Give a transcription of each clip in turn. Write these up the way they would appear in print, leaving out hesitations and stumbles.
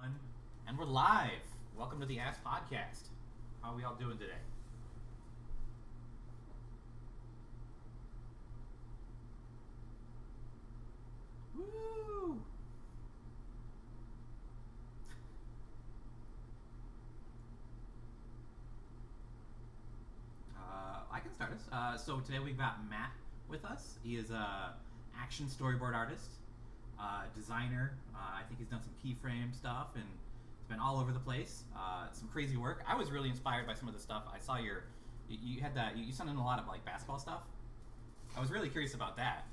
And we're live. Welcome to the Ask Podcast. How are we all doing today? Woo! I can start us. So today we've got Matt with us. He is a action storyboard artist, designer. I think he's done some keyframe stuff and it's been all over the place. Some crazy work. I was really inspired by some of the stuff. I saw you had that. You sent in a lot of like basketball stuff. I was really curious about that.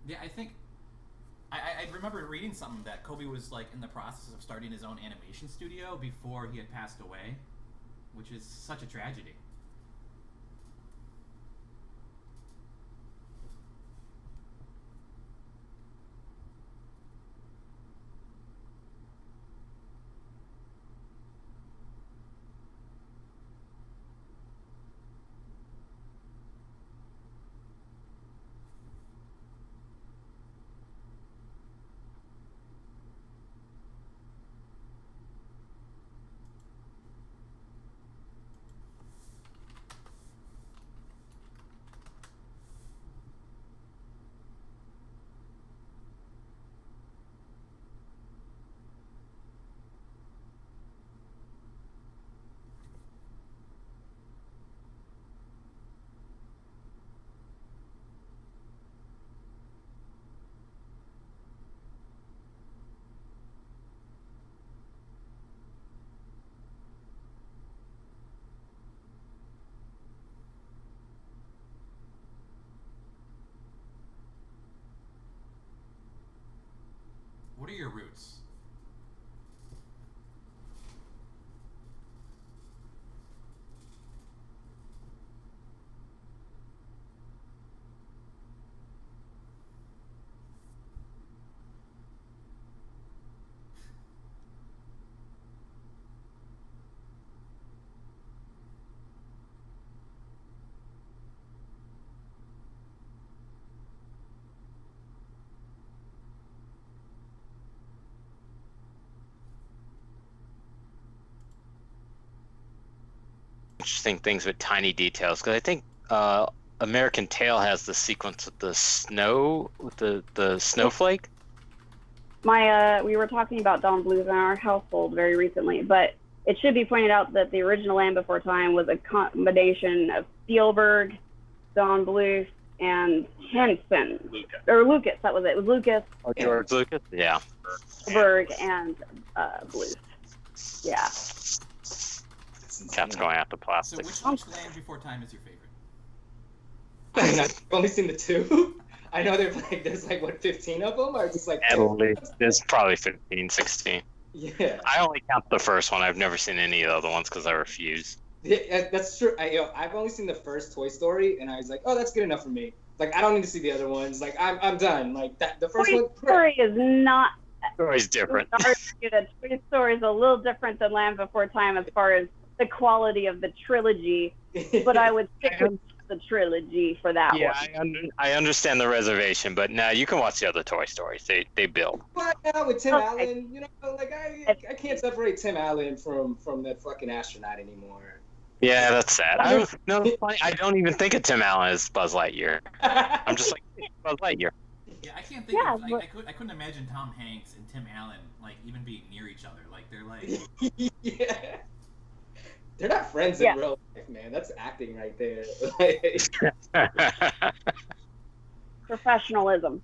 Yeah, I think I remember reading something that Kobe was like in the process of starting his own animation studio before he had passed away, which is such a tragedy. What are your roots? Interesting things with tiny details, because I think American Tail has the sequence with the snow, with the snowflake. We were talking about Don Bluth in our household very recently, but it should be pointed out that the original Land Before Time was a combination of Spielberg, Don Bluth, and Henson. Or Lucas, that was it. It was Lucas. Oh, George Lucas? Yeah. Spielberg and Bluth. Yeah. Cat's going out the So plastic. which Land Before Time is your favorite? I've only seen the two. I know there's like what, 15 of them, or just like At least there's probably 15, 16. Yeah. I only count the first one. I've never seen any of the other ones because I refuse. Yeah, that's true. I've only seen the first Toy Story, and I was like, oh, that's good enough for me. Like, I don't need to see the other ones. Like, I'm done. Like that, the first Toy one. Story is not. Story's different. Toy Story is a little different than Land Before Time as far as the quality of the trilogy, but I would stick with the trilogy for that one. I understand the reservation, but now you can watch the other Toy Stories. They build. But now with Tim Okay. Allen, like I can't separate Tim Allen from that fucking astronaut anymore. Yeah, that's sad. It's funny. I don't even think of Tim Allen as Buzz Lightyear. I'm just like, Buzz Lightyear. Yeah, I can't think Yeah, of. but- I couldn't imagine Tom Hanks and Tim Allen like even being near each other. Like they're like. Yeah. They're not friends Yeah. in real life, man. That's acting right there. Professionalism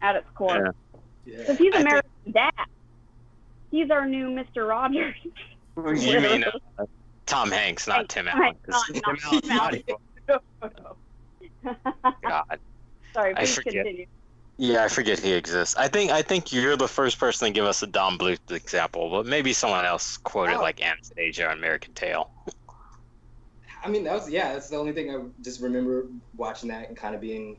at its core. Yeah. Because he's America's dad. He's our new Mr. Rogers. You mean Tom Hanks, not Tim Allen? 'cause Not Tim Tim Allen's Allen. not God. Sorry, I please forget. continue. Yeah, I forget he exists. I think you're the first person to give us a Don Bluth example, but maybe someone else quoted Oh. like Anastasia or American Tail. I mean, that's the only thing I just remember watching that and kind of being,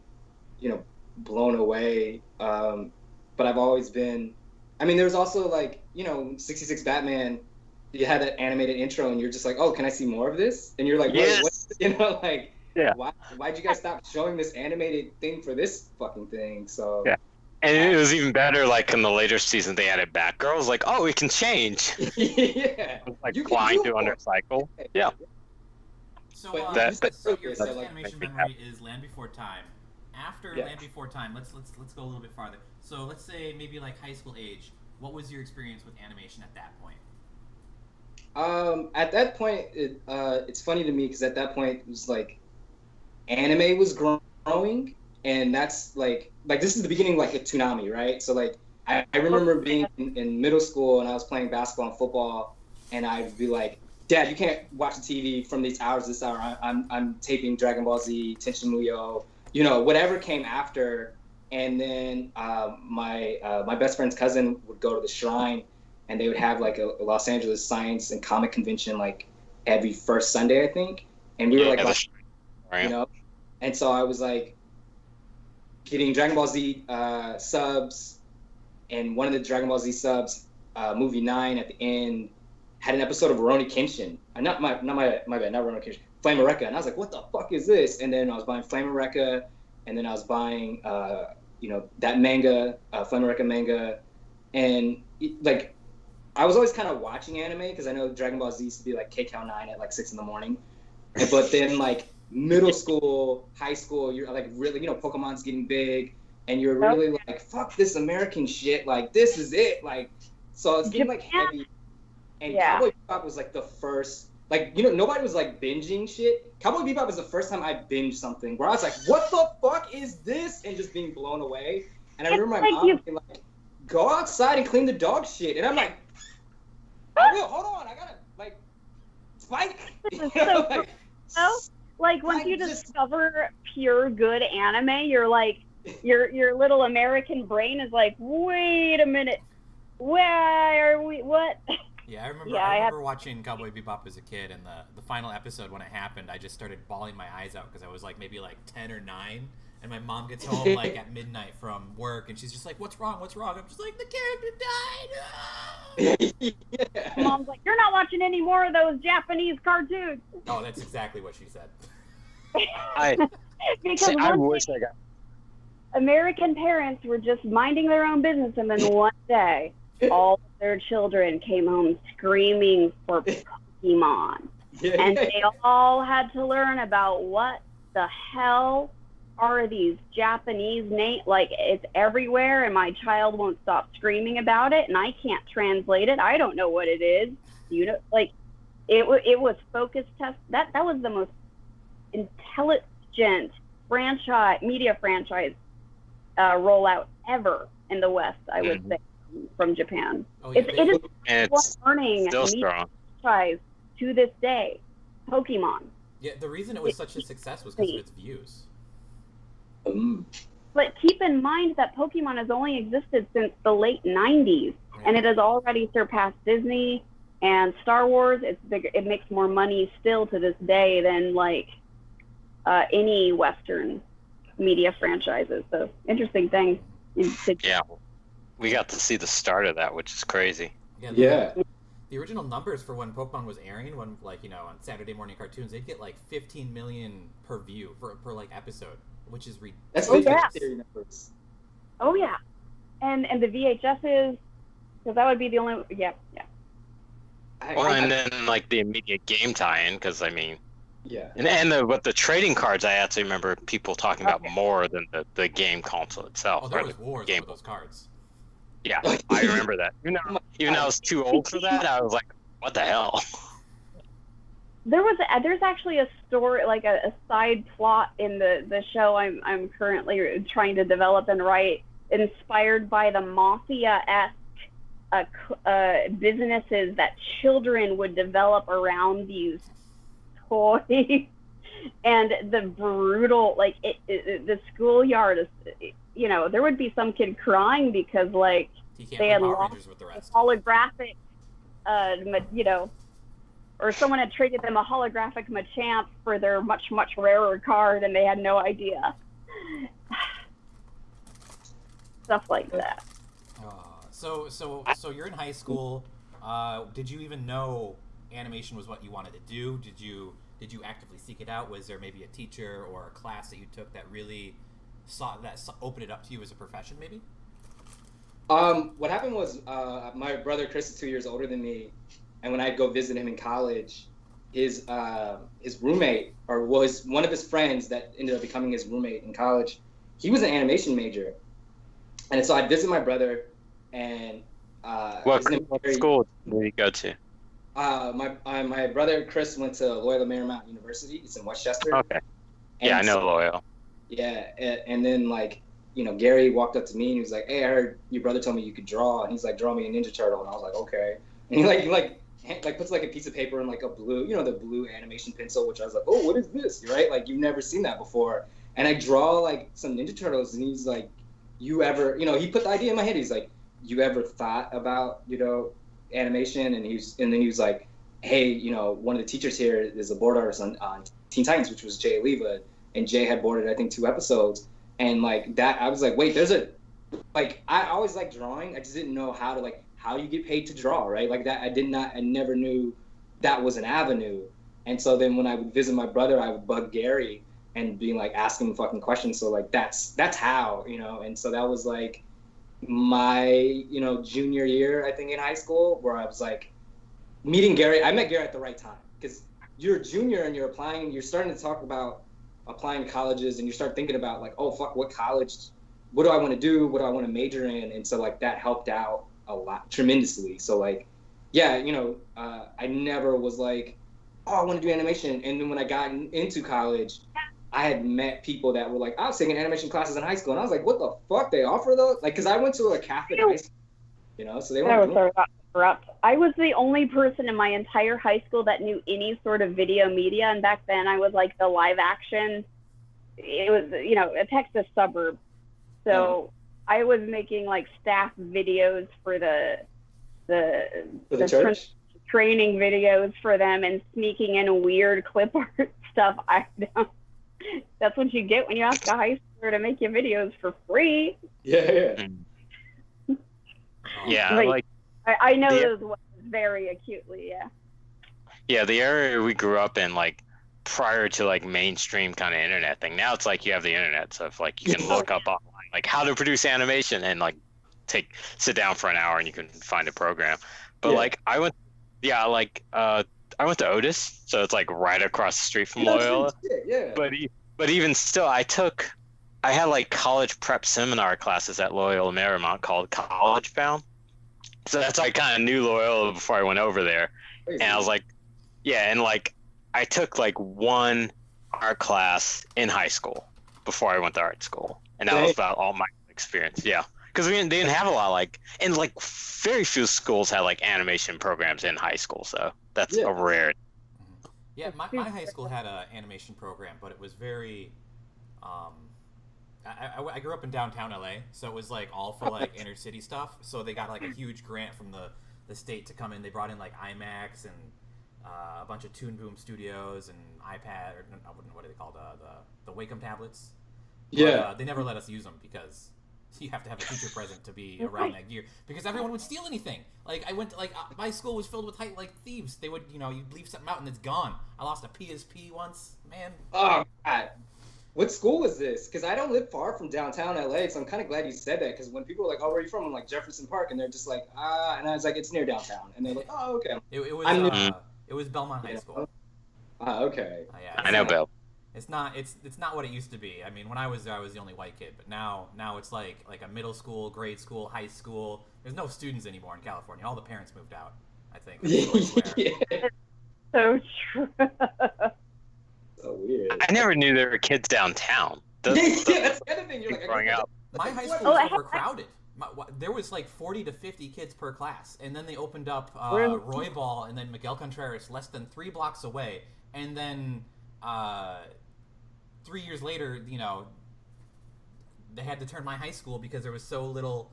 blown away. But I've always been, I mean, there's also like, 66 Batman, you had that animated intro and you're just like, oh, can I see more of this? And you're like, wait, Yes. what? Like, Yeah. Why'd you guys stop showing this animated thing for this fucking thing? So Yeah. And it was even better, like in the later season, they added Batgirl. I was like, oh, we can change. yeah. Like You can flying do through more. Undercycle. Yeah. So, But so your so, first like, animation I think memory is Land Before Time. After Yeah. Land Before Time, let's go a little bit farther. So let's say maybe like high school age. What was your experience with animation at that point? At that point, it's funny to me because at that point it was like anime was growing, and that's like this is the beginning like a tsunami, right? So like I remember being in middle school and I was playing basketball and football, and I'd be like, Dad, you can't watch the TV from these hours to this hour. I'm taping Dragon Ball Z, Tenshin Muyo, whatever came after. And then my best friend's cousin would go to the shrine, and they would have like a Los Angeles science and comic convention like every first Sunday, I think. And we were like, Right. and so I was like getting Dragon Ball Z subs, and one of the Dragon Ball Z subs, movie 9 at the end, had an episode of Rurouni Kenshin. Not my bad, not Rurouni Kenshin. Flame Recca. And I was like, what the fuck is this? And then I was buying Flame Recca, and then I was buying that manga, Flame Recca manga, and like I was always kind of watching anime because I know Dragon Ball Z used to be like KCal 9 at like 6 in the morning. But then like middle school, high school, you're like really, Pokemon's getting big, and you're really like, fuck this American shit, like this is it, like, so it's getting like heavy. And Cowboy Bebop was like the first, like, nobody was like binging shit. Cowboy Bebop was the first time I binged something where I was like, what the fuck is this? And just being blown away. And I remember my mom being like, go outside and clean the dog shit. And I'm like, I will, hold on, I gotta, like, Spike. Like once you discover pure good anime, you're like, your little American brain is like, wait a minute, where are we? What? Yeah, I remember watching Cowboy Bebop as a kid, and the final episode when it happened, I just started bawling my eyes out because I was like maybe like 10 or 9, and my mom gets home like at midnight from work, and she's just like, "What's wrong? What's wrong?" I'm just like, "The character died." Yeah. Mom's like, "You're not watching any more of those Japanese cartoons." Oh, that's exactly what she said. Because I wish I got. American parents were just minding their own business, and then one day, all of their children came home screaming for Pokemon. And they all had to learn about what the hell are these Japanese names. Like, it's everywhere, and my child won't stop screaming about it, and I can't translate it. I don't know what it is. Like, it was focus test. That was the most intelligent media franchise rollout ever in the West, I would say, from Japan. Oh, yeah, It is learning still media strong franchise to this day. Pokemon. Yeah, the reason it was such a success was because of its views. But keep in mind that Pokemon has only existed since the late 90s, and it has already surpassed Disney and Star Wars. It's bigger. It makes more money still to this day than like any Western media franchises. So interesting thing. Yeah, we got to see the start of that, which is crazy. Yeah. The original numbers for when Pokemon was airing, when on Saturday morning cartoons, they'd get like 15 million per view per like episode, which is That's ridiculous. numbers. Oh yeah, and the VHSs, because that would be the only Well, and then like the immediate game tie-in, because I mean, Yeah. But the trading cards, I actually remember people talking about more than the game console itself. Oh, there or was the wars game. over those cards. Yeah, I remember that. Even though I was too old for that, I was like, what the hell? There's actually a story, like a side plot in the show I'm currently trying to develop and write, inspired by the mafia-esque businesses that children would develop around these toys. And the brutal, like the schoolyard is, there would be some kid crying because like they had lost with the rest. holographic, or someone had traded them a holographic Machamp for their much, much rarer card, and they had no idea. Stuff like that. So you're in high school. Did you even know animation was what you wanted to do? Did you actively seek it out? Was there maybe a teacher or a class that you took that really opened it up to you as a profession, maybe? What happened was my brother Chris is 2 years older than me, and when I'd go visit him in college, his roommate, or was one of his friends that ended up becoming his roommate in college, he was an animation major, and so I'd visit my brother, and What school did you go to? My brother Chris went to Loyola Marymount University. It's in Westchester. Okay. Yeah, I know Loyola. Yeah, and then Gary walked up to me and he was like, "Hey, I heard your brother told me you could draw," and he's like, "Draw me a Ninja Turtle," and I was like, "Okay." And he puts like a piece of paper and like a blue, the blue animation pencil, which I was like, "Oh, what is this?" Right? Like you've never seen that before. And I draw like some Ninja Turtles, and he's like, "You ever?" He put the idea in my head. He's like, "You ever thought about animation?" And then he was like, "Hey, one of the teachers here is a board artist on Teen Titans, which was Jay Oliva, and Jay had boarded I think 2 episodes." And like that, I was like, wait, I always liked drawing. I just didn't know how you get paid to draw, right? Like that, I never knew that was an avenue. And so then when I would visit my brother, I would bug Gary and be like, ask him fucking questions. So like, that's how, and so that was like my, junior year, I think in high school, where I was like meeting Gary. I met Gary at the right time, because you're a junior and you're applying, you're starting to talk about applying to colleges, and you start thinking about like, oh fuck, what college, what do I want to do, what do I want to major in? And so like that helped out a lot, tremendously. So like, yeah, I never was like, oh, I want to do animation. And then when I got into college, I had met people that were like, I was taking animation classes in high school, and I was like, what the fuck, they offer those? Like, because I went to a Catholic high school, so they weren't. I was the only person in my entire high school that knew any sort of video media, and back then I was like the live action. It was, a Texas suburb, so I was making like staff videos for the church? Training videos for them, and sneaking in weird clip art stuff. That's what you get when you ask a high schooler to make you videos for free. Yeah. Yeah, I know those ones very acutely, yeah. Yeah, the area we grew up in, like, prior to, like, mainstream kind of internet thing. Now it's like you have the internet, so if, like, you can look up online, like, how to produce animation, and, like, sit down for an hour and you can find a program. But, like, I went to Otis, so it's, like, right across the street from Loyola. Yeah. But even still, I had, like, college prep seminar classes at Loyola Marymount called College Bound. So that's I kind of knew Loyola before I went over there. Crazy. And I was like, yeah, and like I took like one art class in high school before I went to art school, and that was about all my experience. Yeah, because they didn't have a lot and like very few schools had like animation programs in high school, so that's a rare. Yeah, my high school had an animation program, but it was very. I grew up in downtown LA, so it was like all for like inner city stuff. So they got like a huge grant from the state to come in. They brought in like IMAX and a bunch of Toon Boom Studios and iPad, or what are they called? The Wacom tablets. But, they never let us use them because you have to have a teacher present to be around that gear, because everyone would steal anything. Like I went to my school was filled with thieves. They would you'd leave something out and it's gone. I lost a PSP once, man. Oh God. What school was this? Because I don't live far from downtown LA, so I'm kind of glad you said that. Because when people are like, "Oh, where are you from?" I'm like Jefferson Park, and they're just like, and I was like, "It's near downtown," and they're like, "Oh, okay." It was Belmont High School. Okay. Yeah, I know, Bill. It's not what it used to be. I mean, when I was there, I was the only white kid, but now it's like a middle school, grade school, high school. There's no students anymore in California. All the parents moved out, I think. Yeah. So true. So weird. I never knew there were kids downtown. Yeah, that's the other thing. You're like, growing up. My high school Oh, was overcrowded. There was like 40 to 50 kids per class, and then they opened up Roy Ball and then Miguel Contreras less than 3 blocks away, and then 3 years later, you know, they had to turn my high school because there was so little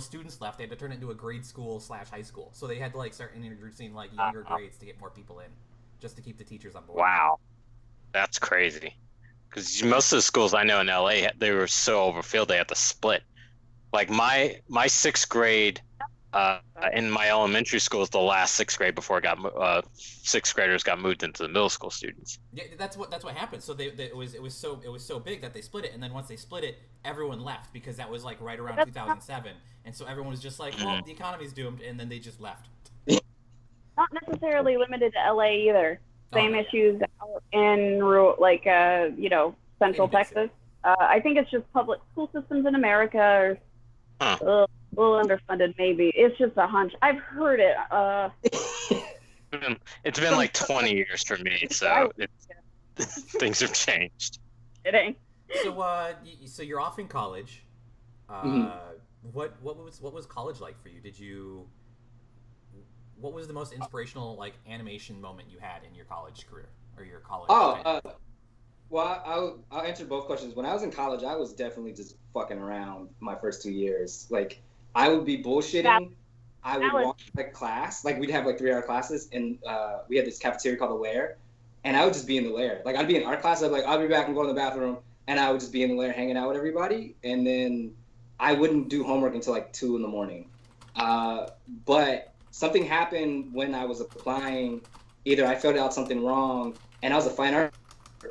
students left. They had to turn it into a grade school / high school, so they had to like start introducing like younger grades to get more people in, just to keep the teachers on board. Wow, that's crazy. Because most of the schools I know in LA, they were so overfilled they had to split. Like my 6th grade in my elementary school is the last 6th grade before it got 6th graders got moved into the middle school students. Yeah, that's what happened. So it was so big that they split it, and then once they split it, everyone left because that was like right around 2007, and so everyone was just like, well, the economy's doomed, and then they just left. Not necessarily limited to LA either. Same issues out in central Texas. I think it's just public school systems in America are a little underfunded. Maybe it's just a hunch. I've heard it. It's been like 20 years for me, so things have changed. Kidding. So you're off in college. What was college like for you? What was the most inspirational like animation moment you had in your college career or your college? Well, I'll answer both questions. When I was in college, I was definitely just fucking around my first 2 years. Like, I would be bullshitting. I would walk to like class. Like, we'd have like 3-hour classes, and we had this cafeteria called the Lair, and I would just be in the Lair. Like, I'd be in art class. I'd be like, I'll be back and go to the bathroom, and I would just be in the Lair hanging out with everybody, and then I wouldn't do homework until like 2 in the morning. But something happened when I was applying. Either I filled out something wrong, and I was a fine art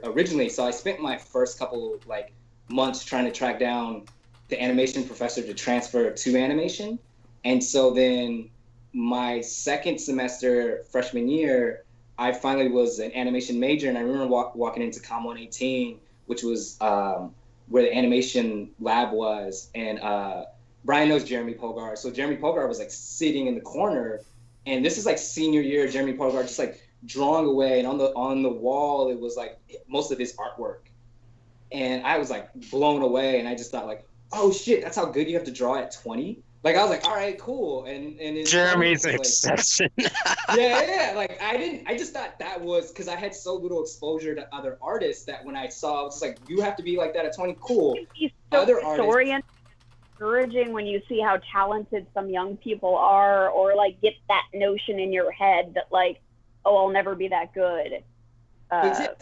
originally, so I spent my first couple like months trying to track down the animation professor to transfer to animation. And so then my second semester freshman year, I finally was an animation major, and I remember walking into Com 118, which was where the animation lab was, and Brian knows Jeremy Pogar. So Jeremy Pogar was like sitting in the corner, and this is like senior year, Jeremy Pogar just like drawing away, and on the wall it was like most of his artwork, and I was like blown away, and I just thought like, oh shit, that's how good you have to draw at 20. Like, I was like, all right, cool. And Jeremy's an exception. yeah, like I just thought that was because I had so little exposure to other artists that when I saw, I was just like, you have to be like that at 20, cool. It's so other artists, discouraging when you see how talented some young people are, or like get that notion in your head that like, oh, I'll never be that good.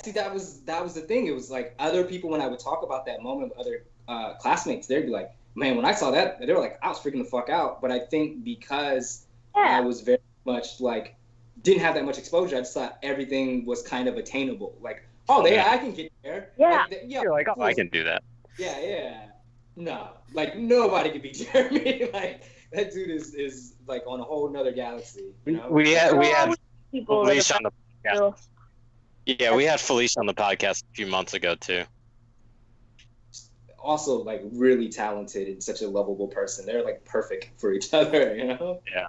See, that was the thing. It was like other people, when I would talk about that moment with other classmates, they'd be like, man, when I saw that, they were like, I was freaking the fuck out. But I think because I was very much like, didn't have that much exposure, I just thought everything was kind of attainable. Like, oh, I can get there. Yeah. Like, You're like, oh, I can do that. Yeah. No, like nobody could beat Jeremy. Like, that dude is like on a whole nother galaxy. You know? We had Felicia on the podcast. Still. Yeah, we had Felicia on the podcast a few months ago too. Also, like, really talented and such a lovable person. They're like perfect for each other, you know? Yeah.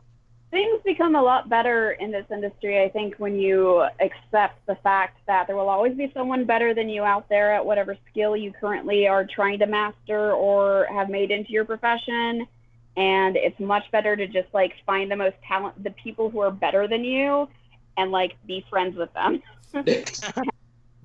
Things become a lot better in this industry, I think, when you accept the fact that there will always be someone better than you out there at whatever skill you currently are trying to master or have made into your profession. And it's much better to just like find the people who are better than you and like be friends with them.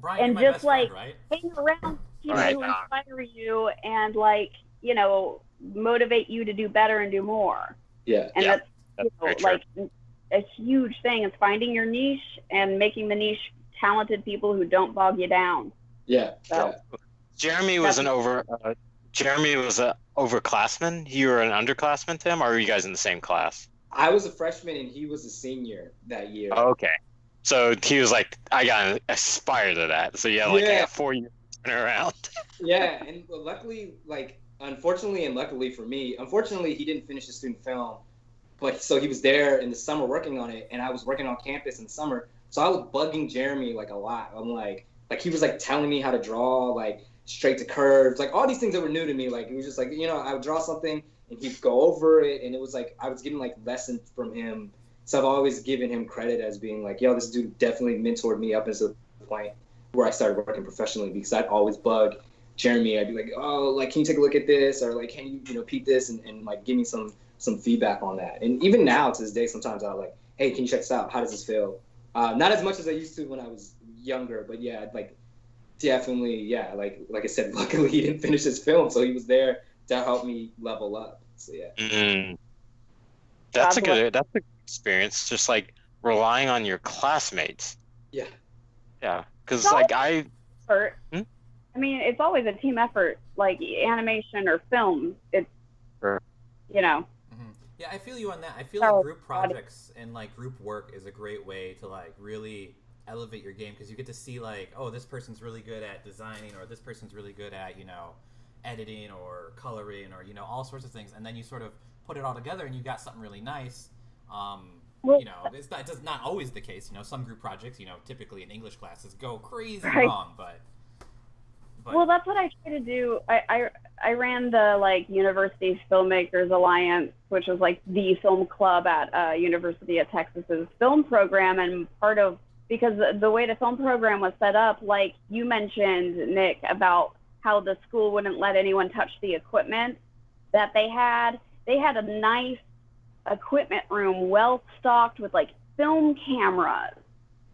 Brian, and you're my just best like friend, right? hang around people Right. who inspire you and like, you know, motivate you to do better and do more. Yeah. And Yeah, that's very true. like a huge thing is finding your niche and making the niche talented people who don't bog you down. Yeah. So, Jeremy was Jeremy was a overclassman. You were an underclassman to him, or were you guys in the same class? I was a freshman and he was a senior that year. Oh, okay. So he was like, I gotta aspire to that. So you had like Yeah. 4 years to turn around. Yeah, and luckily, like, unfortunately and luckily for me, unfortunately he didn't finish the student film, but so he was there in the summer working on it, and I was working on campus in the summer. So I was bugging Jeremy like a lot. I'm like he was like telling me how to draw, like straight to curves, like all these things that were new to me. Like, it was just like, I would draw something and he'd go over it, and it was like I was getting like lessons from him. So I've always given him credit as being like, yo, this dude definitely mentored me up until the point where I started working professionally, because I'd always bug Jeremy. I'd be like, oh, like, can you take a look at this? Or like, can you, peep this and like give me some feedback on that. And even now to this day, sometimes I'll like, hey, can you check this out? How does this feel? Not as much as I used to when I was younger, but yeah, like definitely, yeah, like I said, luckily he didn't finish his film, so he was there to help me level up. So yeah. Mm-hmm. That's a good experience. Just like relying on your classmates. Yeah. Yeah, because like I mean, it's always a team effort, like animation or film. It's sure. Yeah, I feel you on that. I feel like group projects and like group work is a great way to like really elevate your game, because you get to see like, oh, this person's really good at designing, or this person's really good at, editing or coloring, or, all sorts of things. And then you sort of put it all together and you got something really nice. It's not always the case. Some group projects, typically in English classes go crazy wrong, but well, that's what I try to do. I ran the like University Filmmakers Alliance, which was like the film club at University of Texas's film program, and because the way the film program was set up, like you mentioned, Nick, about how the school wouldn't let anyone touch the equipment that they had a nice equipment room, well stocked with like film cameras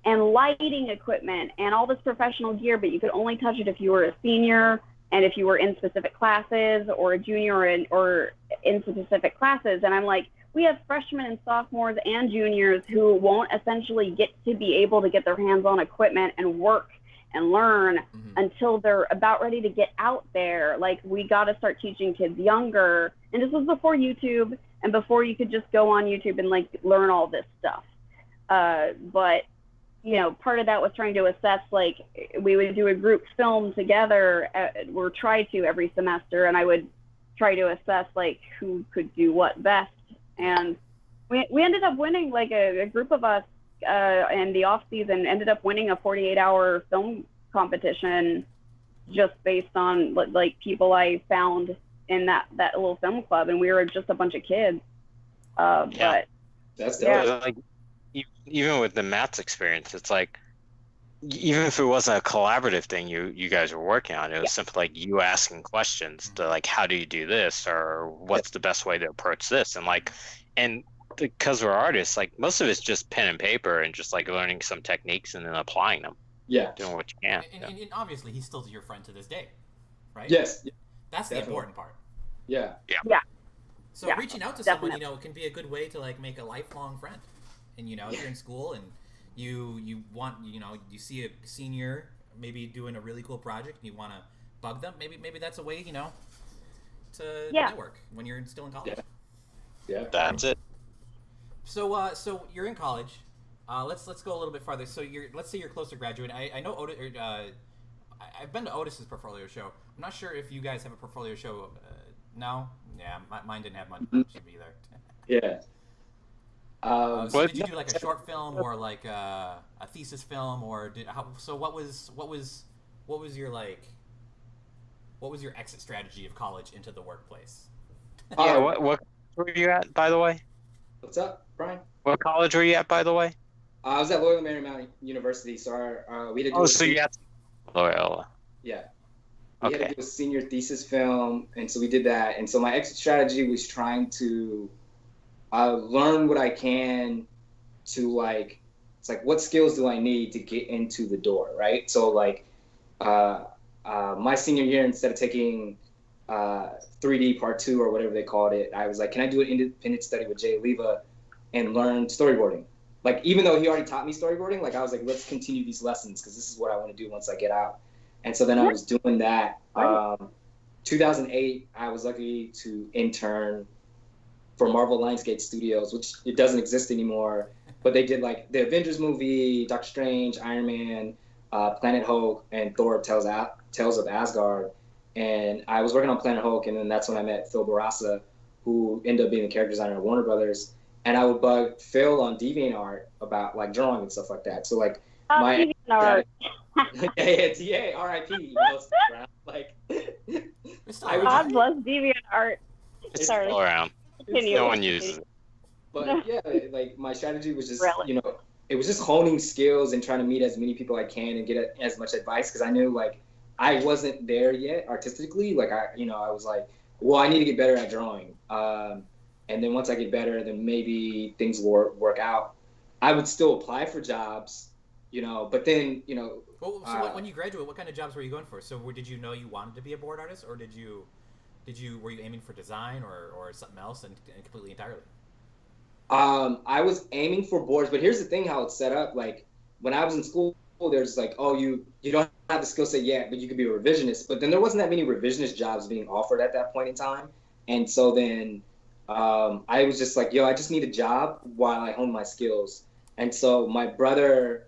and lighting equipment and all this professional gear, but you could only touch it if you were a senior and if you were in specific classes, or a junior or in specific classes. And I'm like, we have freshmen and sophomores and juniors who won't essentially get to be able to get their hands on equipment and work and learn until they're about ready to get out there. Like, we got to start teaching kids younger. And this was before YouTube and before you could just go on YouTube and like learn all this stuff. But part of that was trying to assess, like, we would do a group film together, or try to every semester, and I would try to assess like who could do what best. And we ended up winning, like a group of us in the off season ended up winning a 48-hour film competition just based on like people I found in that little film club, and we were just a bunch of kids. But that's like, even with the maths experience, it's like, even if it wasn't a collaborative thing you guys were working on, it was simply like you asking questions to like, how do you do this, or what's the best way to approach this, and because we're artists, like most of it's just pen and paper and just like learning some techniques and then applying them. Yeah, doing what you can. And obviously he's still your friend to this day, right? Yes, that's the important part. Yeah. So reaching out to someone, can be a good way to like make a lifelong friend. And if you're in school and you want, you see a senior maybe doing a really cool project and you want to bug them, maybe that's a way, to network when you're still in college. Yeah, that's it. So you're in college. Let's go a little bit farther. So let's say you're close to graduating. I know Otis. I've been to Otis's portfolio show. I'm not sure if you guys have a portfolio show. No, yeah, mine didn't have much either. Yeah. So did you do like a short film or like a thesis film, or what was your exit strategy of college into the workplace? What were you at, by the way? What's up, Brian? What college were you at, by the way? I was at Loyola Marymount University, so we had to do Loyola. Yeah. We had to do a senior thesis film, and so we did that. And so my exit strategy was trying to learn what I can to like, it's like, what skills do I need to get into the door, right? So like, my senior year, instead of taking 3D part 2 or whatever they called it, I was like, can I do an independent study with Jay Leva and learn storyboarding? Like, even though he already taught me storyboarding, like I was like, let's continue these lessons because this is what I want to do once I get out. And so then I was doing that. 2008, I was lucky to intern for Marvel Lionsgate Studios, which it doesn't exist anymore, but they did like the Avengers movie, Doctor Strange, Iron Man, Planet Hulk, and Thor Tales of Asgard. And I was working on Planet Hulk, and then that's when I met Phil Barassa, who ended up being the character designer at Warner Brothers. and I would bug Phil on DeviantArt about like drawing and stuff like that. So like my DeviantArt. yeah, DA, R.I.P. You know, still around. Like, I would God bless DeviantArt. It's Sorry. still around. Continue. No one uses it. But yeah, like my strategy was just, you know, it was just honing skills and trying to meet as many people I can and get as much advice, because I knew like I wasn't there yet artistically. Like I was like, well, I need to get better at drawing. And then once I get better, then maybe things will work out. I would still apply for jobs, you know, but then, you know. Well, so when you graduate, what kind of jobs were you going for? So did you know you wanted to be a board artist, or were you aiming for design or something else and completely entirely? I was aiming for boards, but here's the thing: how it's set up. Like when I was in school, there's like, oh, you don't have the skill set yet, but you could be a revisionist. But then there wasn't that many revisionist jobs being offered at that point in time, and so then I was just like, yo, I just need a job while I hone my skills. And so my brother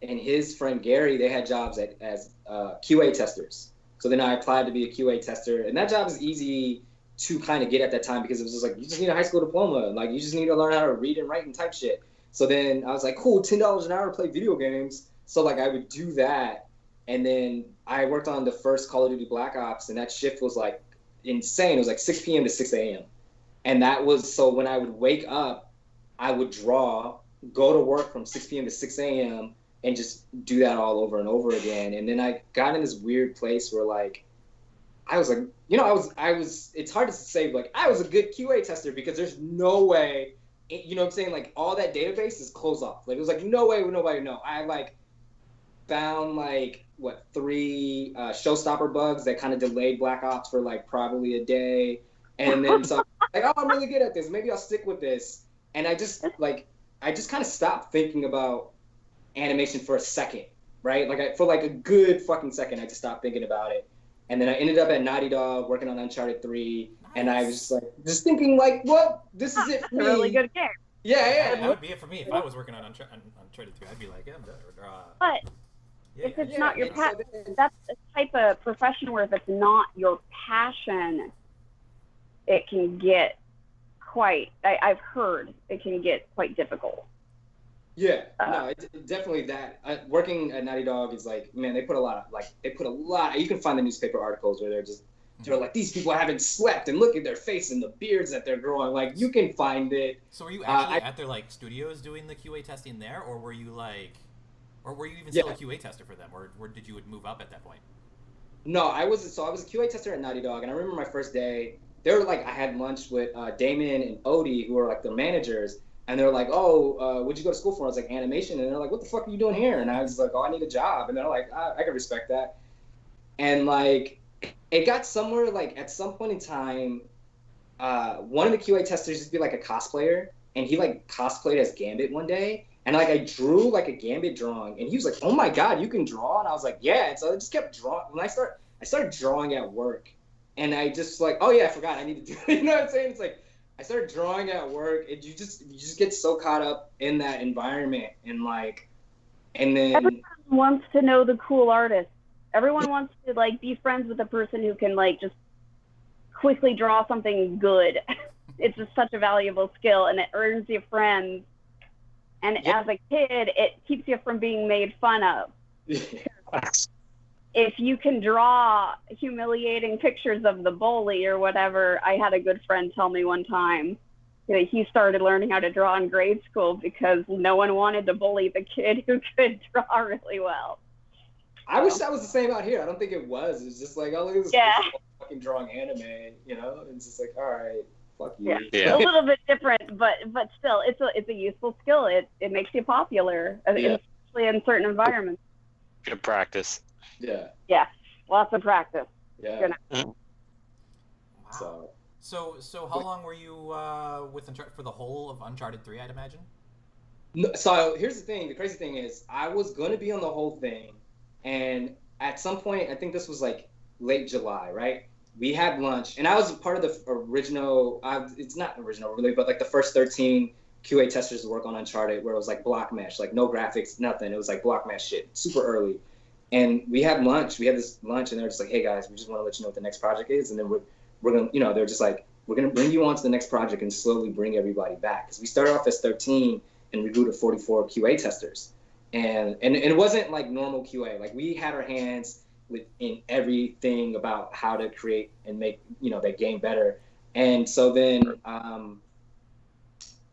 and his friend Gary, they had jobs as QA testers. So then I applied to be a QA tester, and that job is easy to kind of get at that time because it was just like, you just need a high school diploma. Like, you just need to learn how to read and write and type shit. So then I was like, cool, $10 an hour to play video games. So like I would do that. And then I worked on the first Call of Duty Black Ops, and that shift was like insane. It was like 6 p.m. to 6 a.m. And that was, so when I would wake up, I would draw, go to work from 6 p.m. to 6 a.m. and just do that all over and over again. And then I got in this weird place where like, I was like, you know, I was, it's hard to say, like, I was a good QA tester because there's no way, you know what I'm saying? Like, all that database is closed off. Like, it was like, no way would nobody know. I, like, found, like, 3 showstopper bugs that kind of delayed Black Ops for, like, probably a day. And then, so, like, oh, I'm really good at this. Maybe I'll stick with this. And I just kind of stopped thinking about animation for a second, right? Like, for, like, a good fucking second, I just stopped thinking about it. And then I ended up at Naughty Dog working on Uncharted 3, and I was just like, just thinking like, well, this is it for me. That's a really good game. Yeah. That would be it for me. If I was working on Uncharted 3, I'd be like, yeah, I'm done. But if it's not your passion, that's the type of profession where if it's not your passion, it can get quite, I've heard it can get quite difficult. Yeah, no, definitely that. Working at Naughty Dog is like, man, they put a lot, you can find the newspaper articles where they're like, these people haven't slept and look at their face and the beards that they're growing. Like, you can find it. So were you actually at their like studios doing the QA testing there, or were you even still a QA tester for them, or did you move up at that point? No, I was a QA tester at Naughty Dog, and I remember my first day, they were like, I had lunch with Damon and Odie, who were like the managers. And they're like, oh, what'd you go to school for? I was like, animation. And they're like, what the fuck are you doing here? And I was like, oh, I need a job. And they're like, I can respect that. And like, it got somewhere, like at some point in time, one of the QA testers used to be like a cosplayer, and he like cosplayed as Gambit one day. And like, I drew like a Gambit drawing, and he was like, oh my God, you can draw? And I was like, yeah. And so I just kept drawing. When I started drawing at work, and I just like, oh yeah, I forgot I need to do it. You know what I'm saying? It's like, I started drawing at work, and you just get so caught up in that environment, and then everyone wants to know the cool artist. Everyone wants to like be friends with a person who can like just quickly draw something good. It's just such a valuable skill, and it earns you friends. And as a kid, it keeps you from being made fun of. If you can draw humiliating pictures of the bully or whatever, I had a good friend tell me one time that he started learning how to draw in grade school because no one wanted to bully the kid who could draw really well. I wish that was the same out here. I don't think it was. It's just like, oh, look at this fucking drawing anime, you know? It's just like, all right, fuck you. Yeah. A little bit different, but still, it's a useful skill. It makes you popular, especially in certain environments. Good practice. Yeah, lots of practice. Yeah. Wow. So how long were you with Uncharted for the whole of Uncharted 3? I'd imagine. No, so here's the thing. The crazy thing is, I was gonna be on the whole thing, and at some point, I think this was like late July, right? We had lunch, and I was part of the original. It's not original really, but like the first 13 QA testers to work on Uncharted, where it was like block mesh, like no graphics, nothing. It was like block mesh shit, super early. And we had lunch. We had this lunch, and they were just like, "Hey guys, we just want to let you know what the next project is." And then we're gonna, you know, they're just like, we're going to bring you on to the next project and slowly bring everybody back. Because we started off as 13 and we grew to 44 QA testers. And it wasn't like normal QA. Like we had our hands in everything about how to create and make, that game better. And so then,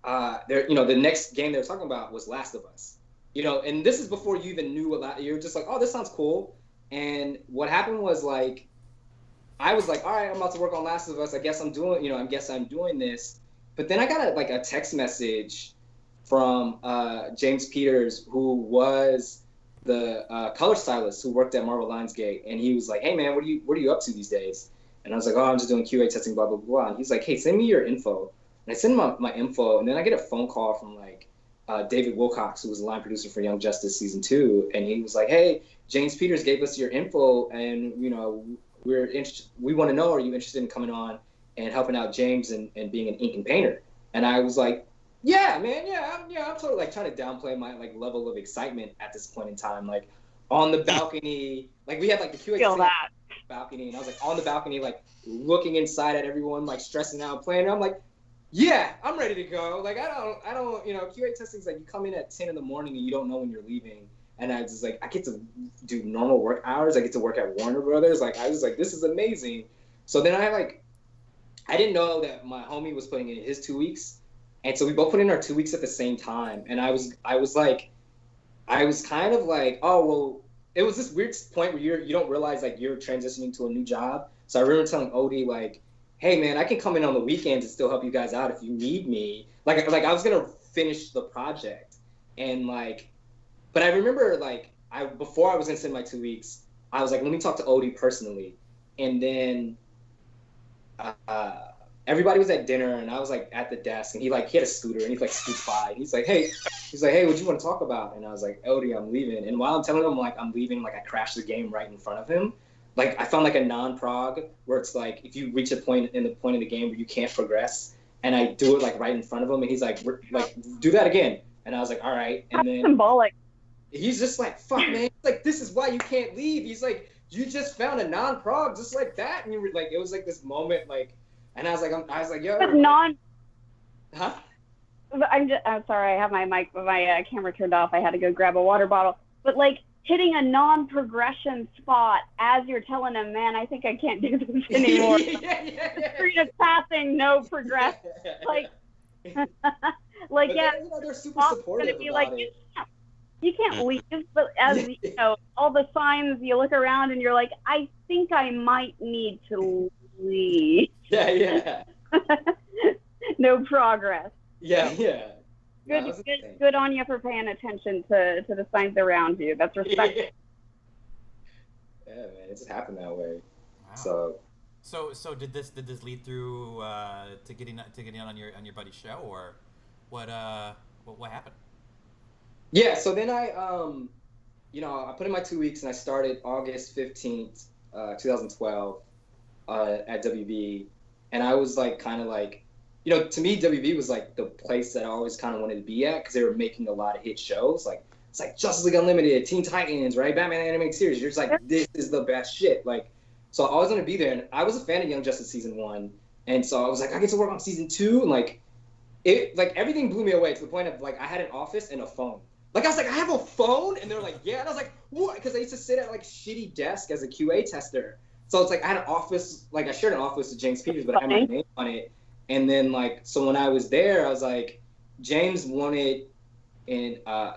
the next game they were talking about was Last of Us. And this is before you even knew about. You're just like, oh, this sounds cool. And what happened was like, I was like, all right, I'm about to work on Last of Us. I guess I'm doing this. But then I got a text message from James Peters, who was the color stylist who worked at Marvel Lionsgate, and he was like, "Hey man, what are you up to these days?" And I was like, "Oh, I'm just doing QA testing, blah blah blah." And he's like, "Hey, send me your info." And I send him my info, and then I get a phone call from David Wilcox, who was the line producer for Young Justice season 2, and he was like, "Hey, James Peters gave us your info, and we want to know, are you interested in coming on and helping out James and being an ink and painter?" And I was like, "Yeah, man, I'm totally trying to downplay my level of excitement at this point in time, on the balcony, we had the QA balcony, and I was on the balcony, looking inside at everyone, stressing out, playing. And I'm like, yeah, I'm ready to go. I don't, QA testing's you come in at 10 in the morning and you don't know when you're leaving. And I was I get to do normal work hours. I get to work at Warner Brothers. I was this is amazing. So then I didn't know that my homie was putting in his 2 weeks. And so we both put in our 2 weeks at the same time. And I was kind of oh, well, it was this weird point where you don't realize you're transitioning to a new job. So I remember telling Odie hey man, I can come in on the weekends and still help you guys out if you need me. I was gonna finish the project. And but I remember before I was gonna send my 2 weeks, I was let me talk to Odie personally. And then everybody was at dinner, and I was at the desk, and he had a scooter, and he scoots by, and he's like, hey, what do you want to talk about? And I was like, Odie, I'm leaving. And while I'm telling him I'm leaving, I crashed the game right in front of him. I found a non-prog where it's if you reach a point in the point of the game where you can't progress, and I do it right in front of him, and he's do that again. And I was all right. And then symbolic. He's just fuck man, this is why you can't leave. He's you just found a non-prog just like that, and you were it was this moment and I was yo. Huh? I'm sorry, I have my camera turned off. I had to go grab a water bottle. But hitting a non-progression spot as you're telling them, man, I think I can't do this anymore. Screen is passing, no progress. They're super supportive about it. You can't leave, but as all the signs, you look around and you're I think I might need to leave. Yeah. No progress. Yeah. Good on you for paying attention to the signs around you. That's respect. Yeah, man, it just happened that way. Wow. So did this lead through to getting on your buddy's show, or what happened? Yeah, so then I put in my 2 weeks, and I started August 15th, 2012 at WB, and I was to me, WB was the place that I always kind of wanted to be at, because they were making a lot of hit shows. It's Justice League Unlimited, Teen Titans, right? Batman Animated Series. You're just this is the best shit. So I was going to be there, and I was a fan of Young Justice season 1. And so I was I get to work on season 2, and everything blew me away to the point of I had an office and a phone. I was I have a phone? And they're yeah. And I was what? Because I used to sit at shitty desk as a QA tester. So it's I had an office, I shared an office with James Peters, but I had my name on it. And then so when I was there, I was James wanted a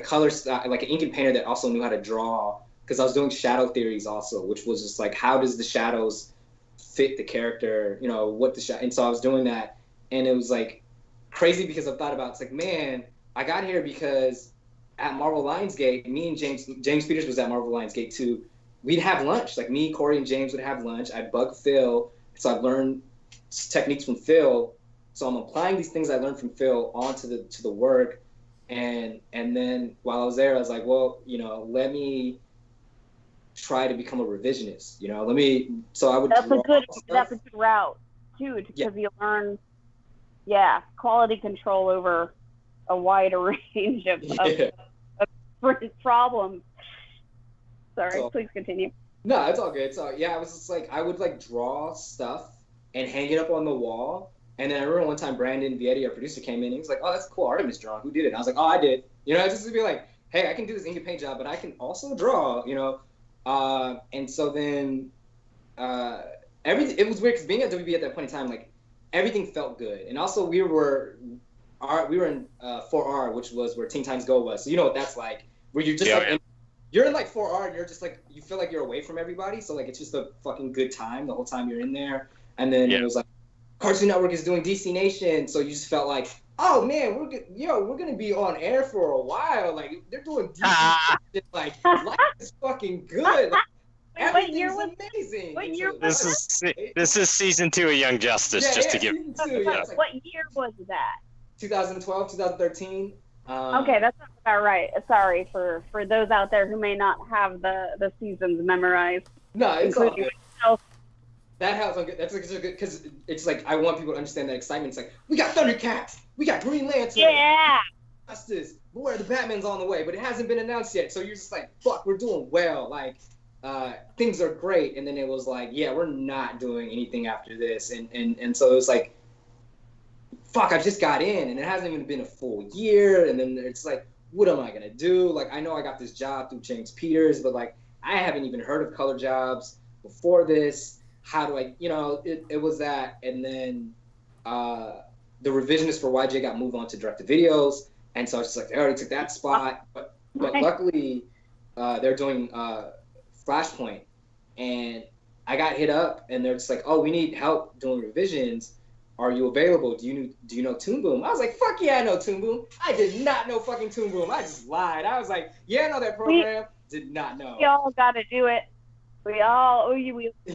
color style, an ink and painter that also knew how to draw, because I was doing shadow theories also, which was just how does the shadows fit the character, what the shadow. And so I was doing that, and it was crazy, because I thought about man, I got here because at Marvel Lionsgate, me and James Peters was at Marvel Lionsgate too. We'd have lunch, me, Corey, and James would have lunch. I'd bug Phil, so I'd learn techniques from Phil. So I'm applying these things I learned from Phil onto the work, and then while I was there, I was well, let me try to become a revisionist. So I would. That's a good route too, because you learn, quality control over a wider range of problems. Sorry, please continue. No, it's all good. So I was just I would draw stuff, and hang it up on the wall. And then I remember one time Brandon Vietti, our producer, came in and he was like, "Oh, that's a cool Artemis drawing. Who did it?" And I was like, "Oh, I did." Just to be like, "Hey, I can do this ink and paint job, but I can also draw." And so then everything, it was weird because being at WB at that point in time, like everything felt good. And also we were in 4R, which was where Teen Times Go was. So you know what that's like, where you're just you're in like 4R and you're just like, you feel like you're away from everybody. So like, it's just a fucking good time the whole time you're in there. And then it was like, Cartoon Network is doing DC Nation. So you just felt like, oh man, we're gonna be on air for a while. Like they're doing DC Nation. Like life is fucking good. Like, everything's amazing. What year this is season 2 of Young Justice, to give. What year was that? 2012, 2013. Okay, that's about right. Sorry for those out there who may not have the seasons memorized. No, it's all good. Myself. That helps. That's good because it's like I want people to understand that excitement. It's like we got Thundercats, we got Green Lantern, Justice, where the Batman's on the way, but it hasn't been announced yet. So you're just like, fuck, we're doing well. Like things are great. And then it was like, yeah, we're not doing anything after this. And so it was like, fuck, I just got in and it hasn't even been a full year. And then it's like, what am I going to do? Like, I know I got this job through James Peters, but like, I haven't even heard of color jobs before this. How do I, it was that. And then the revisionist for YJ got moved on to direct videos. And so I was just like, they already took that spot. But luckily, they're doing Flashpoint. And I got hit up and they're just like, oh, we need help doing revisions. Are you available? Do you know Toon Boom? I was like, fuck yeah, I know Toon Boom. I did not know fucking Toon Boom. I just lied. I was like, yeah, I know that program. Did not know. We all got to do it. We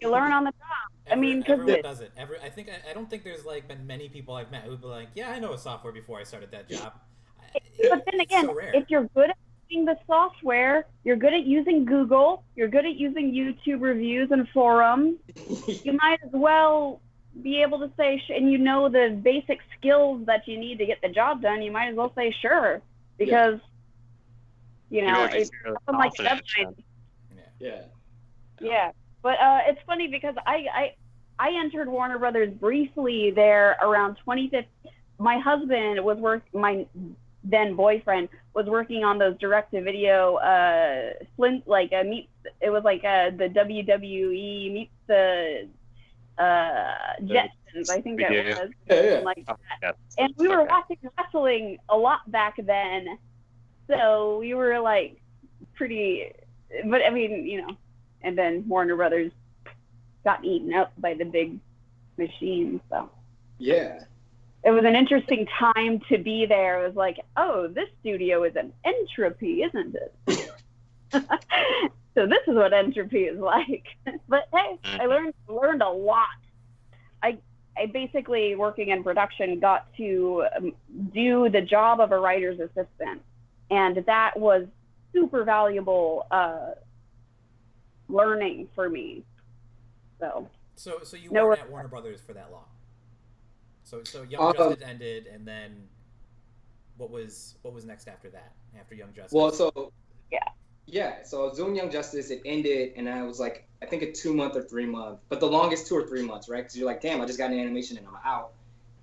learn on the job. Everyone does it. I don't think there's like been many people I've met who'd be like, yeah, I know a software before I started that job. But then again, so if you're good at using the software, you're good at using Google, you're good at using YouTube reviews and forums, you might as well be able to say, and the basic skills that you need to get the job done, you might as well say sure, because it's something like a deadline. Yeah. But it's funny because I entered Warner Brothers briefly there around 2015. My husband my then boyfriend was working on those direct-to-video Flint, it was like the WWE meets the Jetsons, I think that was. Yeah. Like that. And we were watching wrestling a lot back then, so we were like pretty, but I mean, and then Warner Brothers got eaten up by the big machines, so. Yeah. It was an interesting time to be there. It was like, oh, this studio is an entropy, isn't it? So this is what entropy is like. But hey, I learned a lot. I basically, working in production, got to do the job of a writer's assistant, and that was super valuable learning for me. So you weren't at Warner Brothers for that long. So Young Justice ended, and then what was next after that? After Young Justice? Well, so so I was doing Young Justice. It ended, and I was like, I think a 2-month or 3-month, but the longest 2 or 3 months, right? Because you're like, damn, I just got an animation and I'm out.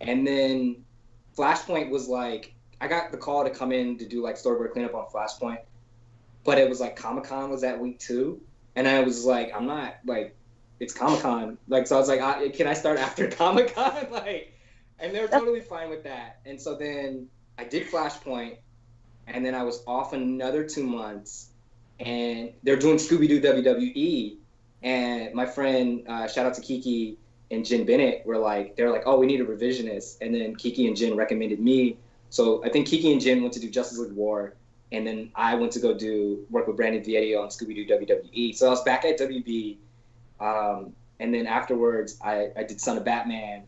And then Flashpoint was like, I got the call to come in to do like storyboard cleanup on Flashpoint, but it was like Comic-Con was that week too, and I was like, I'm not like, it's Comic-Con, like, so I was like, can I start after Comic-Con, like, and they were totally fine with that. And so then I did Flashpoint, and then I was off another 2 months, and they're doing Scooby-Doo WWE, and my friend, shout out to Kiki and Jen Bennett, they're like, oh, we need a revisionist, and then Kiki and Jen recommended me. So I think Kiki and Jen went to do Justice League War, and then I went to go work with Brandon Vietti on Scooby-Doo WWE. So I was back at WB, and then afterwards I did Son of Batman,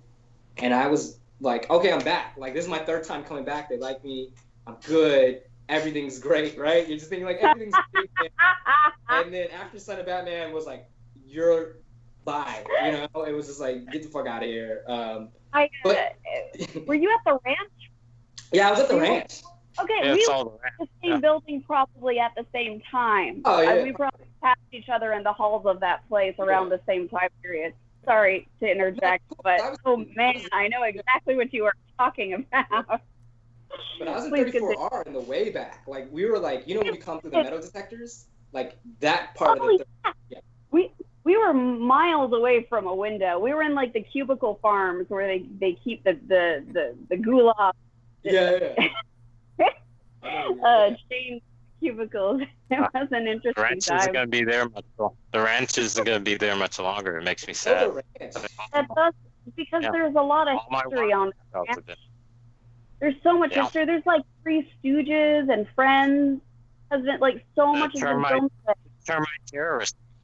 and I was like, okay, I'm back. Like, this is my 3rd time coming back. They like me. I'm good. Everything's great, right? You're just thinking like everything's great. And then after Son of Batman was like, you're bye. It was just like, get the fuck out of here. Were you at the ranch? Yeah, I was at the ranch. Okay, Yeah, we were in the same building probably at the same time. Oh, yeah. We probably passed each other in the halls of that place around the same time period. Sorry to interject, but I was- oh man, I know exactly what you are talking about. But I was in Please 34R in the way back. Like we were like, you know, when you come through the metal detectors, like that part of the. Yeah. We were miles away from a window. We were in like the cubicle farms where they keep the gulag. Yeah. Chain cubicles. It was an The interesting ranch isn't time. going to be there much. The ranch isn't going to be there much longer. It makes me sad. That does, because Yeah. there's a lot of All my history on work it. have been- There's so much Yeah. history. There's like Three Stooges and Friends. Has been like so much has been filmed.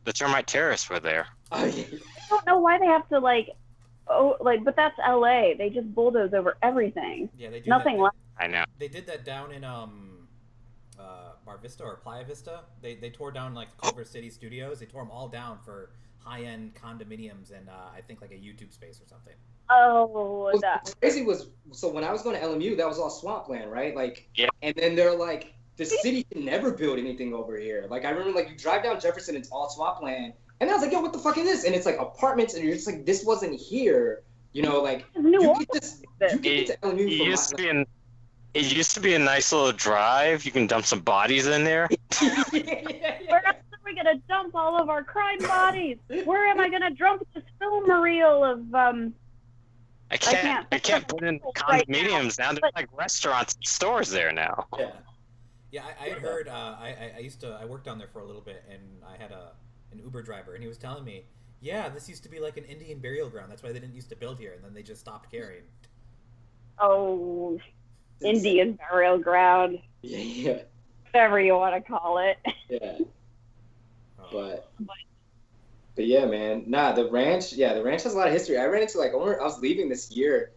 The termite terrorists were there. Oh, yeah. I don't know why they have to but that's LA. They just bulldoze over everything. Yeah, they do. Nothing that. left. I know. They did that down in Mar Vista or Playa Vista. They tore down like Culver City Studios. They tore them all down for high-end condominiums and I think like a YouTube space or something. Oh, What's crazy was, so when I was going to LMU, that was all swampland, right? Like, Yeah. And then they're like, the city can never build anything over here. Like I remember, like you drive down Jefferson, it's all swampland, and I was like, yo, what the fuck is this? And it's like apartments, and you're just like, this wasn't here, you know? Like you get to LMU It used to be a nice little drive. You can dump some bodies in there. Where else are we gonna dump all of our crime bodies? Where am I gonna dump this film reel of I can't put in right condominiums now. There's like restaurants and stores there now. Yeah. Yeah, I had heard. I worked down there for a little bit, and I had an Uber driver, and he was telling me, yeah, this used to be like an Indian burial ground. That's why they didn't used to build here, and then they just stopped caring. Oh, Indian burial ground, Yeah. whatever you want to call it. Yeah. Oh. But yeah, man. Nah, the ranch has a lot of history. I ran into I was leaving this year,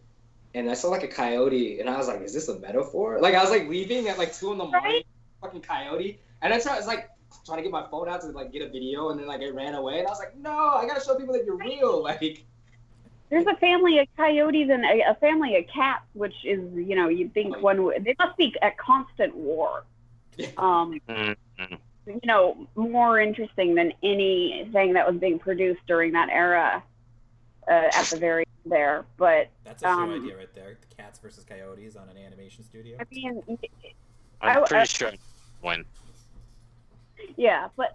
and I saw like a coyote, and I was like, is this a metaphor? Like I was like leaving at like 2 a.m, Right? fucking coyote, and I was like trying to get my phone out to like get a video, and then like it ran away, and I was like, no, I gotta show people that you're real. Like There's a family of coyotes and a family of cats, which is, you'd think they must be at constant war. More interesting than anything that was being produced during that era at the very end there. But That's a show idea right there. The cats versus coyotes on an animation studio. I mean, I'm pretty sure when. yeah, but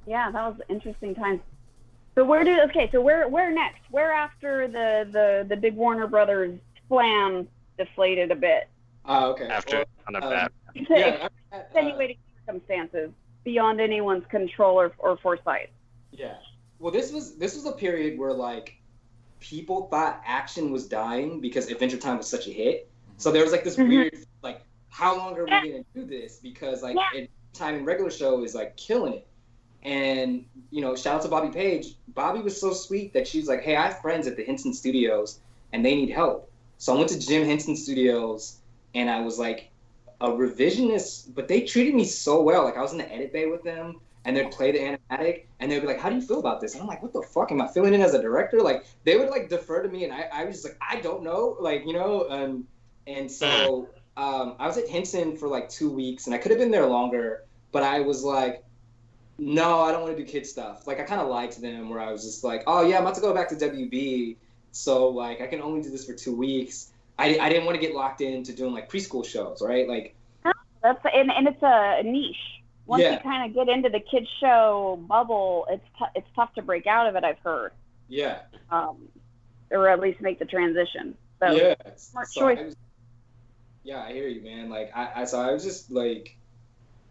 yeah, that was interesting times. So where next? Where after the big Warner Brothers plan deflated a bit? okay. After that. Extenuating circumstances beyond anyone's control or foresight. Yeah. Well, this was a period where like people thought action was dying because Adventure Time was such a hit. So there was like this weird like, how long are we gonna do this? Because like Adventure Time and regular show is like killing it. And shout out to Bobby Page. Bobby was so sweet that she's like, hey, I have friends at the Henson Studios and they need help. So I went to Jim Henson Studios and I was like a revisionist, but they treated me so well. Like I was in the edit bay with them and they'd play the animatic and they'd be like, how do you feel about this? And I'm like, what the fuck? Am I filling in as a director? Like they would like defer to me and I was just like, I don't know. Like, and so I was at Henson for like 2 weeks and I could have been there longer, but I was like, no, I don't want to do kid stuff. Like I kind of lied to them where I was just like, oh yeah, I'm about to go back to WB. So like I can only do this for 2 weeks. I didn't want to get locked into doing like preschool shows, right? Like that's and it's a niche. Once you kind of get into the kids show bubble, it's tough to break out of it. I've heard. Yeah. Or at least make the transition. So yeah. smart choice. I hear you, man. Like I was just like,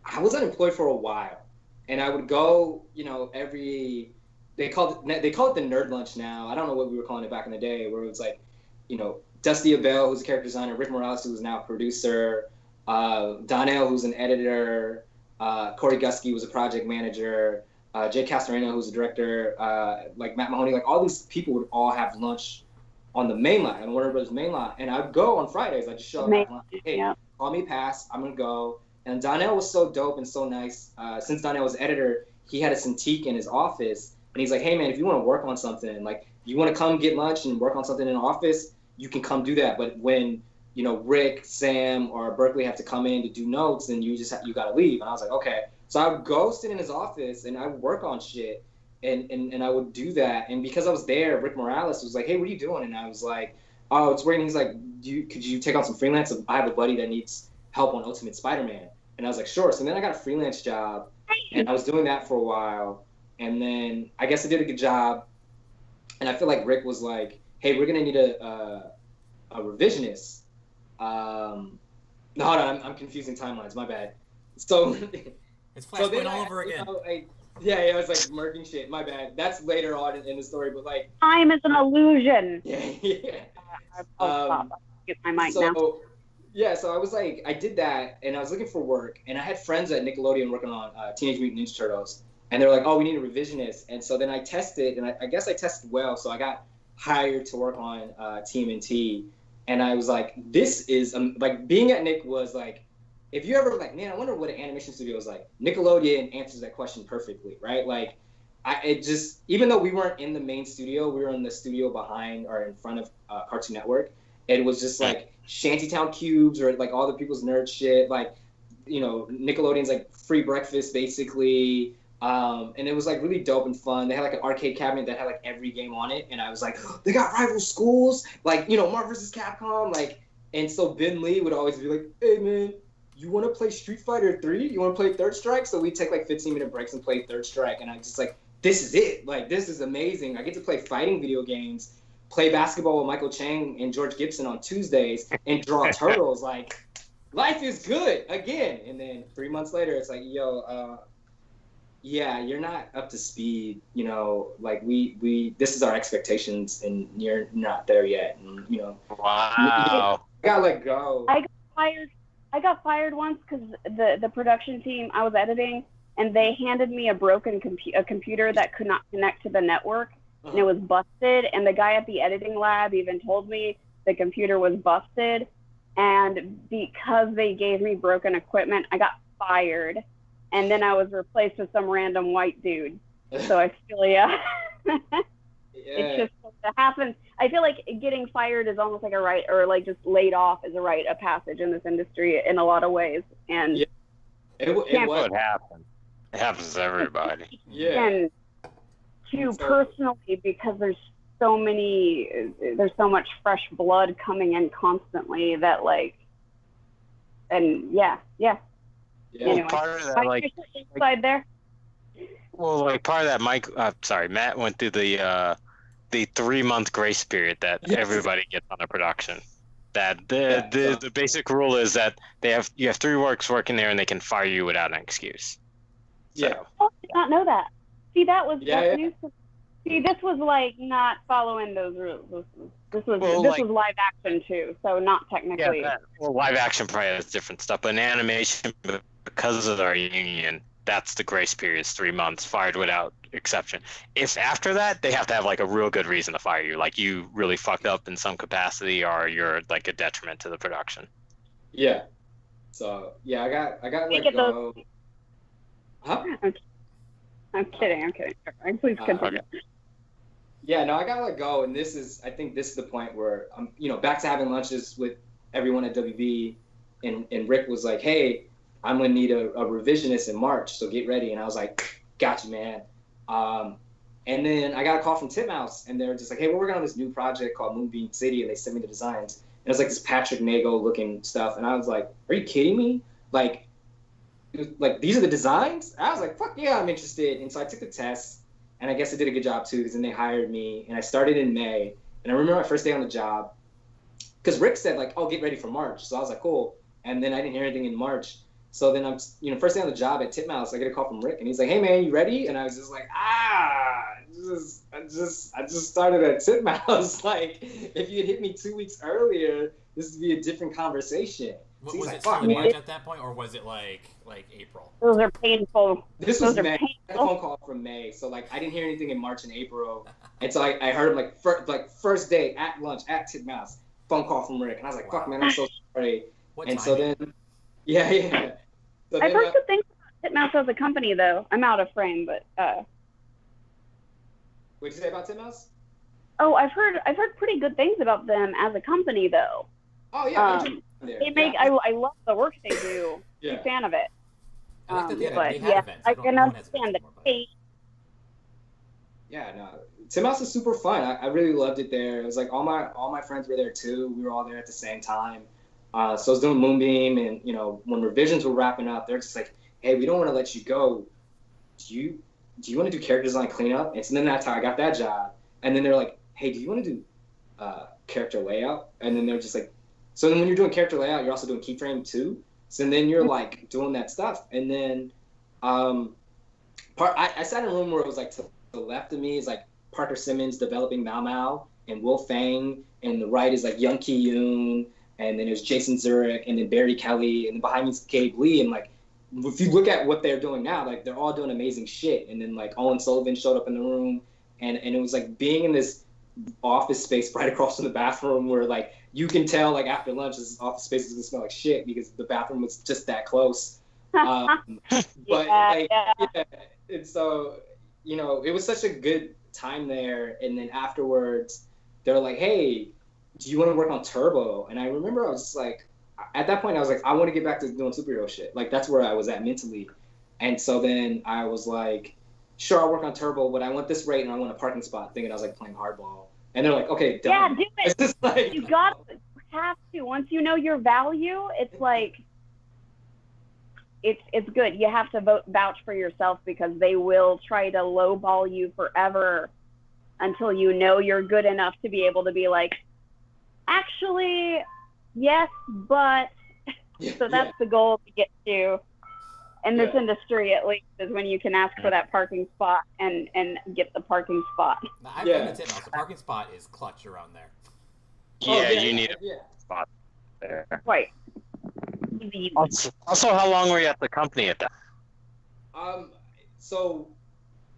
I was unemployed for a while, and I would go, they call it the nerd lunch now. I don't know what we were calling it back in the day, where it was like, Dusty Abell, who's a character designer, Rick Morales, who is now a producer, Donnell, who's an editor, Corey Gusky was a project manager, Jay Castorena, who's a director, like Matt Mahoney, like all these people would all have lunch on the main line, on Warner Brothers main line, and I'd go on Fridays. I'd just show up, hey, call me pass, I'm gonna go. And Donnell was so dope and so nice. Since Donnell was editor, he had a Cintiq in his office, and he's like, hey man, if you want to work on something, like you want to come get lunch and work on something in the office, you can come do that. But when Rick, Sam, or Berkeley have to come in to do notes, then you got to leave. And I was like, okay. So I would go sit in his office and I would work on shit. and I would do that. And because I was there, Rick Morales was like, "Hey, what are you doing?" And I was like, "Oh, it's working." He's like, "Could you take on some freelance? I have a buddy that needs help on Ultimate Spider-Man." And I was like, "Sure." So then I got a freelance job, and I was doing that for a while. And then I guess I did a good job. And I feel like Rick was like, "Hey, we're gonna need a revisionist." No, hold on, I'm confusing timelines. My bad. So It's Flashpoint all over again. Yeah, it was like merging shit. My bad. That's later on in the story, but like Time is an illusion. yeah. I'll stop. I'll get my mic now. Yeah, so I was like, I did that, and I was looking for work, and I had friends at Nickelodeon working on Teenage Mutant Ninja Turtles, and they were like, "Oh, we need a revisionist," and so then I tested, and I guess I tested well, so I got hired to work on TMNT. And I was like, this is, like, being at Nick was like, if you ever, like, man, I wonder what an animation studio is like. Nickelodeon answers that question perfectly, right? Like, even though we weren't in the main studio, we were in the studio behind or in front of Cartoon Network. It was just, like, Shantytown cubes or, like, all the people's nerd shit. Like, you know, Nickelodeon's, like, free breakfast, basically. And it was like really dope and fun. They had like an arcade cabinet that had like every game on it, and I was like, oh, they got rival schools, like, you know, Marvel vs. Capcom, like. And so Ben Lee would always be like, "Hey man, you want to play Street Fighter 3? You want to play Third Strike?" So we'd take like 15-minute breaks and play Third Strike, and I just like, this is it, like this is amazing. I get to play fighting video games, play basketball with Michael Chang and George Gibson on Tuesdays, and draw turtles. Like, life is good again. And then 3 months later, it's like, yo, yeah, you're not up to speed, you know, like this is our expectations and you're not there yet. And, you know, Wow. I gotta let go. I got fired once because the production team I was editing, and they handed me a broken computer that could not connect to the network, and it was busted. And the guy at the editing lab even told me the computer was busted. And because they gave me broken equipment, I got fired. And then I was replaced with some random white dude. So I feel, yeah. It's just it happens. I feel like getting fired is almost like a rite, or like just laid off is a rite of passage in this industry in a lot of ways. And it happens. It happens to everybody. And too personally, because there's so much fresh blood coming in constantly that like, and yeah. Anyway, part of that, like there. Well, like part of that, Matt went through the 3-month grace period that everybody gets on a production. That the basic rule is that you have 3 works working there and they can fire you without an excuse. So. Yeah. Oh, I did not know that. See, that was news. See, this was like not following those rules. This was live action too, so not technically. Yeah, live action probably has different stuff, but in animation, because of our union, that's the grace period is 3 months, fired without exception. If after that, they have to have like a real good reason to fire you, like you really fucked up in some capacity, or you're like a detriment to the production. Yeah. So yeah, I got let go. Huh? I'm kidding. Please continue. Okay. Yeah, no, I got let go, and I think this is the point where I'm, you know, back to having lunches with everyone at WB, and Rick was like, "Hey, I'm gonna need a revisionist in March, so get ready." And I was like, "Gotcha, man." And then I got a call from Titmouse, and they're just like, "Hey, we're working on this new project called Moonbeam City," and they sent me the designs. And it was like this Patrick Nago looking stuff, and I was like, "Are you kidding me? Like these are the designs?" I was like, "Fuck yeah, I'm interested." And so I took the test. And I guess I did a good job too, because then they hired me, and I started in May. And I remember my first day on the job, because Rick said like, "Oh, get ready for March." So I was like, "Cool." And then I didn't hear anything in March. So then I'm, you know, first day on the job at Titmouse, I get a call from Rick, and he's like, "Hey man, you ready?" And I was just like, I just started at Titmouse. Like, if you had hit me 2 weeks earlier, this would be a different conversation. So was like, it still in March at that point, or was it like April? Those are painful. This was May. I had a phone call from May, so like I didn't hear anything in March and April, and so I heard him like first day at lunch at Titmouse, phone call from Rick, and I was like, "Fuck man, I'm so sorry." And so then, yeah. So I've heard good things about Titmouse as a company, though. I'm out of frame, but. What'd you say about Titmouse? Oh, I've heard pretty good things about them as a company, though. Oh yeah. They make. I love the work they do. Yeah. I'm a fan of it. I like that they had but events. I can understand the hate. Yeah, no, Titmouse is super fun. I really loved it there. It was like all my friends were there too. We were all there at the same time. So I was doing Moonbeam, and when revisions were wrapping up, they're just like, "Hey, we don't want to let you go. Do you want to do character design cleanup?" And so then that's how I got that job. And then they're like, "Hey, do you want to do character layout?" And then they're just like, so then when you're doing character layout, you're also doing keyframe too. So then you're like doing that stuff, and then I sat in a room where it was like to the left of me is like Parker Simmons developing Mau Mau and Will Fang, and the right is like Young Ki Yoon, and then there's Jason Zurich, and then Barry Kelly, and then behind me is Gabe Lee, and like if you look at what they're doing now, like they're all doing amazing shit. And then like Owen Sullivan showed up in the room, and it was like being in this office space right across from the bathroom where like you can tell like after lunch this office space is gonna smell like shit because the bathroom was just that close. But yeah, and so it was such a good time there. And then afterwards they're like, "Hey, do you want to work on Turbo?" And I remember I was just like, at that point I was like, I want to get back to doing superhero shit. Like that's where I was at mentally. And so then I was like, sure, I'll work on Turbo, but I want this rate and I want a parking spot, thinking I was like playing hardball. And they're like, "Okay, done." Yeah, do it. It's just like, You have to. Once you know your value, it's like it's good. You have to vouch for yourself, because they will try to lowball you forever until you know you're good enough to be able to be like, actually, yes, but. So that's the goal to get to in this industry, at least, is when you can ask for that parking spot and get the parking spot. I've been to Titmouse. The parking spot is clutch around there. Yeah, you need a spot there. Right. Also, how long were you at the company at that? So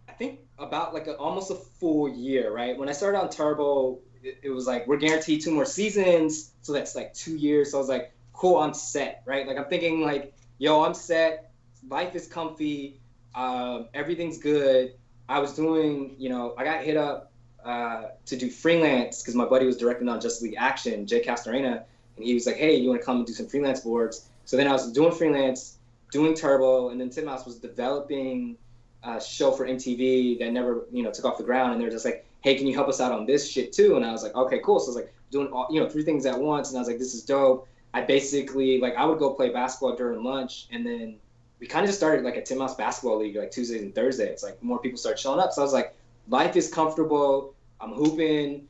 I think about like almost a full year, right? When I started on Turbo, it was like, we're guaranteed 2 more seasons, so that's like 2 years. So I was like, cool, I'm set, right? Like I'm thinking like, yo, I'm set. Life is comfy. Everything's good. I was doing, I got hit up to do freelance because my buddy was directing on Justice League Action, Jay Castorena, and he was like, "Hey, you want to come and do some freelance boards?" So then I was doing freelance, doing Turbo, and then Titmouse was developing a show for MTV that never, took off the ground. And they're just like, "Hey, can you help us out on this shit too?" And I was like, "Okay, cool." So I was like doing all, 3 things at once, and I was like, "This is dope." I basically I would go play basketball during lunch, and then we kind of just started like a Titmouse basketball league like Tuesdays and Thursdays. Like more people started showing up, so I was like, life is comfortable. I'm hooping.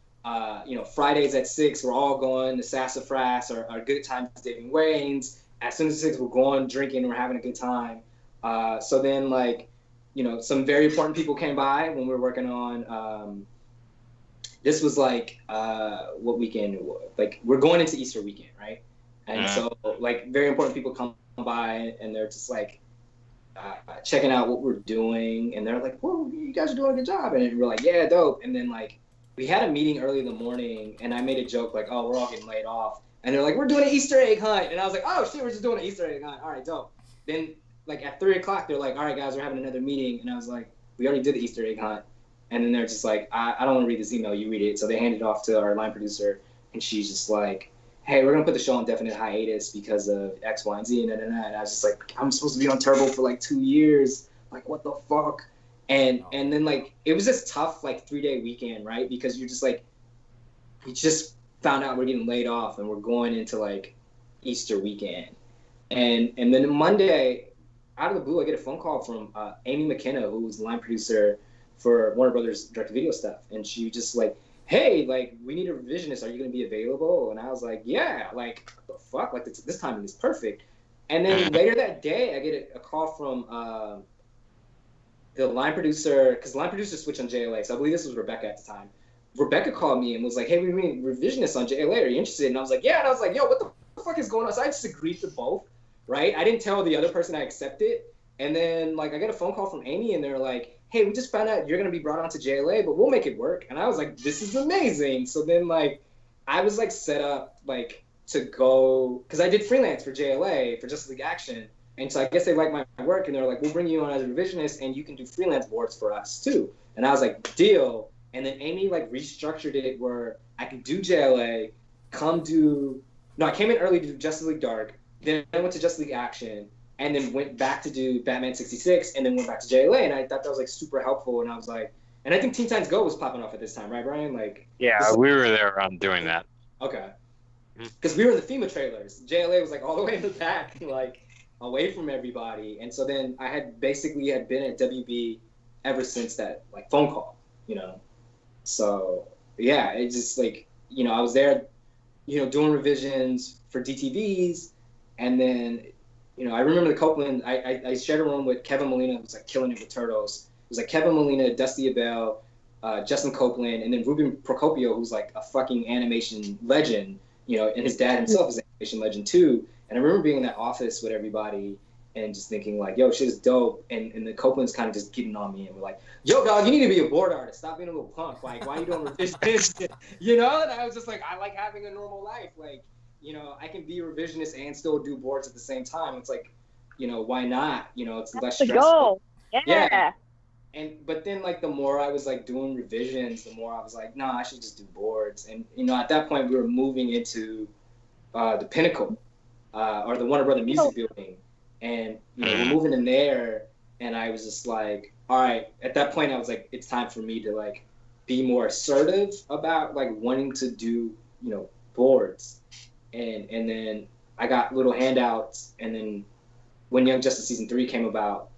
Fridays at 6, we're all going to Sassafras or Good Times Dating Wayne's. As soon as 6, we're going drinking and we're having a good time. So then some very important people came by when we were working on. This was like what weekend? Like we're going into Easter weekend, right? And so like very important people come by and they're just like checking out what we're doing, and they're like, "Whoa, you guys are doing a good job," and we're like, "Yeah, dope." And then like we had a meeting early in the morning, and I made a joke like, "Oh, we're all getting laid off," and they're like, "We're doing an Easter egg hunt," and I was like, "Oh shit, we're just doing an Easter egg hunt. All right, dope." Then like at 3 o'clock, they're like, "All right, guys, we're having another meeting," and I was like, "We already did the Easter egg hunt." And then they're just like, I don't want to read this email, you read it. So they handed it off to our line producer, and she's just like, "Hey, we're gonna put the show on definite hiatus because of X, Y, and Z." And I was just like, I'm supposed to be on Turbo for like 2 years. Like, what the fuck? And then like it was this tough like 3-day weekend, right? Because you're just like, we just found out we're getting laid off and we're going into like Easter weekend. And then Monday, out of the blue, I get a phone call from Amy McKenna, who was the line producer for Warner Brothers direct-to-video stuff. And she just like, "Hey, like, we need a revisionist. Are you going to be available?" And I was like, "Yeah, like, what the fuck? Like, this timing is perfect." And then later that day, I get a call from the line producer, because the line producer switched on JLA. So I believe this was Rebecca at the time. Rebecca called me and was like, "Hey, we need revisionists on JLA. Are you interested?" And I was like, "Yeah." And I was like, "Yo, what the fuck is going on?" So I just agreed to both, right? I didn't tell the other person I accepted. And then, like, I get a phone call from Amy, and they're like, "Hey, we just found out you're going to be brought on to JLA, but we'll make it work." And I was like, "This is amazing." So then, like, I was, like, set up, like, to go, because I did freelance for JLA, for Justice League Action. And so I guess they liked my work, and they're like, "We'll bring you on as a revisionist, and you can do freelance boards for us, too." And I was like, "Deal." And then Amy, like, restructured it where I could do JLA, I came in early to do Justice League Dark, then I went to Justice League Action, and then went back to do Batman 66, and then went back to JLA, and I thought that was like super helpful, and I was like, And I think Teen Titans Go was popping off at this time, right, Brian? Like, Yeah, we were there around doing that. okay. Because we were in the FEMA trailers. JLA was like all the way in the back, like away from everybody. And so then I had been at WB ever since that like phone call, you know. So yeah, it just like, you know, I was there, you know, doing revisions for DTVs, and then, you know, I remember the Copeland. I shared a room with Kevin Molina, who was like killing it with Turtles. It was like Kevin Molina, Dusty Abell, Justin Copeland, and then Ruben Procopio, who's like a fucking animation legend, you know, and his dad himself is an animation legend too. And I remember being in that office with everybody and just thinking like, yo, shit is dope. And the Copeland's kind of just getting on me and we're like, yo, dog, you need to be a board artist. Stop being a little punk. Like, why are you doing revisionist? You know? And I was just like, I like having a normal life. Like, you know, I can be a revisionist and still do boards at the same time. It's like, you know, why not? You know, it's less the stressful. goal. Yeah. But then like the more I was like doing revisions, the more I was like, nah, I should just do boards. And you know, at that point we were moving into the Pinnacle, or the Warner Brother Music Building, and you know, we're moving in there, and I was just like, all right. At that point, I was like, it's time for me to like be more assertive about like wanting to do, you know, boards, and then I got little handouts, and then when Young Justice season 3 came about,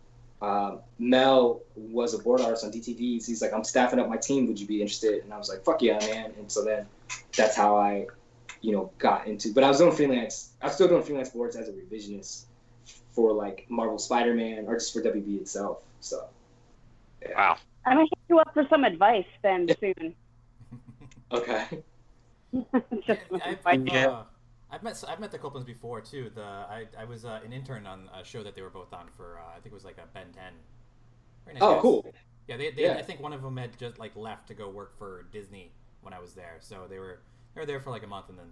Mel was a board artist on DTVs. He's like, I'm staffing up my team. Would you be interested? And I was like, fuck yeah, man. And so then that's how I, you know, got into. But I was doing freelance. I was still doing freelance boards as a revisionist for like Marvel Spider-Man or just for WB itself. So. Yeah. Wow. I'm gonna hit you up for some advice then soon. Okay. Just I've met the Copelands before too. I was an intern on a show that they were both on for I think it was like a Ben 10. Very nice guys. Cool. Yeah, they I think one of them had just like left to go work for Disney when I was there. So they were there for like a month, and then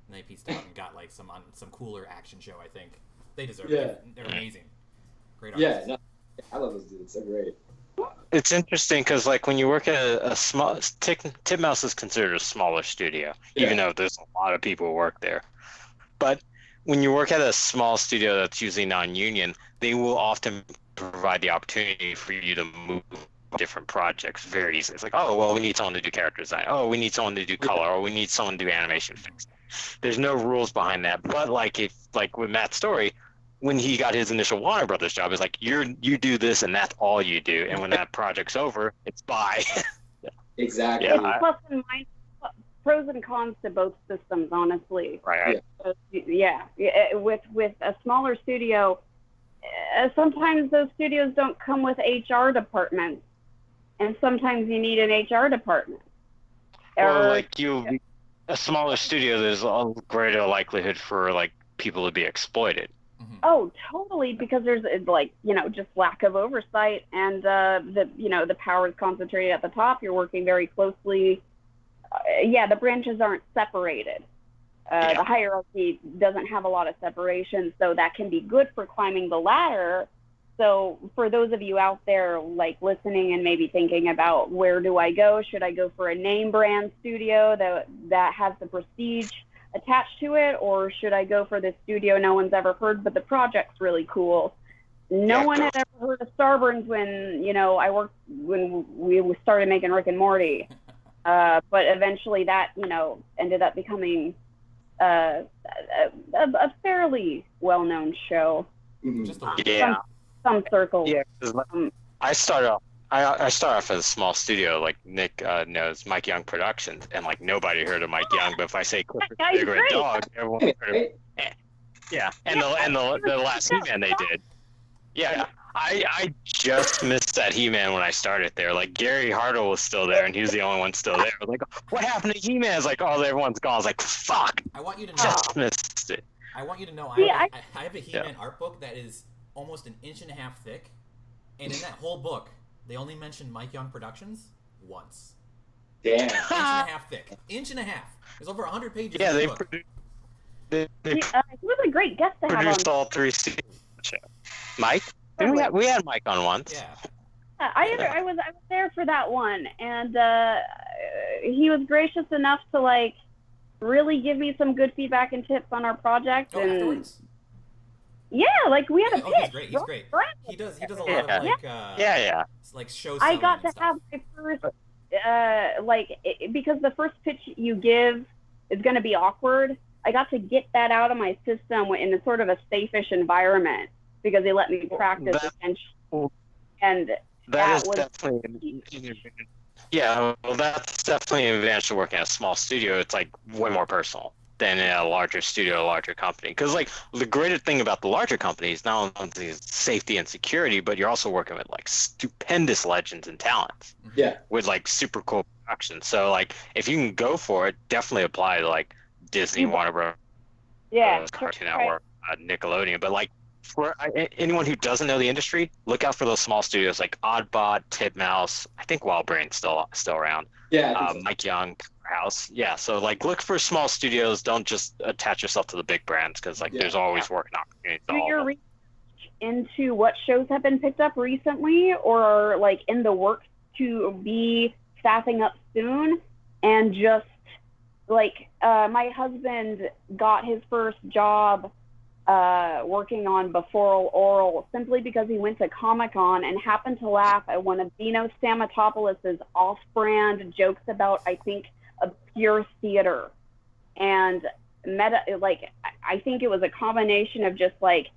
they pieced out and got like some cooler action show. I think they deserve it. They're amazing. Great artists. Yeah, no, I love those dudes. They're great. It's interesting because, like, when you work at a small, Titmouse is considered a smaller studio, even though there's a lot of people who work there. But when you work at a small studio that's usually non-union, they will often provide the opportunity for you to move different projects very easily. It's like, oh, well, we need someone to do character design. Oh, we need someone to do color. Or we need someone to do animation fix. There's no rules behind that. But like with Matt's story, when he got his initial Warner Brothers job, it's like you do this and that's all you do. And when that project's over, it's bye. Exactly. It's plus and minus, pros and cons to both systems, honestly. Right. Yeah. With a smaller studio, sometimes those studios don't come with HR departments, and sometimes you need an HR department. Or like a smaller studio, there's a greater likelihood for like people to be exploited. Oh, totally, because there's like, you know, just lack of oversight, and the power is concentrated at the top. You're working very closely. The branches aren't separated. The hierarchy doesn't have a lot of separation, so that can be good for climbing the ladder. So for those of you out there like listening and maybe thinking about where do I go? Should I go for a name brand studio that has the prestige attached to it, or should I go for this studio no one's ever heard but the project's really cool? No one had ever heard of Starburns when we started making Rick and Morty, but eventually that ended up becoming a fairly well-known show. Just Some circles. Yeah, I started off as a small studio, like Nick knows, Mike Young Productions, and like nobody heard of Mike Young. But if I say Clifford the Big Red Dog, everyone heard of it. Yeah, and the last He-Man they did. Yeah, I just missed that He-Man when I started there. Like Gary Hartle was still there, and he was the only one still there. I was like, what happened to He-Man? It's like, oh, everyone's gone. I was like, fuck. I want you to know. Just missed it. I want you to know. Yeah, I have a He-Man art book that is almost an inch and a half thick, and in that whole book, they only mentioned Mike Young Productions once. Damn. Inch and a half thick. Inch and a half. There's over 100 pages. Yeah, in the they book. He was a great guest to have on. produced all 3 seasons. Mike? We had Mike on once. Yeah. I was there for that one, and he was gracious enough to like really give me some good feedback and tips on our project. Oh, and afterwards? Yeah, like we had a pitch. He's great. He's great. He does a lot of like show I selling got and to have stuff. my first because the first pitch you give is going to be awkward. I got to get that out of my system in a sort of a safe-ish environment because they let me practice essentially. And that was definitely that's definitely an advantage of working at a small studio. It's like way more personal than in a larger studio, a larger company. Because like the greater thing about the larger companies, not only is safety and security, but you're also working with like stupendous legends and talents. Yeah. With like super cool productions. So like if you can go for it, definitely apply to like Disney, Warner Bros. Cartoon Network, Nickelodeon. But like for anyone who doesn't know the industry, look out for those small studios like Oddbot, Titmouse. I think Wildbrain's still around. Yeah. Mike Young, House. Yeah. So like look for small studios. Don't just attach yourself to the big brands because like there's always working opportunities. Do your research into what shows have been picked up recently or are like in the works to be staffing up soon, and just like my husband got his first job working on Before Oral simply because he went to Comic-Con and happened to laugh at one of Dino Stamatopoulos' off-brand jokes about, I think, obscure theater. And I think it was a combination of just like,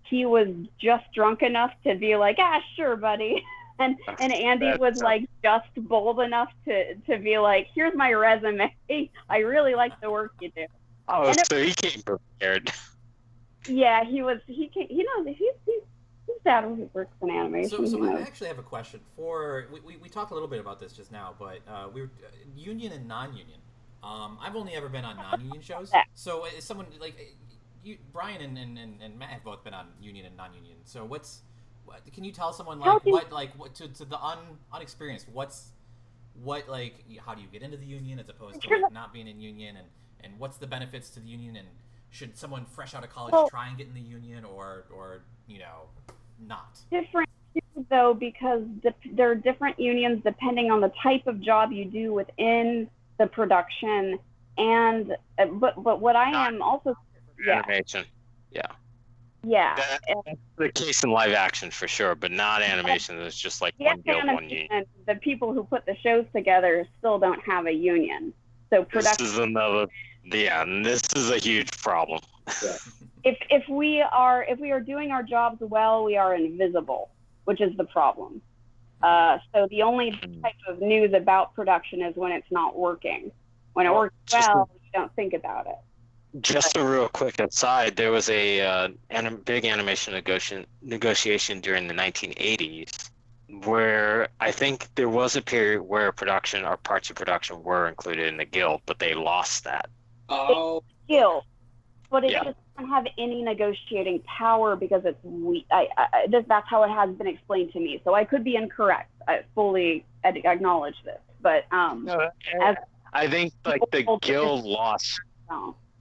he was just drunk enough to be like, sure, buddy. And Andy was like just bold enough to be like, here's my resume. I really like the work you do. Oh, so he came prepared. Yeah, he knows he's dad who works in animation. So I actually have a question for we talked a little bit about this just now, but we were union and non-union. I've only ever been on non-union shows. So is someone like Brian and Matt have both been on union and non-union. So can you tell someone to the unexperienced how do you get into the union as opposed to like not being in union, and what's the benefits to the union, and should someone fresh out of college try and get in the union or not? Different though, because there are different unions depending on the type of job you do within the production, and but what I am also animation. Yeah. That's the case in live action for sure, but not animation. It's just like one guild, one union. The people who put the shows together still don't have a union. So production. This is a huge problem. Yeah. If we are doing our jobs well, we are invisible, which is the problem. So the only type of news about production is when it's not working. When it works well, you don't think about it. Just a real quick aside, there was a big animation negotiation during the 1980s where I think there was a period where production or parts of production were included in the guild, but they lost that. Oh. Guild, but it just doesn't have any negotiating power because it's weak. That's how it has been explained to me. So I could be incorrect. I fully acknowledge this, but I think like the guild lost.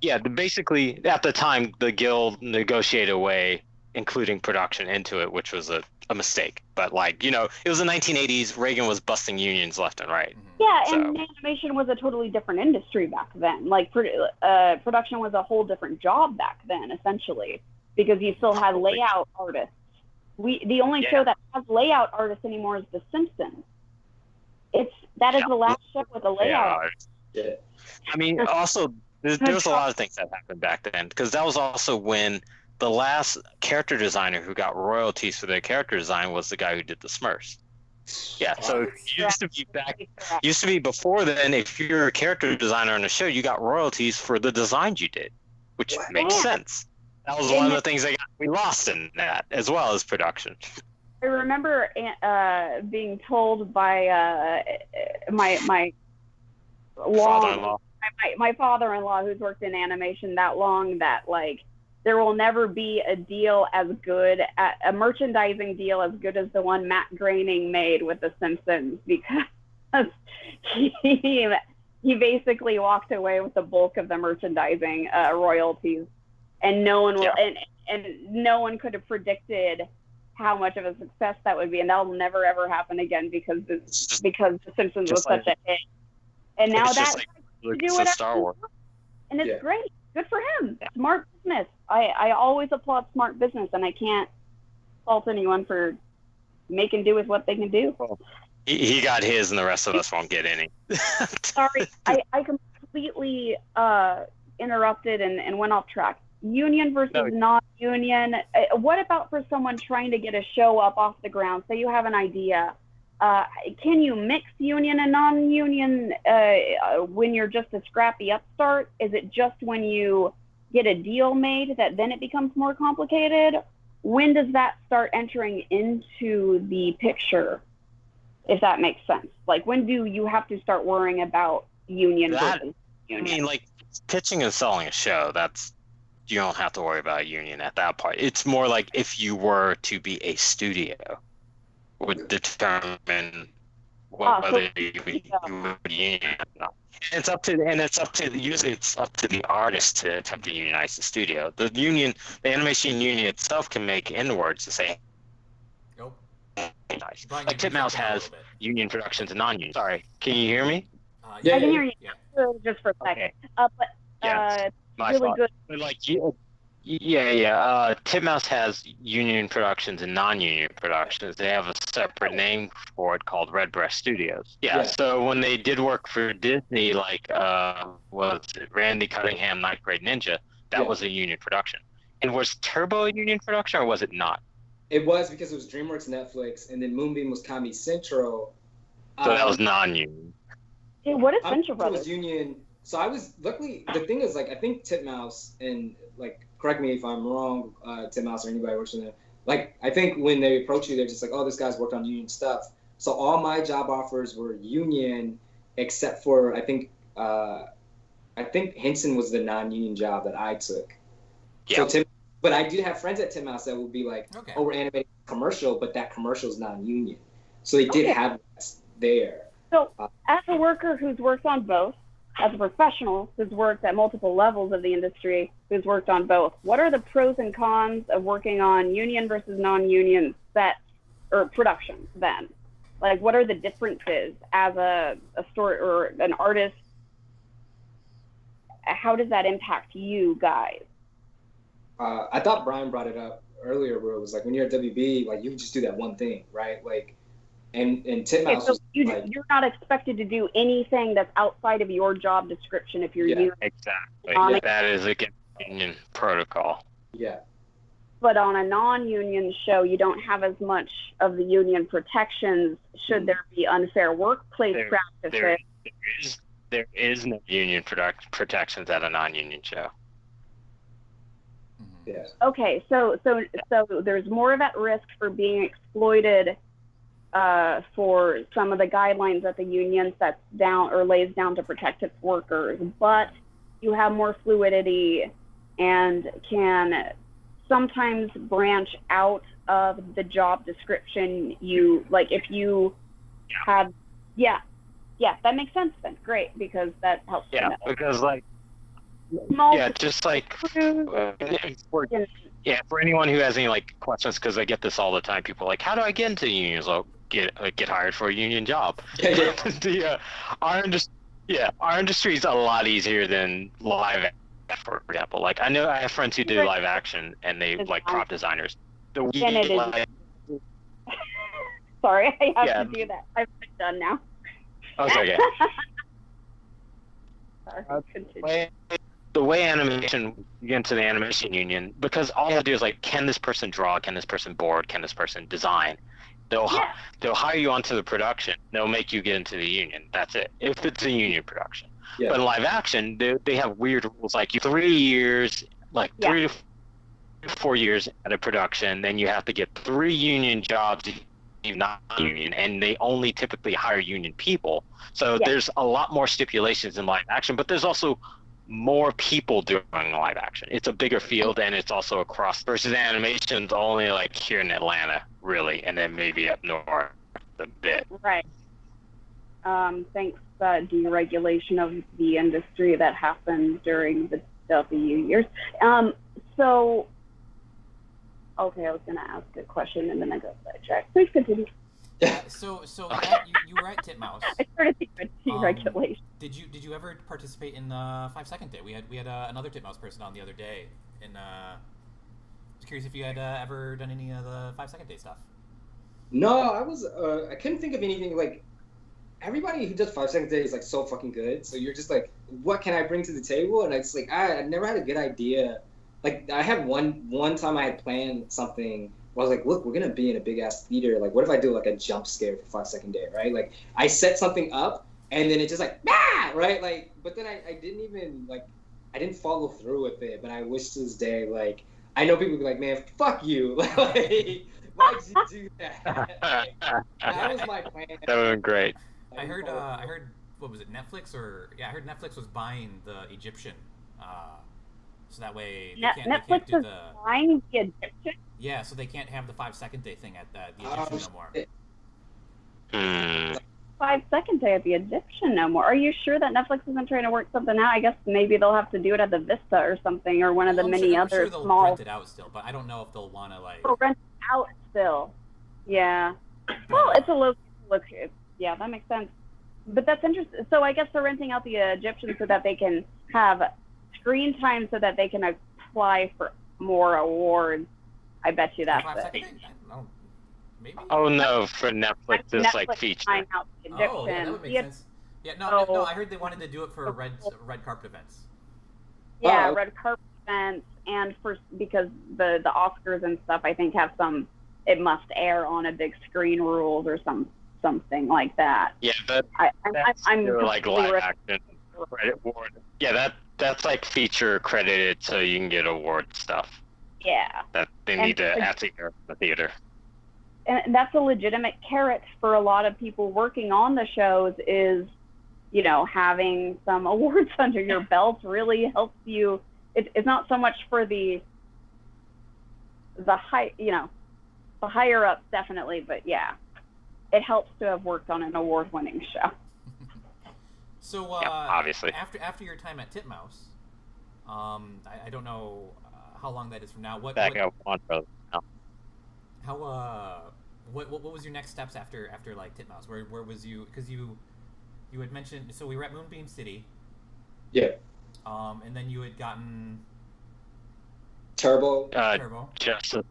Yeah, basically at the time the guild negotiated away including production into it, which was a mistake. But like, it was the 1980s. Reagan was busting unions left and right. Yeah, and animation was a totally different industry back then. Like production was a whole different job back then, essentially, because you still had layout artists. The only show that has layout artists anymore is The Simpsons. That is the last show with a layout artist. Yeah. I mean, also. There's a lot of things that happened back then, because that was also when the last character designer who got royalties for their character design was the guy who did the Smurfs. Yeah, so it used to be before then, if you're a character designer on a show, you got royalties for the designs you did, which makes sense. That was one of the things we lost in that, as well as production. I remember being told by my father-in-law. My father-in-law, who's worked in animation that long, that like there will never be a deal as good, a merchandising deal as good as the one Matt Groening made with The Simpsons, because he basically walked away with the bulk of the merchandising royalties, and no one will, and no one could have predicted how much of a success that would be, and that'll never ever happen again because The Simpsons was such a hit, and now that's. Like Star Wars. And it's great. Good for him. Smart business. I always applaud smart business, and I can't fault anyone for making do with what they can do. Well, he got his, and the rest of us won't get any. Sorry, I completely interrupted and went off track. Union versus non-union. What about for someone trying to get a show up off the ground? Say you have an idea. Can you mix union and non-union when you're just a scrappy upstart? Is it just when you get a deal made that then it becomes more complicated? When does that start entering into the picture, if that makes sense? Like, when do you have to start worrying about union versus union? I mean, like, pitching and selling a show, you don't have to worry about union at that part. It's more like if you were to be a studio, would determine whether you would union or not. Usually it's up to the artist to attempt to unionize the studio. The animation union itself can make inroads to say, Nope. nice. Like Titmouse has union productions and non-union. Sorry, can you hear me? I can hear you. Yeah. Just for a second. Okay. But really good. But like, Titmouse has union productions and non-union productions. They have a separate name for it called Redbreast Studios. Yeah. So when they did work for Disney, like was it Randy Cunningham, Ninth Grade Ninja? That was a union production. And was Turbo a union production, or was it not? It was, because it was DreamWorks Netflix, and then Moonbeam was Comedy Central. So that was non-union. Hey, what is I Central thought it Brothers? was union. So I was, luckily, the thing is, like, I think Titmouse, and, like, correct me if I'm wrong, Titmouse or anybody works for them, like, I think when they approach you, they're just like, oh, this guy's worked on union stuff. So all my job offers were union, except for, I think Henson was the non-union job that I took. Yeah. So but I do have friends at Titmouse that would be like, oh, we're animating a commercial, but that commercial is non-union. So they did have that there. So as a worker who's worked on both, as a professional who's worked at multiple levels of the industry, who's worked on both, what are the pros and cons of working on union versus non-union sets or productions then? Like, what are the differences as a story or an artist? How does that impact you guys? I thought Brian brought it up earlier, where it was like, when you're at WB, like, you just do that one thing, right? Like, and Titmouse was like, you're not expected to do anything that's outside of your job description if you're union. Exactly. That is against union protocol. Yeah. But on a non-union show, you don't have as much of the union protections. Should there be unfair workplace practices? There is no union protections at a non-union show. Yeah. Okay, so there's more of at risk for being exploited for some of the guidelines that the union sets down or lays down to protect its workers, but you have more fluidity and can sometimes branch out of the job description. You, like, if you have, that makes sense then. Great, because that helps. Yeah, because like, just like, for anyone who has any like questions, because I get this all the time. People are like, how do I get into unions? Well, get hired for a union job. Our industry is a lot easier than live, for example. Like, I know I have friends who do live action, and they like prop designers. Sorry, I have to do that. I'm done now. Oh, okay. Sorry, the way animation, you get into the animation union, because all you have to do is like, can this person draw? Can this person board? Can this person design? They'll hire you onto the production. They'll make you get into the union. That's it. If it's a union production. Yeah. But in live action, they have weird rules, like 3 years, like 3 to 4 years at a production, then you have to get 3 union jobs, not union, and they only typically hire union people. So there's a lot more stipulations in live action, but there's also more people doing live action. It's a bigger field, and it's also across, versus animation's only like here in Atlanta, really, and then maybe up north a bit. Right. Thanks deregulation of the industry that happened during the W years. Okay, I was going to ask a question and then I got sidetracked. Please continue. So Matt, you were at Titmouse. I started thinking about deregulation. Did you ever participate in the 5-second day? We had another Titmouse person on the other day, and I was curious if you had ever done any of the 5-second day stuff. No, I couldn't think of anything. Like, everybody who does 5-second day is like so fucking good. So you're just like, what can I bring to the table? And it's like, I never had a good idea. Like, I had one time I had planned something. I was like, look, we're gonna be in a big ass theater. Like, what if I do like a jump scare for 5-second day, right? Like, I set something up, and then it just like, right? Like, but then I didn't even like, I didn't follow through with it. But I wish to this day, like, I know people be like, man, fuck you, like, why'd you do that? That was my plan. That would have been great. I heard what was it, Netflix I heard Netflix was buying the Egyptian, so that way they can't Netflix do is buying the Egyptian. Yeah, so they can't have the 5-second day thing at the Egyptian no more. 5-second day at the Egyptian no more. Are you sure that Netflix isn't trying to work something out? I guess maybe they'll have to do it at the Vista or something, or one of the many I'm other sure they'll small. rent it out still, but I don't know if they'll want to like. Oh, rent it out still. Yeah. Well, it's a look. Yeah, that makes sense. But that's interesting. So I guess they're renting out the Egyptian so that they can have screen time, so that they can apply for more awards. I bet you that's 5-second it. day? I don't know. Maybe. Oh no, for Netflix, it's like feature. Buying out the Egyptian. Oh, yeah, that would make sense. Yeah, no, I heard they wanted to do it for red carpet events. Yeah, Oh. red carpet events, and because the Oscars and stuff, I think have some. It must air on a big screen rules or something like that. Yeah, I'm like live action credit award. Yeah, that's like feature credited, so you can get award stuff Yeah. that they need to actually air in the theater. And that's a legitimate carrot for a lot of people working on the shows is, having some awards under your belt really helps you. It's not so much for the high, the higher ups definitely, but yeah, it helps to have worked on an award-winning show. So Yeah, obviously. after your time at Titmouse, I don't know how long that is from now. Back up on brother. No. How what was your next steps after like Titmouse? Where was you? Because you had mentioned, so we were at Moonbeam City. Yeah. And then you had gotten Turbo. Turbo. Justice.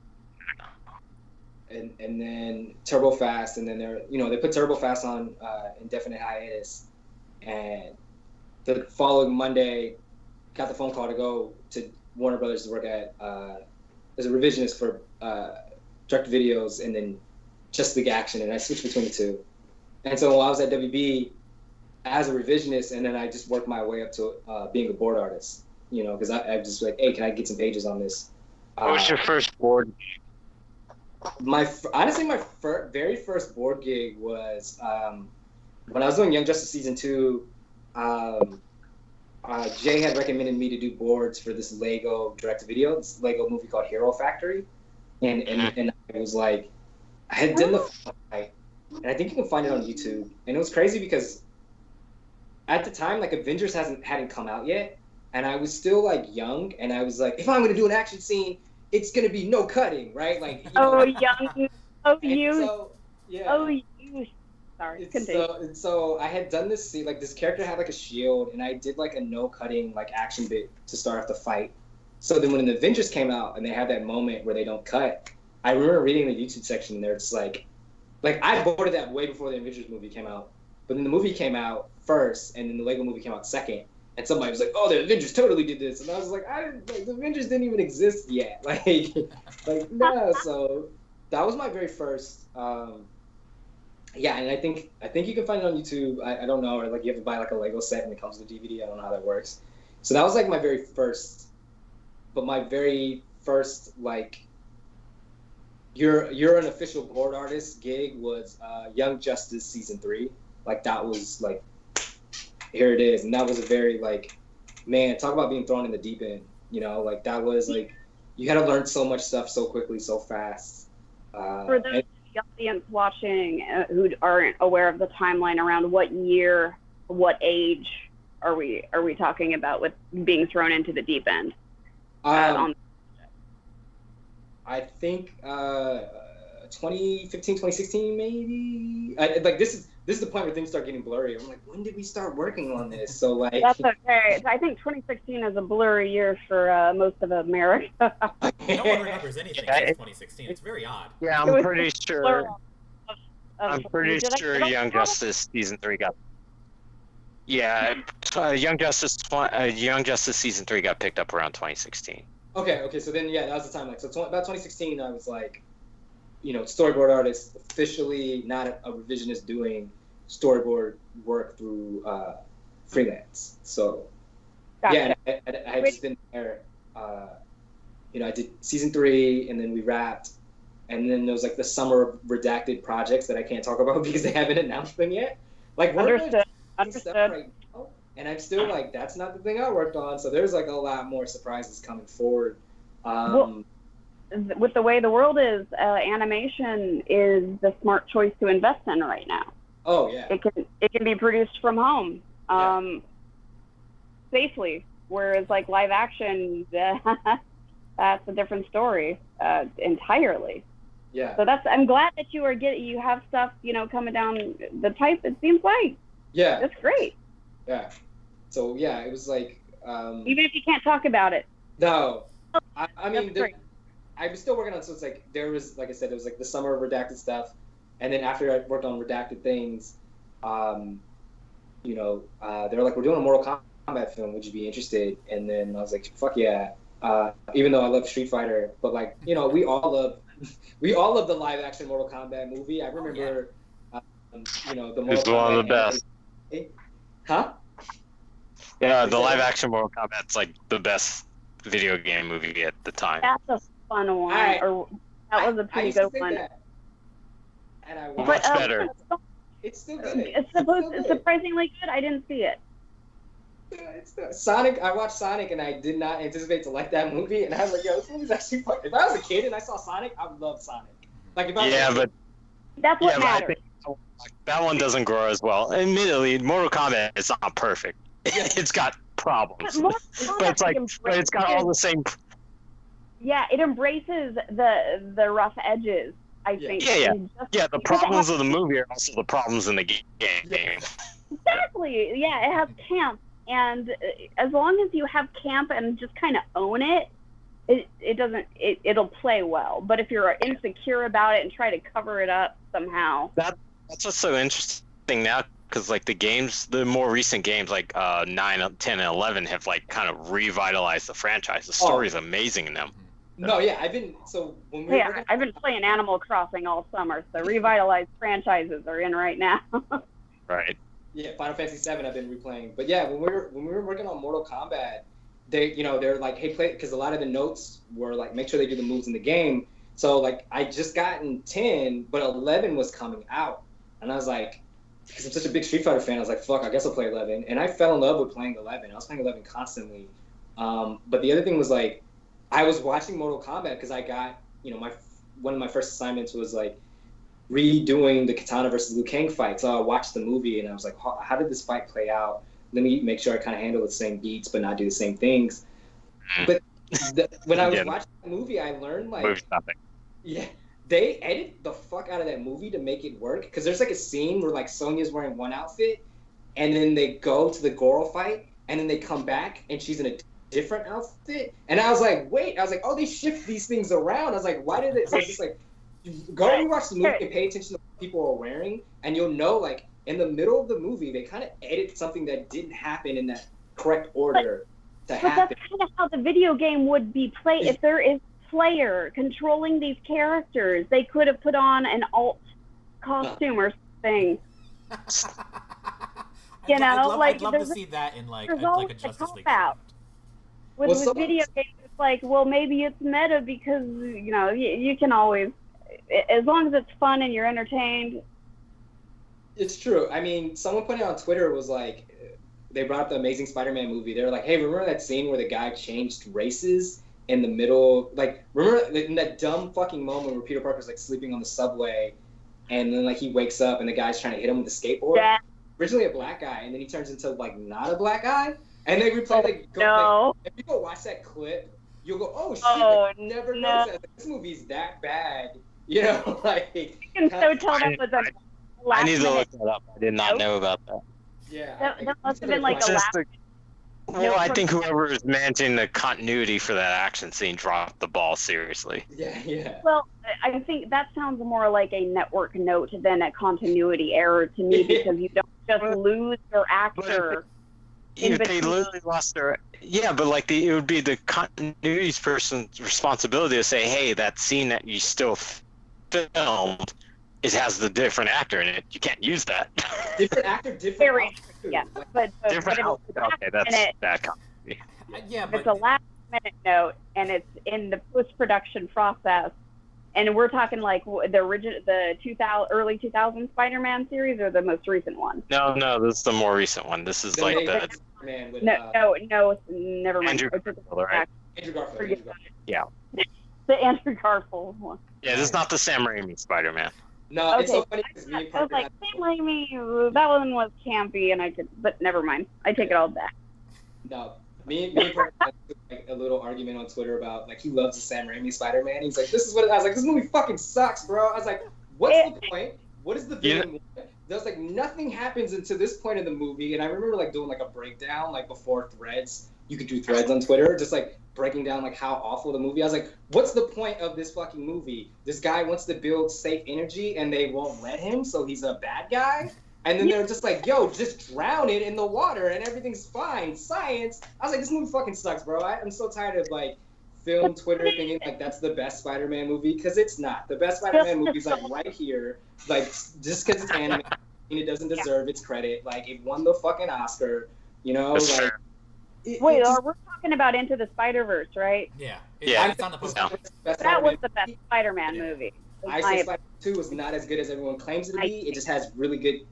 And then Turbo Fast, and then they put Turbo Fast on indefinite hiatus, and the following Monday, got the phone call to go to Warner Brothers to work at as a revisionist for direct videos, and then Just League Action, and I switched between the two. And so while I was at WB as a revisionist, and then I just worked my way up to being a board artist, because I just like, hey, can I get some pages on this? What was your first board? Honestly, my very first board gig was when I was doing Young Justice Season 2. Jay had recommended me to do boards for this Lego direct-to-video, this Lego movie called Hero Factory, and I was like, I had done the fight, and I think you can find it on YouTube. And it was crazy because at the time, like, Avengers hadn't come out yet, and I was still like young, and I was like, if I'm gonna do an action scene, it's gonna be no cutting, right? Like, young. Oh, you. So, yeah. Oh, you. Sorry, continue. So I had done this scene, like, this character had like a shield, and I did like a no cutting like action bit to start off the fight. So then when the Avengers came out and they had that moment where they don't cut, I remember reading the YouTube section, and they're just like I boarded that way before the Avengers movie came out. But then the movie came out first, and then the Lego movie came out second. And somebody was like, "Oh, the Avengers totally did this," and I was like, the Avengers didn't even exist yet." Like no. So that was my very first. Yeah, and I think you can find it on YouTube. I don't know, or like you have to buy like a Lego set and it comes with a DVD. I don't know how that works. So that was like my very first. But my very first like. You're an official board artist gig was Young Justice Season 3. Like that was like. Here it is, and that was a very like, man, talk about being thrown in the deep end. Like that was like, you had to learn so much stuff so quickly, so fast. For those in the audience watching who aren't aware of the timeline around what year, what age are we talking about with being thrown into the deep end? I think 2015, 2016 maybe. Like this is the point where things start getting blurry. I'm like, when did we start working on this? So like That's okay. I think 2016 is a blurry year for most of America. No one remembers anything since 2016. It's very odd. Yeah, It I'm was pretty just a blur sure. of- I'm did I sure get off Young topic? Justice season 3 got. Yeah, Young Justice season 3 got picked up around 2016. Okay, so then that was the time. Like, so about 2016, I was like, storyboard artist, officially not a revisionist, doing storyboard work through freelance. So Gotcha. I had just been there. I did season 3, and then we wrapped, and then there was like the summer of redacted projects that I can't talk about because they haven't announced them yet. Like, Understood. stuff right now, and I'm still like, that's not the thing I worked on. So there's like a lot more surprises coming forward. Well, with the way the world is, animation is the smart choice to invest in right now. Oh yeah. It can be produced from home, safely. Whereas like live action, that's a different story entirely. Yeah. So I'm glad that you have stuff coming down the pipe. It seems like. Yeah. That's great. Yeah. So yeah, it was like. Even if you can't talk about it. No. I mean, great. I was still working on. So it's like there was, like I said, it was like the summer of redacted stuff, and then after I worked on redacted things, they were like, we're doing a Mortal Kombat film. Would you be interested? And then I was like, fuck yeah. Even though I love Street Fighter, but like we all love the live action Mortal Kombat movie. I remember, the Mortal It's one of the best. Huh? Yeah, the live action Mortal Kombat's like the best video game movie at the time. That's a fun one. That was a pretty good one. That, and I Much better. It's still good. It's surprisingly good. I didn't see it. Sonic. I watched Sonic, and I did not anticipate to like that movie. And I was like, "Yo, this movie's actually fun." If I was a kid and I saw Sonic, I would love Sonic. Like if I was but that's what I matters. think that one doesn't grow as well. Admittedly, Mortal Kombat is not perfect. It's got problems, but it's got all the same. Yeah, it embraces the rough edges. I think. Yeah. The problems of the movie are also the problems in the game. Exactly. Yeah, it has camp, and as long as you have camp and just kind of own it, it'll play well. But if you're insecure about it and try to cover it up somehow, that's what's so interesting now, because like the more recent games like 9, 10, and 11 have like kind of revitalized the franchise. The story's amazing in them. No, yeah, I've been playing Animal Crossing all summer, so revitalized franchises are in right now. Right. Yeah, Final Fantasy VII I've been replaying, but yeah, when we were working on Mortal Kombat, they're like, hey, play, because a lot of the notes were like, make sure they do the moves in the game. So like I just gotten 10, but 11 was coming out, and I was like, because I'm such a big Street Fighter fan, I was like, fuck, I guess I'll play 11, and I fell in love with playing 11. I was playing 11 constantly, but the other thing was like, I was watching Mortal Kombat because I got, one of my first assignments was like redoing the Katana versus Liu Kang fight. So I watched the movie and I was like, how did this fight play out? Let me make sure I kind of handle the same beats but not do the same things. But when I was watching the movie, I learned like, they edit the fuck out of that movie to make it work. Because there's like a scene where like Sonya's wearing one outfit and then they go to the Goro fight and then they come back and she's in a different outfit, and I was like, oh, they shift these things around. I was like, why did it? So it's just like, go and watch the movie and pay attention to what people are wearing, and you'll know, like, in the middle of the movie, they kind of edit something that didn't happen in that correct order to happen. But that's kind of how the video game would be played. If there is a player controlling these characters, they could have put on an alt costume or something. I'd love to see that in like a Justice League. With video games, it's like, well, maybe it's meta because, you can always, as long as it's fun and you're entertained. It's true. I mean, someone pointed out on Twitter, was like, they brought up the Amazing Spider-Man movie. They were like, hey, remember that scene where the guy changed races in the middle? Like, remember in that dumb fucking moment where Peter Parker's like sleeping on the subway and then like he wakes up and the guy's trying to hit him with a skateboard? Yeah. Originally a black guy, and then he turns into like not a black guy. And they replay if you go watch that clip, you'll go, oh shit, I never noticed that. Like, this movie's that bad You know, like. You can so tell that was a last I need to minute. look that up. I did not know about that. Yeah. That must have been like a last. Well, I think whoever is managing the continuity for that action scene dropped the ball seriously. Yeah. Well, I think that sounds more like a network note than a continuity error to me, because you don't just lose your actor. If they literally lost their... Yeah, but like it would be the continuity person's responsibility to say, hey, that scene that you still filmed has the different actor in it. You can't use that. Different actor, different Very, actor. yeah, Like, but Different it's actor. Okay, that's bad continuity. Yeah, it's but a last minute note, and it's in the post production process. And we're talking like the early 2000 Spider-Man series, or the most recent one. No, this is the more recent one. This is like the Man with, No, never mind. Andrew I took it Garfield, right? back. Andrew Garfield. Forget Andrew about Garfield. it. The Andrew Garfield one. Yeah, this is not the Sam Raimi Spider-Man. No, it's so Okay. funny because me and I was Parker like, Sam Raimi, that one was campy, and but never mind. I take it all back. No, me and Parker had like a little argument on Twitter about like he loves the Sam Raimi Spider-Man. He's like, this is what I was like. This movie fucking sucks, bro. I was like, what's the point? What is the villain want? There's like nothing happens until this point in the movie, and I remember like doing like a breakdown like before Threads. You could do Threads on Twitter, just like breaking down like how awful the movie. I was like, what's the point of this fucking movie? This guy wants to build safe energy, and they won't let him, so he's a bad guy. And then they're just like, yo, just drown it in the water and everything's fine. Science. I was like, this movie fucking sucks, bro. I'm so tired of like film Twitter thinking like that's the best Spider-Man movie, because it's not. The best Spider-Man movie is like right here. Like just because it's animated, it doesn't deserve its credit. Like it won the fucking Oscar, you know? That's like fair. Wait, we're talking about Into the Spider-Verse, right? yeah, Yeah. it's on the post. That was the best Spider-Man movie. I say Spider-Man 2 is not as good as everyone claims it to be. It just has really good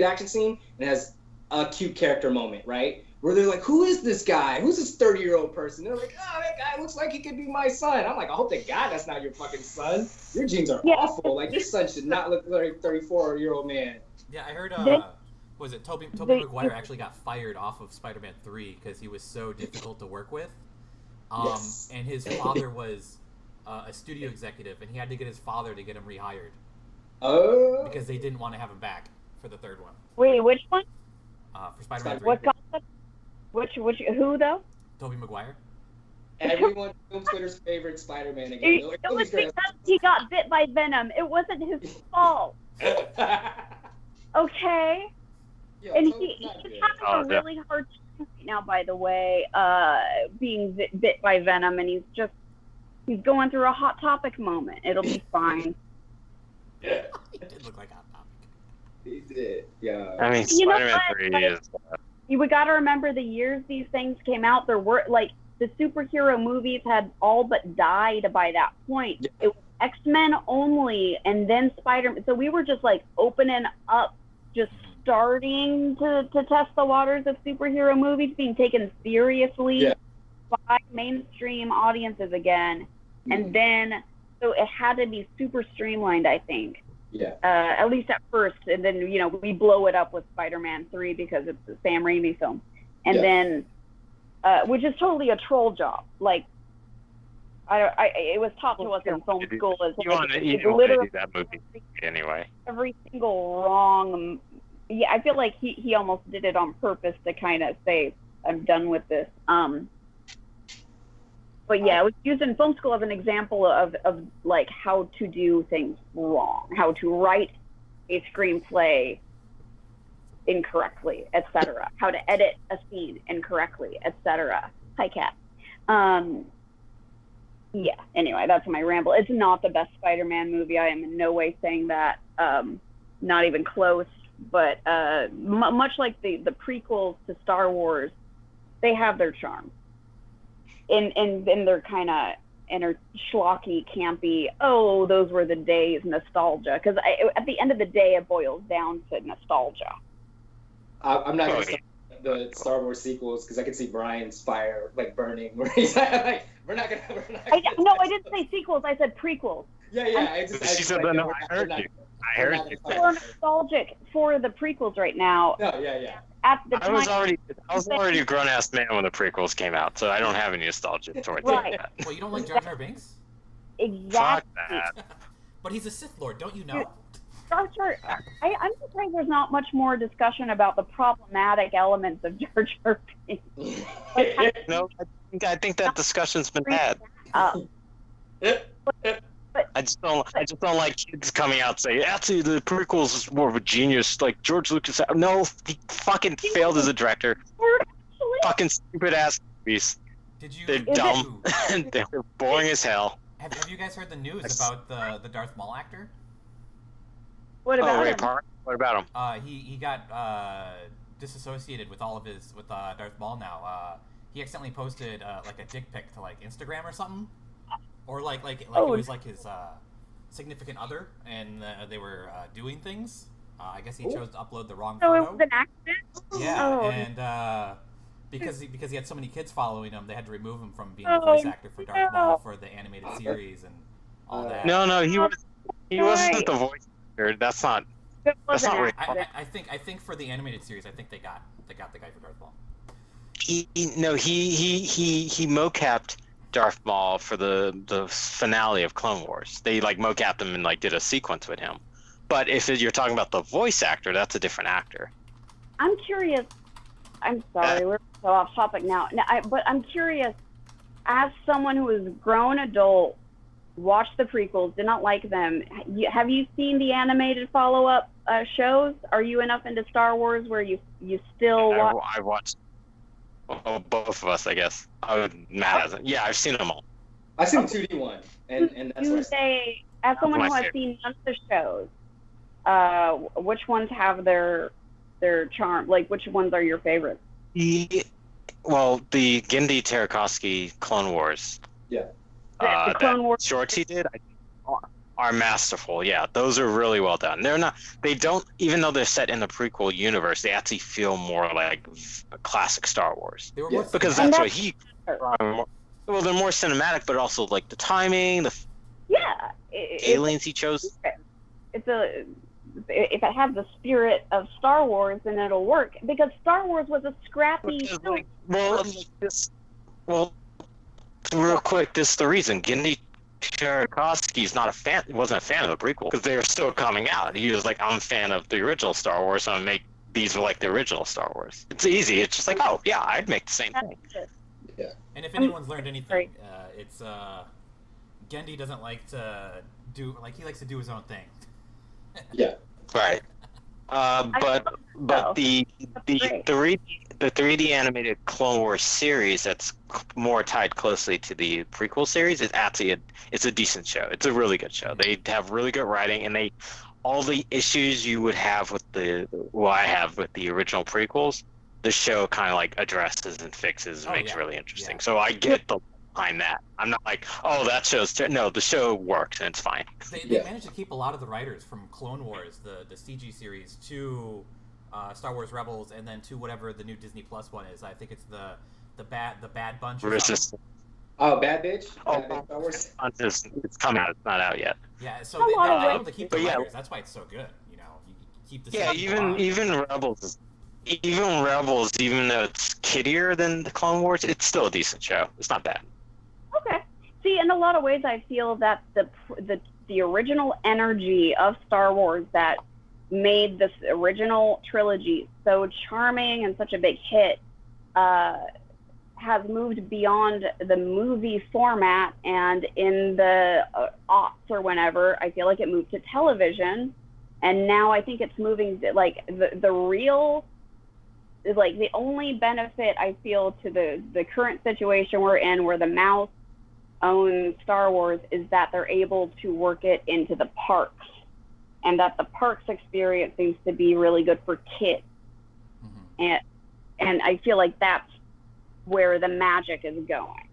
action scene, and it has a cute character moment, right? Where they're like, who is this guy? Who's this 30-year-old person? They're like, oh, that guy looks like he could be my son. I'm like, I hope to God that's not your fucking son. Your genes are awful. Like, your son should not look like a 34-year-old man. Yeah, I heard. Was it Tobey Maguire actually got fired off of Spider-Man 3 because he was so difficult to work with? Yes. And his father was a studio executive, and he had to get his father to get him rehired Oh. because they didn't want to have him back for the third one. Wait, which one? For Spider-Man 3. What concept? Who though? Tobey Maguire. Everyone, film Twitter's favorite Spider-Man again. It was because he got bit by Venom. It wasn't his fault. Okay. Yo, And Toby's he's not good. having a really hard time right now, by the way, being bit by Venom, and he's going through a hot topic moment. It'll be fine. Yeah. He did look like Hot Topic. He did. Yeah. I mean, You know Spider-Man what? 3 is... We got to remember the years these things came out. There were like the superhero movies had all but died by that point. Yeah. It was X-Men only, and then Spider-Man. So we were just like opening up, just starting to test the waters of superhero movies being taken seriously by mainstream audiences again. And then, so it had to be super streamlined, I think. Yeah. At least at first, and then we blow it up with Spider-Man 3 because it's a Sam Raimi film, and then which is totally a troll job. Like it was taught to us in film school as You want to do that movie anyway. every single wrong. Yeah, I feel like he almost did it on purpose to kind of say I'm done with this. But yeah, it was used in film school as an example of like how to do things wrong, how to write a screenplay incorrectly, etc. How to edit a scene incorrectly, etc. Hi, Kat. Yeah, anyway, that's my ramble. It's not the best Spider-Man movie. I am in no way saying that. Not even close. But much like the prequels to Star Wars, they have their charm. And they're kind of schlocky, campy. Oh, those were the days, nostalgia. Because at the end of the day, it boils down to nostalgia. I'm not going to start the Star Wars sequels because I can see Brian's fire like burning. Where he's like, we're not gonna. I didn't say sequels. I said prequels. Yeah. She said that. No, I heard you. I heard you. We're nostalgic for the prequels right now. No, yeah. At the time, I was already a grown-ass man when the prequels came out, so I don't have any nostalgia towards Right. that. Well, you don't like Jar Jar Binks? Exactly. that. But he's a Sith Lord, don't you know? Jar Jar, I'm surprised there's not much more discussion about the problematic elements of Jar Jar Binks. No, I think that discussion's been had. I just don't like kids coming out saying, actually, the prequels is more of a genius. Like George Lucas, no, he fucking failed as a director. Fucking stupid ass movies. They're dumb. They're boring as hell. Have you guys heard the news about the Darth Maul actor? What about Ray him? Park? What about him? He got disassociated with all of his Darth Maul now. He accidentally posted like a dick pic to like Instagram or something, or like it was like his significant other, and they were doing things. I guess he chose to upload the wrong So photo. it was an accident? Yeah, and because he had so many kids following him, they had to remove him from being the voice actor for Darth Maul for the animated series and all that. No, he wasn't the voice actor. That's not Ray Park. I think for the animated series, I think they got the guy for Darth Maul. He mocapped Darth Maul for the finale of Clone Wars. They like mocapped him and like did a sequence with him. But if you're talking about the voice actor, that's a different actor. I'm curious. I'm sorry, we're so off topic now. But I'm curious, as someone who is a grown adult, watched the prequels, did not like them. Have you seen the animated follow-up shows? Are you enough into Star Wars where you still watch? I watched both of us, I guess. Matt hasn't. Yeah, I've seen them all. I've seen the 2D one, and that's what as someone who my has favorite. seen none of the shows, which ones have their charm? Like, which ones are your favorites? Well, the Genndy Tartakovsky Clone Wars. Yeah. The Clone Wars shorts he did are masterful. Yeah, those are really well done. They don't, even though they're set in the prequel universe, they actually feel more like classic Star Wars. They were Yeah. more Because cinematic. that's what he. Well, they're more cinematic, but also like the timing, the Yeah. aliens he chose. If it has the spirit of Star Wars, then it'll work. Because Star Wars was a scrappy Because, film. Real quick, this is the reason. Genndy Tartakovsky's wasn't a fan of the prequel because they were still coming out. He was like, I'm a fan of the original Star Wars, so I'm gonna make these like the original Star Wars. It's easy. It's just like, oh yeah, I'd make the same thing. And if anyone's learned anything, it's Genndy doesn't like to do he likes to do his own thing. Yeah. Right. But the 3D animated Clone Wars series that's more tied closely to the prequel series is actually it's a decent show. It's a really good show. They have really good writing, and all the issues you would have with I have with the original prequels, the show kind of like addresses and fixes and makes really interesting. Yeah. So I get behind that. I'm not like, oh, that show's no, the show works and it's fine. They managed to keep a lot of the writers from Clone Wars, the CG series, to Star Wars Rebels, and then to whatever the new Disney Plus one is. I think it's the Bad Bunch. Or something. Oh, Bad Bitch? Oh, Bad Bitch Star Wars? it's coming out. It's not out yet. Yeah, so A lot of they're able to keep the But yeah. writers. That's why it's so good. You know, you keep the Yeah, even Rebels, even though it's kiddier than the Clone Wars, it's still a decent show. It's not bad. Okay. See, in a lot of ways, I feel that the original energy of Star Wars that made this original trilogy so charming and such a big hit has moved beyond the movie format, and in the aughts or whenever, I feel like it moved to television, and now I think it's moving to, like, the real, like, the only benefit I feel to the current situation we're in, where the mouse owns Star Wars, is that they're able to work it into the parks, and that the parks experience seems to be really good for kids. And I feel like that's where the magic is going.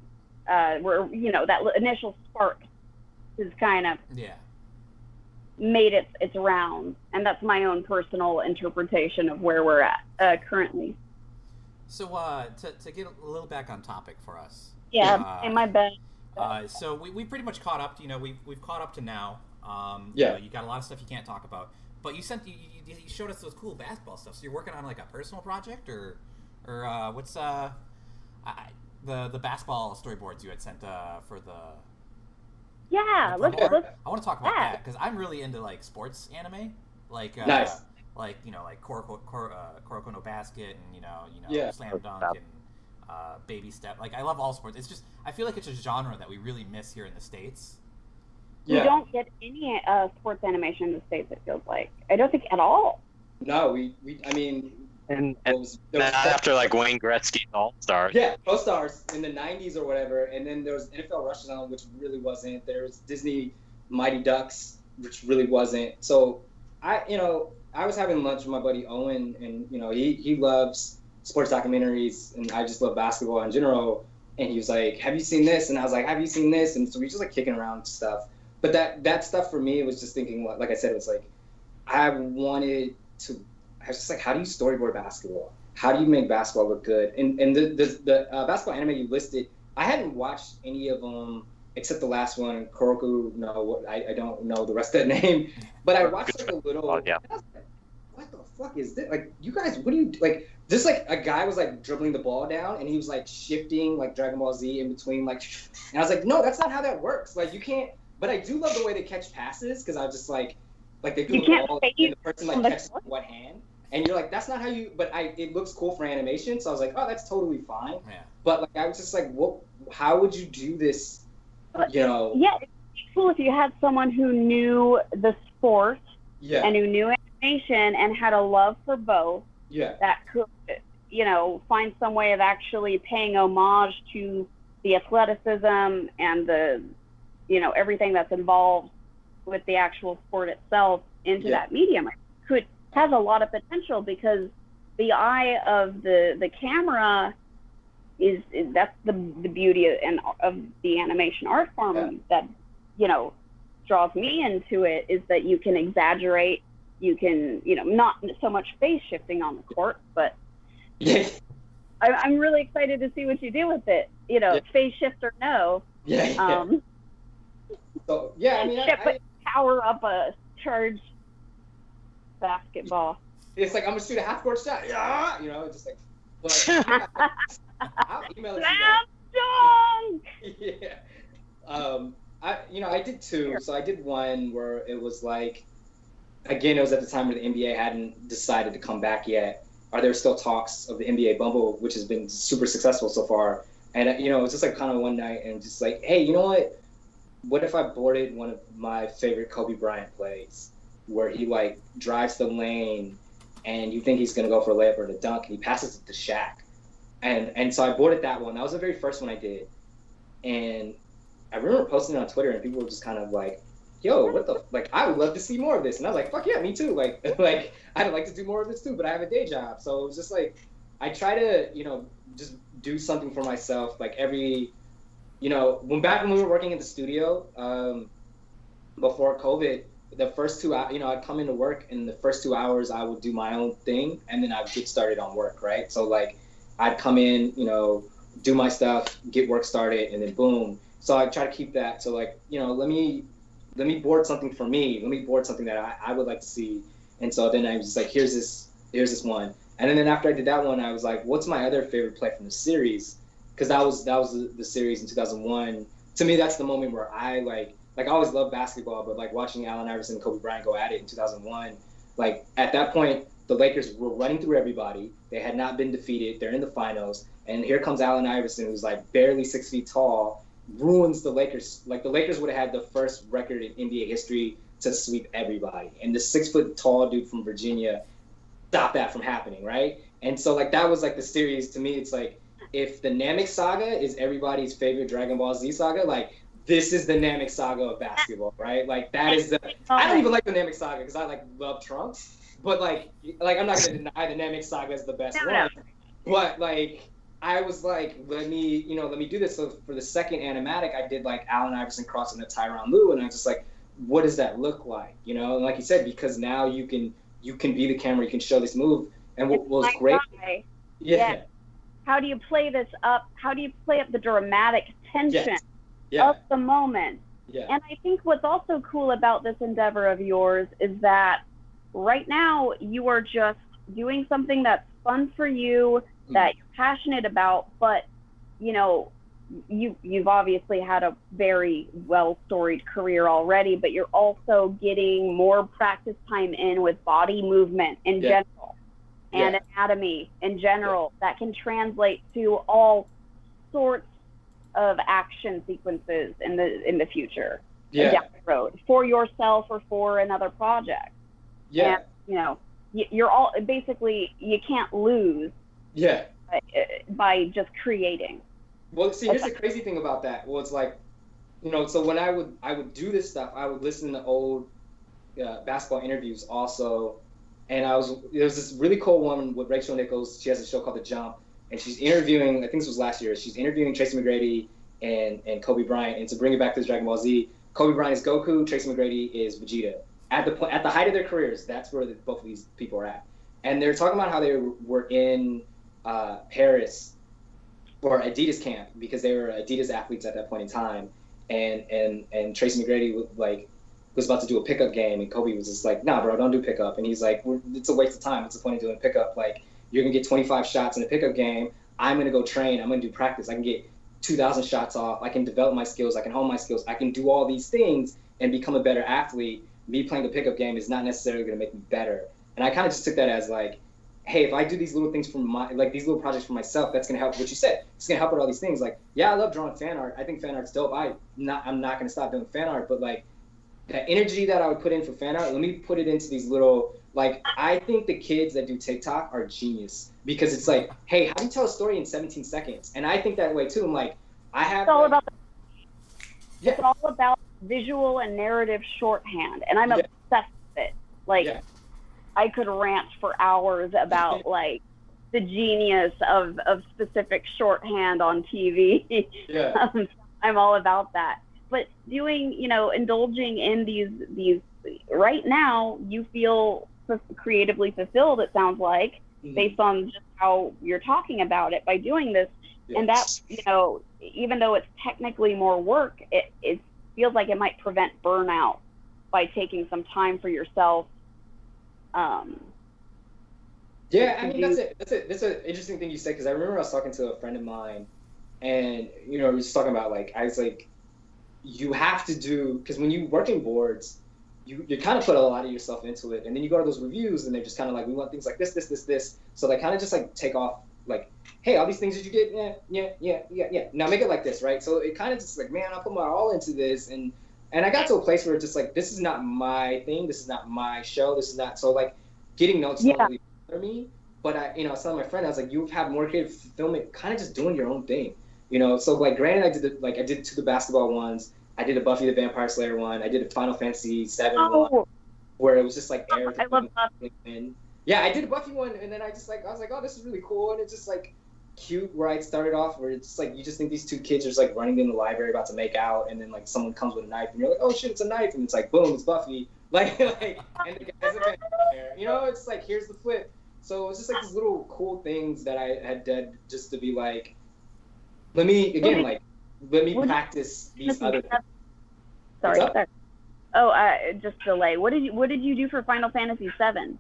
Where, you know, that initial spark is kind of made its rounds, and that's my own personal interpretation of where we're at currently. So to get a little back on topic for us. Yeah, in my bed. So we pretty much caught up. You know, we've caught up to now. Yeah. You know, you got a lot of stuff you can't talk about, but you showed us those cool basketball stuff. So you're working on like a personal project, or what's the basketball storyboards you had sent for Yeah, let's I want to talk about that because I'm really into like sports anime, like Nice. like like Kuroko no Basket and Yeah. Slam Dunk and Baby Step. Like I love all sports. It's just I feel like it's a genre that we really miss here in the States. We don't get any sports animation in the States, it feels like. I don't think at all. No, I mean, And there was after like Wayne Gretzky's All Stars. Yeah, All Stars in the 90s or whatever, and then there was NFL Rush Zone, which really wasn't. There was Disney Mighty Ducks, which really wasn't. So I was having lunch with my buddy Owen, and he loves sports documentaries, and I just love basketball in general. And he was like, "Have you seen this?" And I was like, "Have you seen this?" And so we just like kicking around stuff. But that stuff for me was just thinking, like I said, it was like I was just like, how do you storyboard basketball? How do you make basketball look good? And the basketball anime you listed, I hadn't watched any of them except the last one, Kuroko. No, I don't know the rest of that name, but I watched like a little. Oh, yeah. And I was like, what the fuck is this? Like, you guys, what do you like? Just like a guy was like dribbling the ball down, and he was like shifting like Dragon Ball Z in between, like, and I was like, no, that's not how that works. Like, you can't. But I do love the way they catch passes because I was just like they do the ball and the person like catches with one hand. And you're like, that's not how you. But it looks cool for animation, so I was like, oh, that's totally fine. Yeah. But like, I was just like, what? How would you do this? Yeah, it'd be cool if you had someone who knew the sport and who knew animation and had a love for both. Yeah. That could, find some way of actually paying homage to the athleticism and the, everything that's involved with the actual sport itself into that medium. Has a lot of potential because the eye of the camera is that's the beauty of the animation art form that draws me into it, is that you can exaggerate, you can not so much face shifting on the court, but I'm really excited to see what you do with it, face shift or no. So I mean, power up a charge basketball. It's like, I'm gonna shoot a half court shot. Yeah, just like. But I'll email it to you guys. Yeah. I did two. So I did one where it was like, again, it was at the time where the NBA hadn't decided to come back yet. There still talks of the NBA Bumble, which has been super successful so far. And it was just like kind of one night and just like, hey, you know what? What if I boarded one of my favorite Kobe Bryant plays, where he like drives the lane and you think he's gonna go for a layup or a dunk and he passes it to Shaq. And so I boarded that one. That was the very first one I did. And I remember posting it on Twitter and people were just kind of like, yo, what the, like, I would love to see more of this. And I was like, fuck yeah, me too. Like I'd like to do more of this too, but I have a day job. So it was just like, I try to, just do something for myself. Like every, when we were working in the studio, before COVID, the first 2 hours, I'd come into work and the first 2 hours I would do my own thing and then I'd get started on work, right? So like I'd come in, do my stuff, get work started, and then boom. So I try to keep that. So like, let me board something for me. Let me board something that I would like to see. And so then I was just like, here's this one. And then after I did that one, I was like, what's my other favorite play from the series? Because that was the series in 2001. To me, that's the moment where I like I always loved basketball, but like watching Allen Iverson and Kobe Bryant go at it in 2001, like at that point, the Lakers were running through everybody. They had not been defeated. They're in the finals. And here comes Allen Iverson, who's like barely 6 feet tall, ruins the Lakers. Like the Lakers would have had the first record in NBA history to sweep everybody. And the 6 foot tall dude from Virginia stopped that from happening, right? And so like that was like the series. To me, it's like, if the Namek Saga is everybody's favorite Dragon Ball Z saga, like this is the Namek Saga of basketball, right? Like that is the. I don't even like the Namek Saga because I like love Trunks, but like I'm not gonna deny the Namek Saga is the best one. But like I was like, let me do this. So for the second animatic, I did like Allen Iverson crossing the Tyronn Lue, and I was just like, what does that look like? And like you said, because now you can be the camera, you can show this move, and what was great. Yeah. How do you play this up? How do you play up the dramatic tension of the moment? Yeah. And I think what's also cool about this endeavor of yours is that right now you are just doing something that's fun for you, that you're passionate about, but you've obviously had a very well storied career already, but you're also getting more practice time in with body movement in general and anatomy in general that can translate to all sorts of action sequences in the future down the road for yourself or for another project. And, you know, you're all basically, you can't lose by just creating. Well, see, here's the crazy thing about that. Well, it's like, you know, so when I would do this stuff, I would listen to old basketball interviews also, and there was this really cool woman with Rachel Nichols. She has a show called The Jump, and she's interviewing, I think this was last year, she's interviewing Tracy McGrady and Kobe Bryant. And to bring it back to the Dragon Ball Z, Kobe Bryant is Goku, Tracy McGrady is Vegeta. At the height of their careers, that's where both of these people are at. And they're talking about how they were in Paris for Adidas camp because they were Adidas athletes at that point in time. And Tracy McGrady was about to do a pickup game, and Kobe was just like, nah, bro, don't do pickup. And he's like, it's a waste of time. What's the point of doing pickup? Like, you're going to get 25 shots in a pickup game. I'm going to go train. I'm going to do practice. I can get 2,000 shots off. I can develop my skills. I can hone my skills. I can do all these things and become a better athlete. Me playing the pickup game is not necessarily going to make me better. And I kind of just took that as like, hey, if I do these little things for these little projects for myself, that's going to help. What you said, it's going to help with all these things. Like, yeah, I love drawing fan art. I think fan art's dope. I'm not going to stop doing fan art, but like that energy that I would put in for fan art, let me put it into these little, like, I think the kids that do TikTok are genius because it's like, hey, how do you tell a story in 17 seconds? And I think that way too. I'm like, it's all about it's all about visual and narrative shorthand, and I'm obsessed with it. Like, I could rant for hours about like the genius of specific shorthand on TV. I'm all about that. But doing, you know, indulging in these right now, you feel creatively fulfilled, it sounds like, based on just how you're talking about it by doing this. And that, you know, even though it's technically more work, it feels like it might prevent burnout by taking some time for yourself. I mean, that's an interesting thing you said, because I remember I was talking to a friend of mine, and, you know, we were just talking about, like, I was like, you have to do, because when you work in boards, you kind of put a lot of yourself into it, and then you go to those reviews, and they're just kind of like, we want things like this. So they kind of just, like, take off, like, hey, all these things that you get, yeah. Now make it like this, right? So it kind of just like, man, I put my all into this, and I got to a place where it's just like, this is not my thing, this is not my show, this is not, so like, getting notes don't really bother me, but I was telling my friend, I was like, you've had more creative fulfillment kind of just doing your own thing, you know? So like, granted, I did 2 of the basketball ones, I did a Buffy the Vampire Slayer one, I did a Final Fantasy 7 one, where it was just like air. I love Buffy. Yeah, I did a Buffy one, and then I was like, oh, this is really cool, and it's just like cute where I started off, where it's like, you just think these 2 kids are just like running in the library about to make out, and then like someone comes with a knife, and you're like, oh shit, it's a knife, and it's like, boom, it's Buffy, like, and the guy's a vampire, you know, it's like, here's the flip. So it's just like these little cool things that I had done just to be like, let me practice these other things. Sorry. Oh, just delay. What did you do for Final Fantasy 7?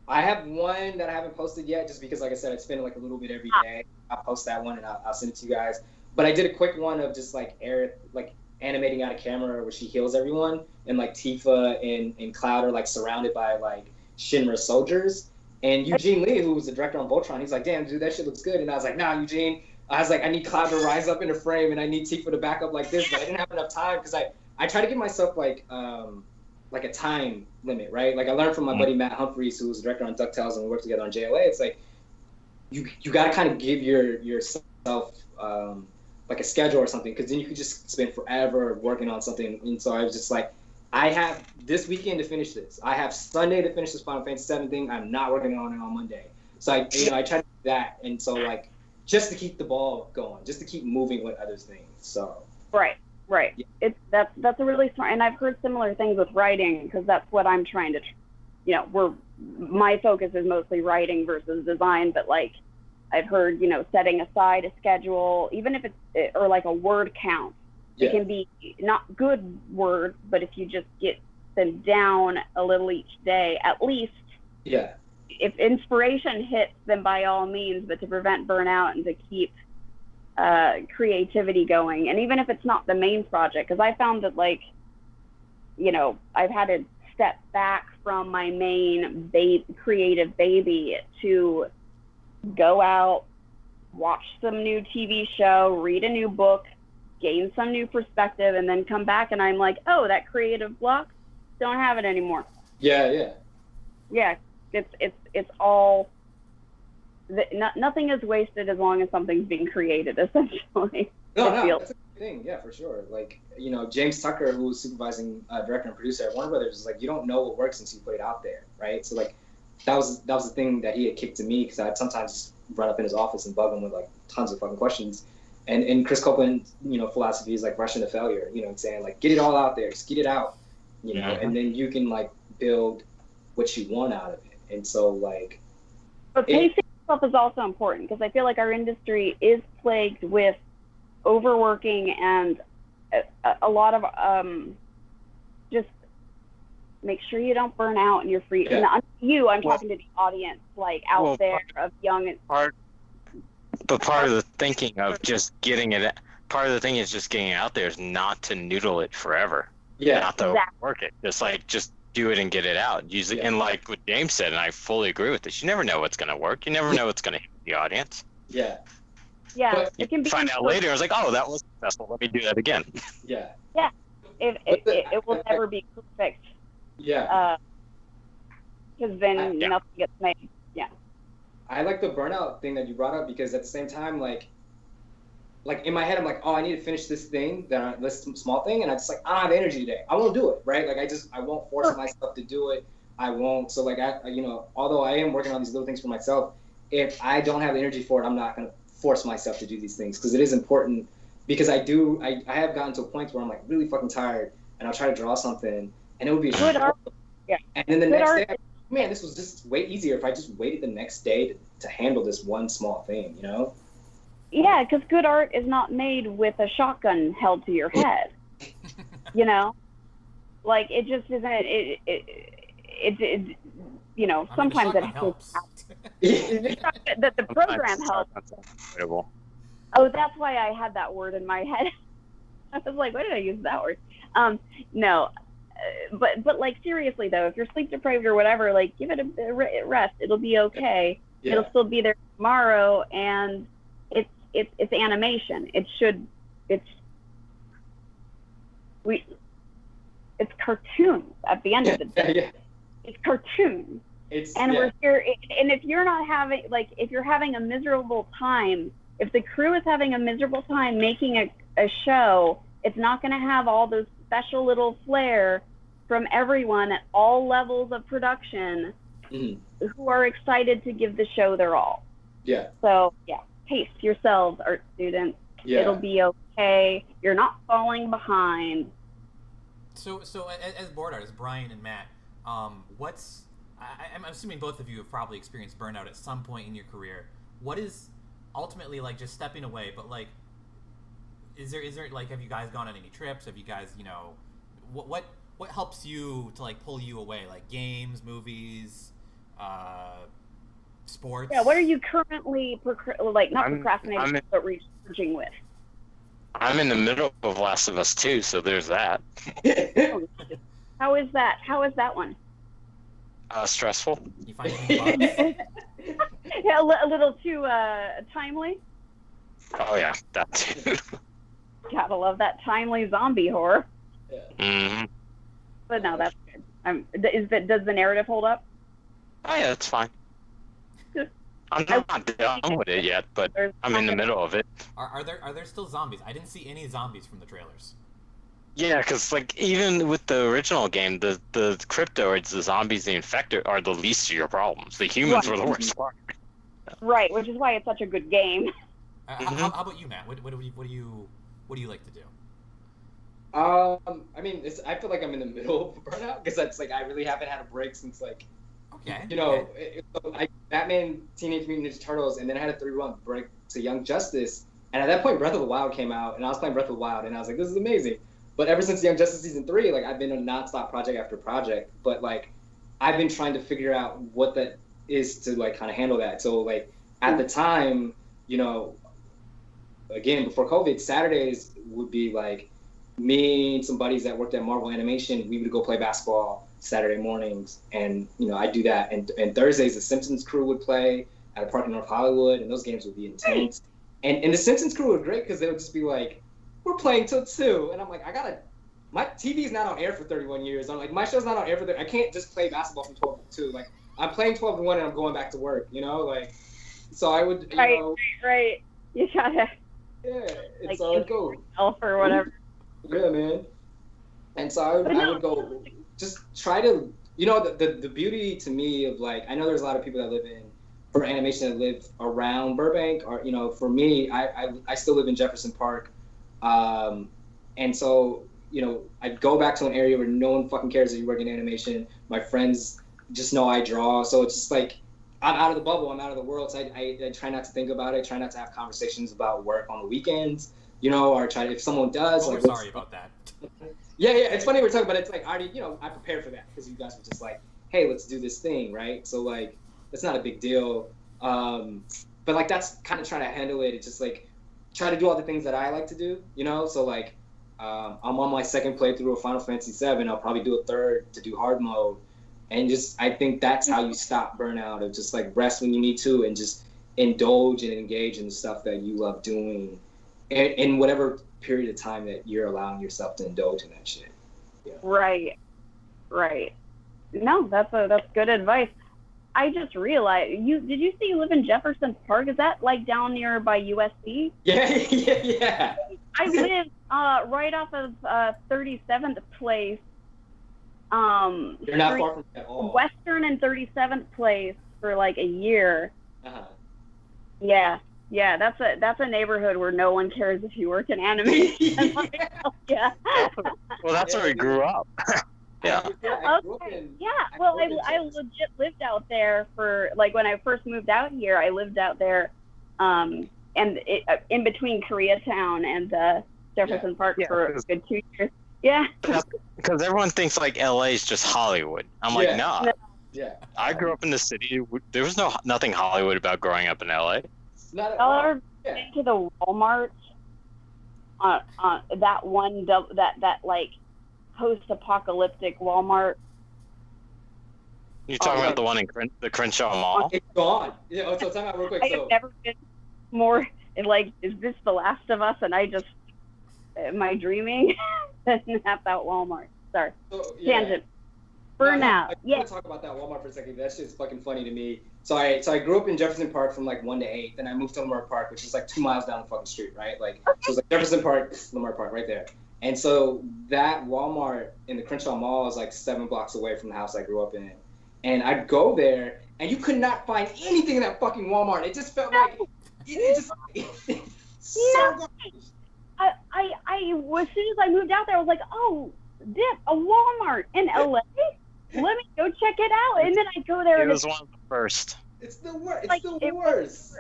I have one that I haven't posted yet, just because, like I said, I spend like a little bit every day. I'll post that one and I'll send it to you guys. But I did a quick one of just like Aerith, like animating out of camera where she heals everyone, and like Tifa and Cloud are like surrounded by like Shinra soldiers. And Eugene Lee, who was the director on Voltron, he's like, damn, dude, that shit looks good. And I was like, nah, Eugene. I was like, I need Cloud to rise up in the frame, and I need Tifa to back up like this. But I didn't have enough time, because I try to give myself like a time limit, right? Like I learned from my buddy Matt Humphreys, who was the director on DuckTales, and we worked together on JLA. It's like you got to kind of give yourself like a schedule or something, because then you could just spend forever working on something. And so I was just like, I have this weekend to finish this. I have Sunday to finish this Final Fantasy 7 thing. I'm not working on it on Monday. So I try to do that, and so like just to keep the ball going, just to keep moving with other things. So right. Yeah. That's a really smart, and I've heard similar things with writing, because that's what I'm trying to, you know, my focus is mostly writing versus design, but like I've heard, you know, setting aside a schedule, even if it's or like a word count. It can be not good words, but if you just get them down a little each day, at least. Yeah. If inspiration hits, then by all means, but to prevent burnout and to keep creativity going. And even if it's not the main project, because I found that, like, you know, I've had to step back from my main creative baby to go out, watch some new TV show, read a new book, gain some new perspective, and then come back and I'm like, oh, that creative block, don't have it anymore. Yeah. It's all, nothing is wasted as long as something's being created, essentially. No, that's a good thing. Yeah, for sure. Like, you know, James Tucker, who was supervising director and producer at Warner Brothers, is like, you don't know what works until you put it out there, right? So like, that was the thing that he had kicked to me, because I'd sometimes run up in his office and bug him with like tons of fucking questions. And Chris Copeland's, you know, philosophy is like rushing to failure. You know what I'm saying? Like, get it all out there, just get it out, you know, and then you can like build what you want out of it. And so like, but pacing yourself is also important, because I feel like our industry is plagued with overworking and a lot of just make sure you don't burn out and you're free. Yeah. And I'm talking to the audience, like out there of young. But part of the thinking of just getting it, part of the thing is just getting it out there is not to noodle it forever. Yeah, not to work it. Just do it and get it out. Usually, and like what James said, and I fully agree with this. You never know what's going to work. You never know what's going to hit the audience. Yeah. Yeah, but it can be. Find out later. I was like, oh, that was successful. Let me do that again. Yeah. Yeah, it will never be perfect. Yeah. Because then nothing gets made. Yeah. I like the burnout thing that you brought up, because at the same time, like in my head, I'm like, oh, I need to finish this thing, this small thing, and I just like, I don't have energy today. I won't do it, right? Like I won't force myself to do it. I won't. So like you know, although I am working on these little things for myself, if I don't have the energy for it, I'm not gonna force myself to do these things, because it is important. Because I have gotten to a point where I'm like really fucking tired, and I'll try to draw something, and it would be a good art. Yeah. And then the next day, man, this was just way easier if I just waited the next day to handle this one small thing, you know? Yeah, because good art is not made with a shotgun held to your head. You know, like it just isn't. It you know, sometimes it helps. That the program helps. Oh, that's why I had that word in my head. I was like, why did I use that word? No, but like seriously though, if you're sleep deprived or whatever, like give it a rest. It'll be okay. Yeah. It'll still be there tomorrow, and it's animation. It's cartoons at the end of the day. Yeah. It's cartoons. We're here. And if you're not having, like, if you're having a miserable time, if the crew is having a miserable time making a show, it's not going to have all those special little flair from everyone at all levels of production who are excited to give the show their all. Yeah. So, yeah, pace yourselves, art students. Yeah. It'll be okay. You're not falling behind. So as board artists, Brian and Matt, I'm assuming both of you have probably experienced burnout at some point in your career. What is ultimately, like, just stepping away, but like, is there like, have you guys gone on any trips? Have you guys, you know, what helps you to like pull you away? Like games, movies, sports? Yeah, what are you currently procrastinating, but researching with? I'm in the middle of Last of Us 2, so there's that. How is that? How is that one? Stressful. You find any bugs? Yeah, a little too timely. Oh yeah, that too. Gotta love that timely zombie horror. Yeah. Mm-hmm. But no, that's good. Does the narrative hold up? Oh yeah, that's fine. I'm not done with it yet, but I'm in the middle of it. Are there still zombies? I didn't see any zombies from the trailers. Yeah, because like even with the original game, the cryptoids, the zombies, the infected are the least of your problems. The humans were the worst part. Right, which is why it's such a good game. How about you, Matt? What do you like to do? I mean, I feel like I'm in the middle of burnout, because that's like I really haven't had a break since like. Okay. You know, Batman, Teenage Mutant Ninja Turtles, and then I had a 3-month break to Young Justice. And at that point, Breath of the Wild came out, and I was playing Breath of the Wild, and I was like, this is amazing. But ever since Young Justice Season 3, like, I've been a nonstop project after project. But, like, I've been trying to figure out what that is to, like, kind of handle that. So, like, at the time, you know, again, before COVID, Saturdays would be like me and some buddies that worked at Marvel Animation. We would go play basketball Saturday mornings, and I do that. And Thursdays, the Simpsons crew would play at a park in North Hollywood, and those games would be intense. And the Simpsons crew were great because they would just be like, "We're playing till 2," and I'm like, my TV's not on air for 31 years. I'm like, my show's not on air for I can't just play basketball from 12 to 2. Like, I'm playing 12 to 1 and I'm going back to work, like, so I would, Right. You gotta. Yeah, it's all it goes. Or whatever. Yeah, man. And so I would go, just try to, the beauty to me of like, I know there's a lot of people that live for animation that live around Burbank, or, for me, I still live in Jefferson Park. And so, I'd go back to an area where no one fucking cares that you work in animation. My friends just know I draw. So it's just like, I'm out of the bubble. I'm out of the world. So I try not to think about it. Try not to have conversations about work on the weekends, or try to, if someone does. We're sorry about that. Yeah. It's funny we're talking about it. It's like, I already, I prepared for that because you guys were just like, hey, let's do this thing, right? So like, it's not a big deal. But like, that's kind of trying to handle it. It's just like, try to do all the things that I like to do, So like, I'm on my second playthrough of Final Fantasy VII. I'll probably do a third to do hard mode. And just, I think that's how you stop burnout, of just like rest when you need to and just indulge and engage in the stuff that you love doing in whatever period of time that you're allowing yourself to indulge in that shit. Yeah. Right. No, that's good advice. I just realized, did you say you live in Jefferson Park? Is that like down near by USC? Yeah. I live right off of 37th Place. You're not far from it at all. Western and 37th Place for like a year. Uh-huh. Yeah, that's a neighborhood where no one cares if you work in animation. Yeah. Well, that's where we grew up. Yeah. Okay. Yeah. Well, I legit lived out there for like when I first moved out here. I lived out there, and in between Koreatown and Jefferson Park for a good 2 years. Yeah. Because everyone thinks like LA is just Hollywood. I'm like, nah. Yeah. I grew up in the city. There was nothing Hollywood about growing up in LA. Not at Y'all all. ever been to the Walmart? That one that like post-apocalyptic Walmart. You talking about the one in the Crenshaw Mall? It's gone. Yeah. So time out real quick. I have never been more like, is this The Last of Us? And I just, am I dreaming? At that Walmart. Sorry. So, yeah. Tangent. Burnout. I want to talk about that Walmart for a second. That shit's fucking funny to me. So I grew up in Jefferson Park from like 1 to 8. Then I moved to Lamar Park, which is like 2 miles down the fucking street, right? Like, so it's like Jefferson Park, Lamar Park, right there. And so that Walmart in the Crenshaw Mall is like 7 blocks away from the house I grew up in. And I'd go there, and you could not find anything in that fucking Walmart. It just felt like it's so garbage. As soon as I moved out there, I was like, oh, a Walmart in LA? Let me go check it out. And then I go there. It was one of the first. It's the worst. It's like, the worst.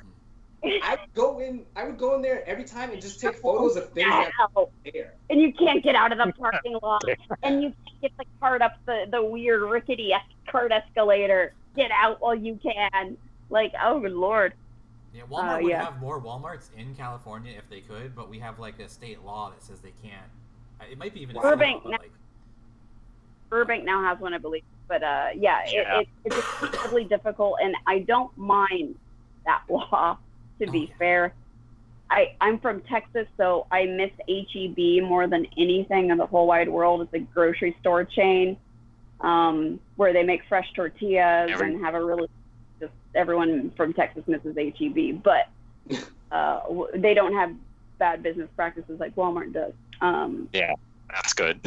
I would go in there every time and just take photos of things that are there. And you can't get out of the parking lot. And you can't get the cart up the weird rickety cart escalator. Get out while you can. Like, oh, good Lord. Yeah, Walmart would have more Walmarts in California if they could, but we have like a state law that says they can't. It might be even Burbank. Law, but, like... Burbank now has one, I believe. But it's incredibly difficult, and I don't mind that law. To be fair, I'm from Texas, so I miss HEB more than anything in the whole wide world. It's a grocery store chain where they make fresh tortillas and have a really just everyone from Texas misses HEB, but they don't have bad business practices like Walmart does. Yeah, that's good.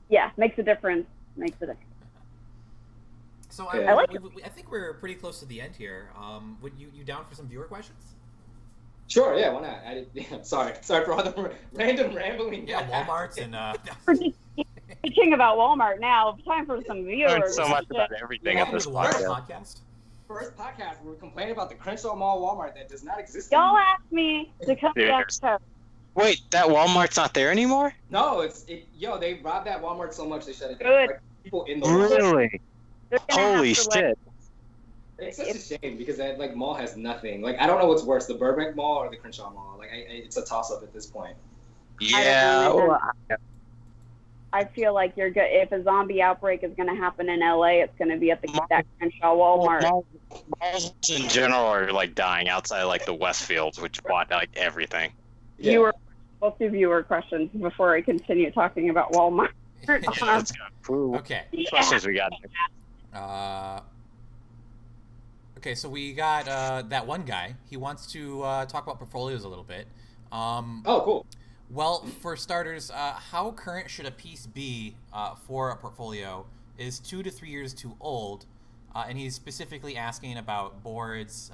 Yeah, makes a difference. So I think we're pretty close to the end here. Would you down for some viewer questions? Sure, yeah, why not? Sorry for all the random rambling. Yeah, Walmart's and We're just teaching about Walmart now. Time for some viewers. So much about everything at this podcast. First podcast, we're complaining about the Crenshaw Mall Walmart that does not exist. Y'all asked me to come back to. Wait, that Walmart's not there anymore? No, they robbed that Walmart so much they shut it down. Good. Like, people in the Really? They're gonna Holy have to, shit. It's such a shame because that like mall has nothing. Like I don't know what's worse, the Burbank Mall or the Crenshaw Mall. Like it's a toss up at this point. Yeah. I feel like you're good. If a zombie outbreak is going to happen in LA, it's going to be at that Crenshaw Walmart. Malls in general are like dying outside like the Westfields, which bought like everything. Yeah. Both of you were questions before I continue talking about Walmart. Let's go. Okay. Questions we got. Okay, so we got that one guy. He wants to talk about portfolios a little bit. Oh, cool. Well, for starters, how current should a piece be for a portfolio? Is 2 to 3 years too old? And he's specifically asking about boards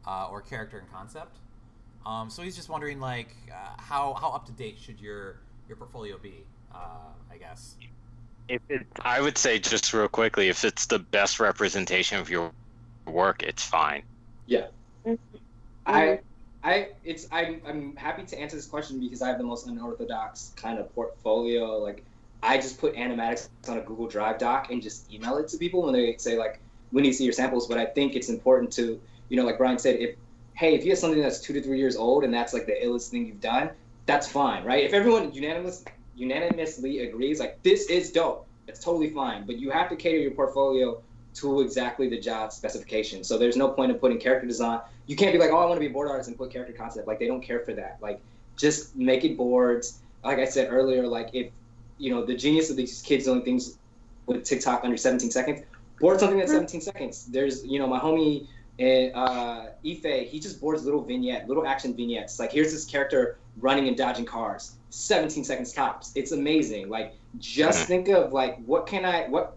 or character and concept. So he's just wondering, like, how up to date should your portfolio be? I guess. I would say just real quickly, if it's the best representation of your work, it's fine. Yeah. I'm happy to answer this question because I have the most unorthodox kind of portfolio. Like, I just put animatics on a Google Drive doc and just email it to people when they say, like, we need to see your samples. But I think it's important to, like Brian said, if you have something that's 2 to 3 years old and that's like the illest thing you've done, that's fine, right? If everyone unanimously agrees, like, this is dope, it's totally fine. But you have to cater your portfolio to exactly the job specification. So there's no point in putting character design. You can't be like, oh, I want to be a board artist and put character concept. Like, they don't care for that. Like, just make it boards. Like I said earlier, like, if, the genius of these kids doing things with TikTok under 17 seconds, board something that's 17 seconds. There's, my homie, Ife, he just boards little action vignettes. Like, here's this character running and dodging cars. 17 seconds tops. It's amazing. Like, just think of, like, what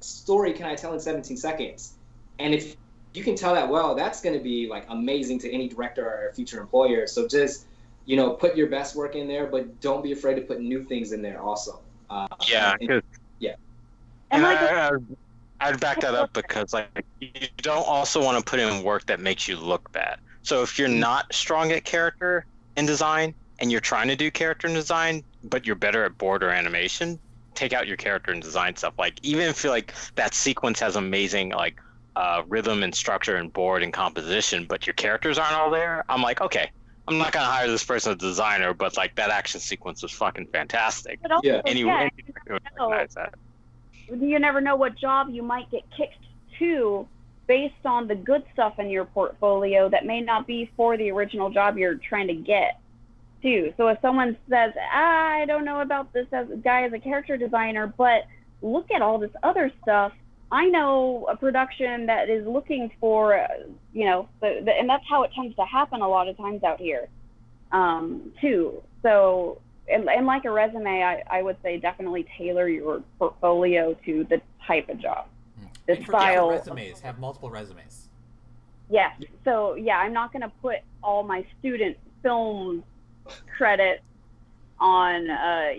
story can I tell in 17 seconds? And if you can tell that well, that's going to be, like, amazing to any director or future employer. So just, put your best work in there, but don't be afraid to put new things in there also. And I'd back that up because, like, you don't also want to put in work that makes you look bad. So if you're not strong at character and design, and you're trying to do character and design, but you're better at board or animation, take out your character and design stuff. Like, even if like that sequence has amazing like rhythm and structure and board and composition, but your characters aren't all there, I'm like, okay, I'm not gonna hire this person as a designer, but like that action sequence was fucking fantastic. Also, Anyway, you never know what job you might get kicked to based on the good stuff in your portfolio that may not be for the original job you're trying to get. Too. So if someone says, I don't know about this guy as a character designer, but look at all this other stuff, I know a production that is looking for, and that's how it tends to happen a lot of times out here, too. So, and like a resume, I would say definitely tailor your portfolio to the type of job. The style. Resumes, have multiple resumes. Yes. So, yeah, I'm not going to put all my student film credit on a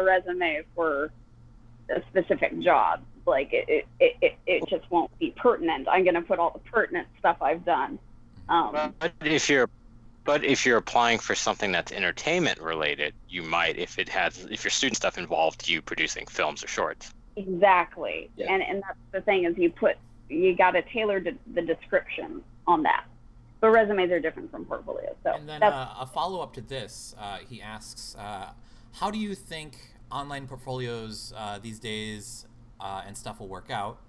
resume for a specific job. Like it just won't be pertinent. I'm going to put all the pertinent stuff I've done. But if you're applying for something that's entertainment related, you might, if your student stuff involved you producing films or shorts. Exactly. Yeah. And that's the thing is you got to tailor the description on that. But resumes are different from portfolios. So and then a follow-up to this, he asks, how do you think online portfolios these days and stuff will work out?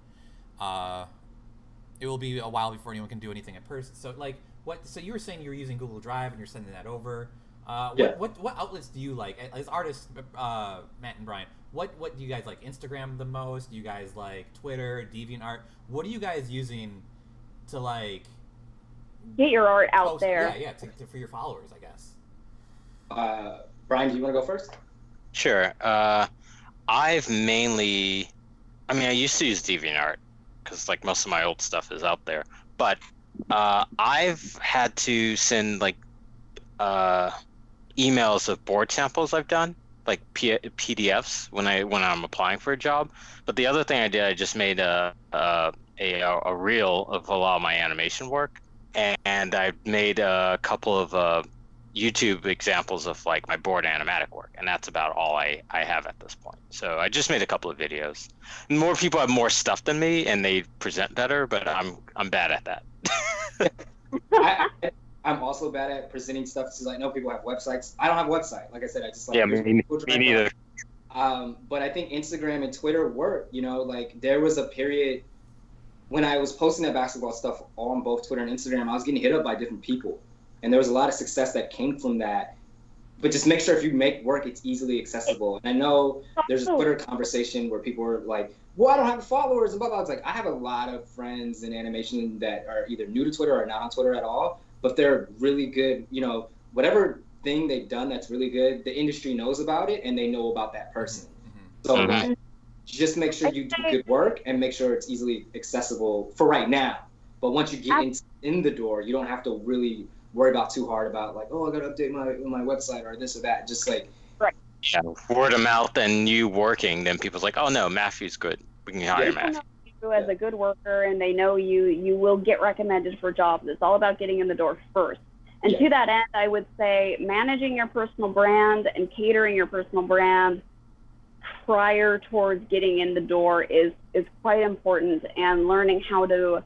It will be a while before anyone can do anything in person. So, like, so you were saying you were using Google Drive and you're sending that over. What outlets do you like as artists, Matt and Brian? What do you guys like? Instagram the most? Do you guys like Twitter, DeviantArt? What are you guys using to like? Get your art out there. Yeah, for your followers, I guess. Brian, do you want to go first? Sure. I've mainly, I used to use DeviantArt because like most of my old stuff is out there, but I've had to send like emails of board samples I've done, like PDFs when I'm applying for a job. But the other thing I did, I just made a reel of a lot of my animation work. And I made a couple of YouTube examples of like my board animatic work, and that's about all I have at this point. So I just made a couple of videos. More people have more stuff than me, and they present better, but I'm bad at that. I'm also bad at presenting stuff because I know people have websites. I don't have a website. Like I said, I just like me neither. But I think Instagram and Twitter work. You know, like there was a period when I was posting that basketball stuff on both Twitter and Instagram, I was getting hit up by different people. And there was a lot of success that came from that. But just make sure if you make work, it's easily accessible. And I know there's a Twitter conversation where people are like, well, I don't have followers and blah, blah. It's like, I have a lot of friends in animation that are either new to Twitter or not on Twitter at all. But they're really good, you know, whatever thing they've done that's really good, the industry knows about it and they know about that person. So just make sure you do good work and make sure it's easily accessible for right now. But once you get in the door, you don't have to really worry about too hard about like, oh, I gotta update my website or this or that. Just like word of mouth and you working, then people's like, oh no, Matthew's good. We can hire Matthew. You as a good worker, and they know you will get recommended for jobs. It's all about getting in the door first. And to that end, I would say managing your personal brand and catering your personal brand prior towards getting in the door is quite important, and learning how to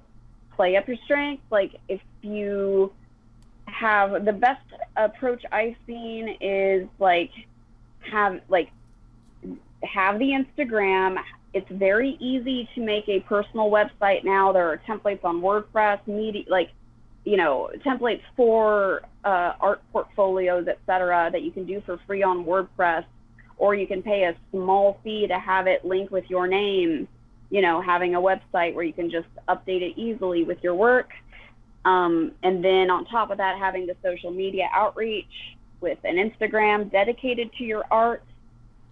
play up your strengths. Like if you have the best approach I've seen is have the Instagram. It's very easy to make a personal website now. There are templates on WordPress, templates for art portfolios, etc., that you can do for free on WordPress, or you can pay a small fee to have it link with your name, having a website where you can just update it easily with your work. And then on top of that, having the social media outreach with an Instagram dedicated to your art.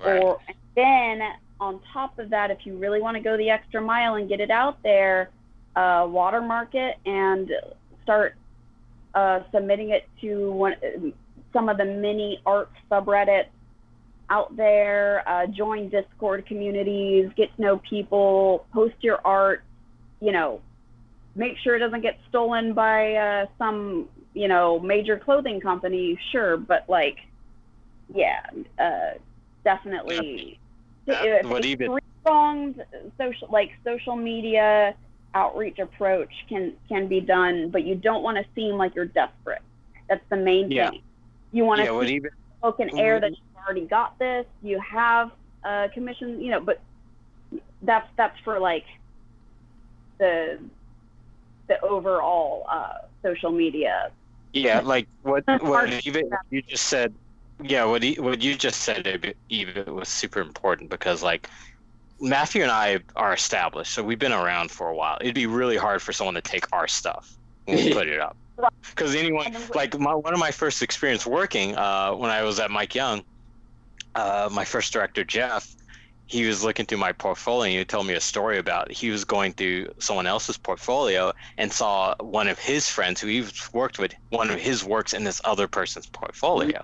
Right. And then on top of that, if you really want to go the extra mile and get it out there, watermark it and start submitting it to some of the mini art subreddits out there. Join Discord communities, get to know people, post your art, make sure it doesn't get stolen by some major clothing company, sure, but definitely three-pronged social media outreach approach can be done, but you don't want to seem like you're desperate. That's the main thing. You want to smoke and air that you've already got this, you have commission, but that's for the overall social media. Yeah, like what you just said. Yeah, what you just said, Eva, was super important because Matthew and I are established, so we've been around for a while. It'd be really hard for someone to take our stuff when we put it up. Because anyone, one of my first experience working when I was at Mike Young, my first director, Jeff, he was looking through my portfolio and he told me a story about he was going through someone else's portfolio and saw one of his friends who he worked with, one of his works in this other person's portfolio.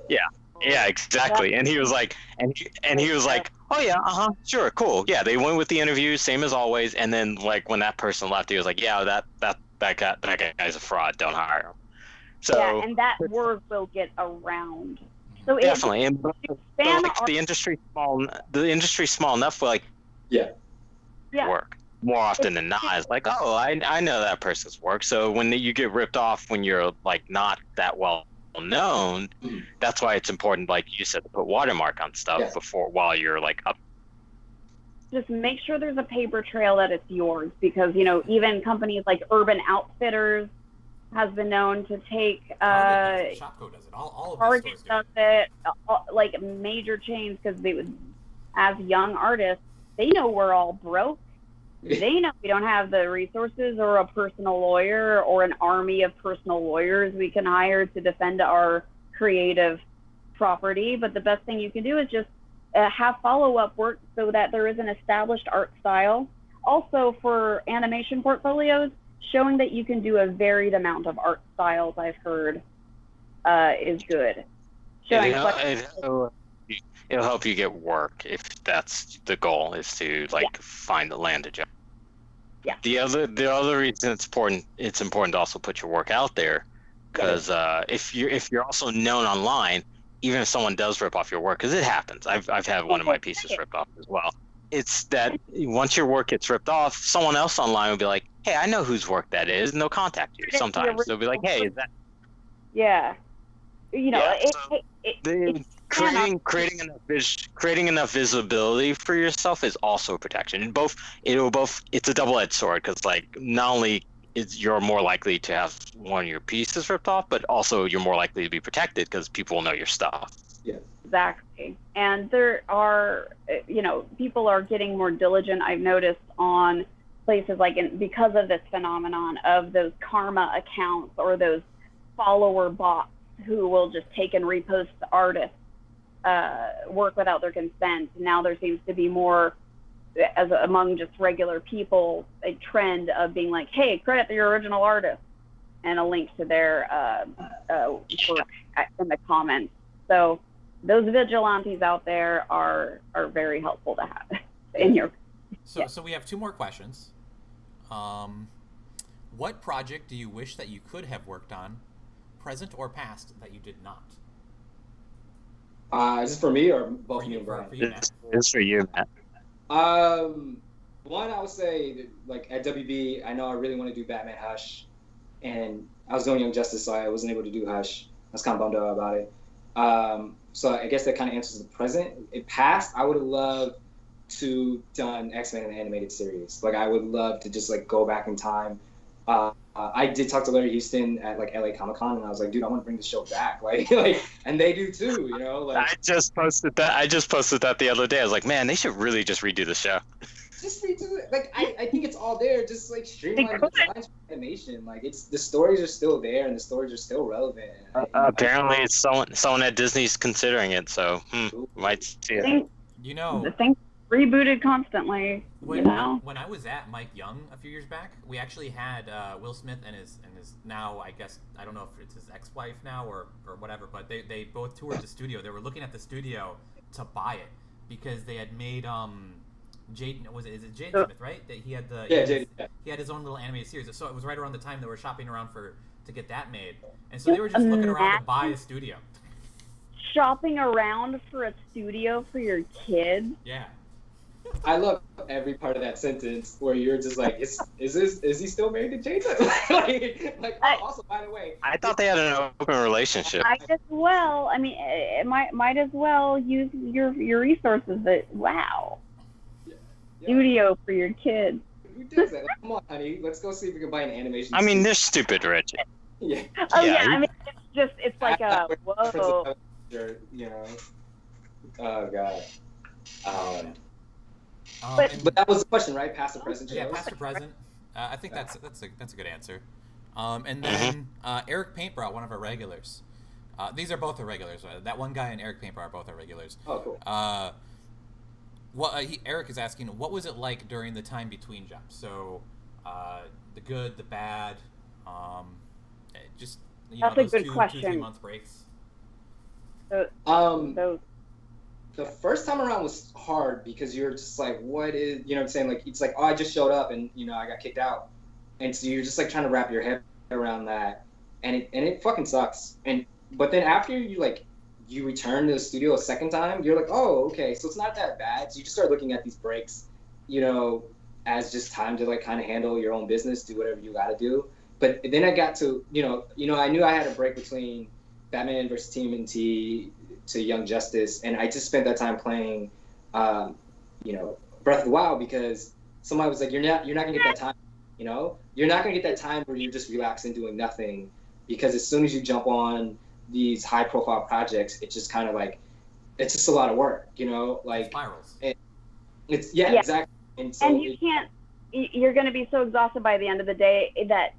Yeah, exactly. And he was like, and he was like, oh yeah, sure, cool. Yeah, they went with the interview, same as always. And then when that person left, he was like, yeah, that guy's a fraud. Don't hire him. So yeah, and that word will get around. So definitely, the industry's small enough for work more often than not. It's like, oh, I know that person's work. So when you get ripped off when you're not that well known, that's why it's important, like you said, to put watermark on stuff while you're up. Just make sure there's a paper trail that it's yours, because even companies like Urban Outfitters has been known to take Shopko does it. All of Target these does stores it, major chains, because they would, as young artists, they know we're all broke. They know we don't have the resources or a personal lawyer or an army of personal lawyers we can hire to defend our creative property. But the best thing you can do is just have follow-up work so that there is an established art style. Also, for animation portfolios, showing that you can do a varied amount of art styles, I've heard, is good. It'll help you get work if that's the goal, is to land a job. Yeah. The other reason it's important to also put your work out there, because if you're also known online, even if someone does rip off your work, because it happens, I've had one of my pieces ripped off as well. It's that once your work gets ripped off, someone else online will be like, "Hey, I know whose work that is," and they'll contact you. Sometimes they'll be like, "Hey, is that?" Yeah, you know, creating enough visibility for yourself is also protection. It's a double-edged sword, because like not only you're more likely to have one of your pieces ripped off, but also you're more likely to be protected because people will know your stuff. Yeah. Exactly. And there are, people are getting more diligent, I've noticed, on places like because of this phenomenon of those karma accounts or those follower bots who will just take and repost the artist's work without their consent. Now there seems to be more, among just regular people, a trend of being like, hey, credit your original artist, and a link to their work in the comments. So those vigilantes out there are very helpful to have in your. So we have two more questions. What project do you wish that you could have worked on, present or past, that you did not? Is this for me or both you and Brian? For you, Matt. It's for you, Matt. One, I would say, like at WB, I know I really want to do Batman Hush, and I was doing Young Justice, so I wasn't able to do Hush. I was kind of bummed out about it. So I guess that kind of answers the present. In past, I would have loved to done X-Men in the animated series. Like, I would love to just like go back in time. I did talk to Larry Houston at like LA Comic-Con, and I was like, dude, I want to bring the show back. Like, and they do too, you know. Like, I just posted that the other day. I was like, man, they should really just redo the show. Just redo it. Like, I think it's all there. Just like streamline the designs for animation. Like, the stories are still there, and the stories are still relevant. Apparently, it's someone at Disney's considering it, so might see it. The thing rebooted constantly. When I was at Mike Young a few years back, we actually had Will Smith and his now, I guess, I don't know if it's his ex-wife now or whatever, but they both toured the studio. They were looking at the studio to buy it because they had made Jaden Smith, right? That he had he had his own little animated series. So it was right around the time they were shopping around to get that made, and so they were just looking around to buy a studio. Shopping around for a studio for your kids. Yeah. I love every part of that sentence where you're just like, is he still married to Jada? Also, by the way, I thought they had an open relationship. Might as well. I mean, it might as well use your resources. Wow. Yeah. Studio for your kids. Who does that? Like, come on, honey. Let's go see if we can buy an animation. I mean, they're stupid rich. Yeah. Oh yeah. I mean, it's like a whoa. You know. Oh god. But that was the question, right? Past or present? Yeah, past or present. I think that's a good answer. And then Eric Paintbrough, one of our regulars. These are both our regulars. That one guy and Eric Paintbrough are both our regulars. Oh, cool. Eric is asking, what was it like during the time between jumps? So, the good, the bad, just that's those a good question. 2-3 month breaks. The first time around was hard because you're just like, what is, you know what I'm saying? Like, it's like, oh, I just showed up and, I got kicked out. And so you're just like trying to wrap your head around that. And it fucking sucks. But then after you return to the studio a second time, you're like, oh, okay, so it's not that bad. So you just start looking at these breaks, as just time to like kind of handle your own business, do whatever you got to do. But then I got to, I knew I had a break between Batman versus TMNT to Young Justice, and I just spent that time playing, Breath of the Wild, because somebody was like, you're not gonna get that time, you're not gonna get that time where you're just relaxing doing nothing, because as soon as you jump on these high profile projects, it's just kind of like, it's just a lot of work, like spirals. It's exactly. And so you're gonna be so exhausted by the end of the day that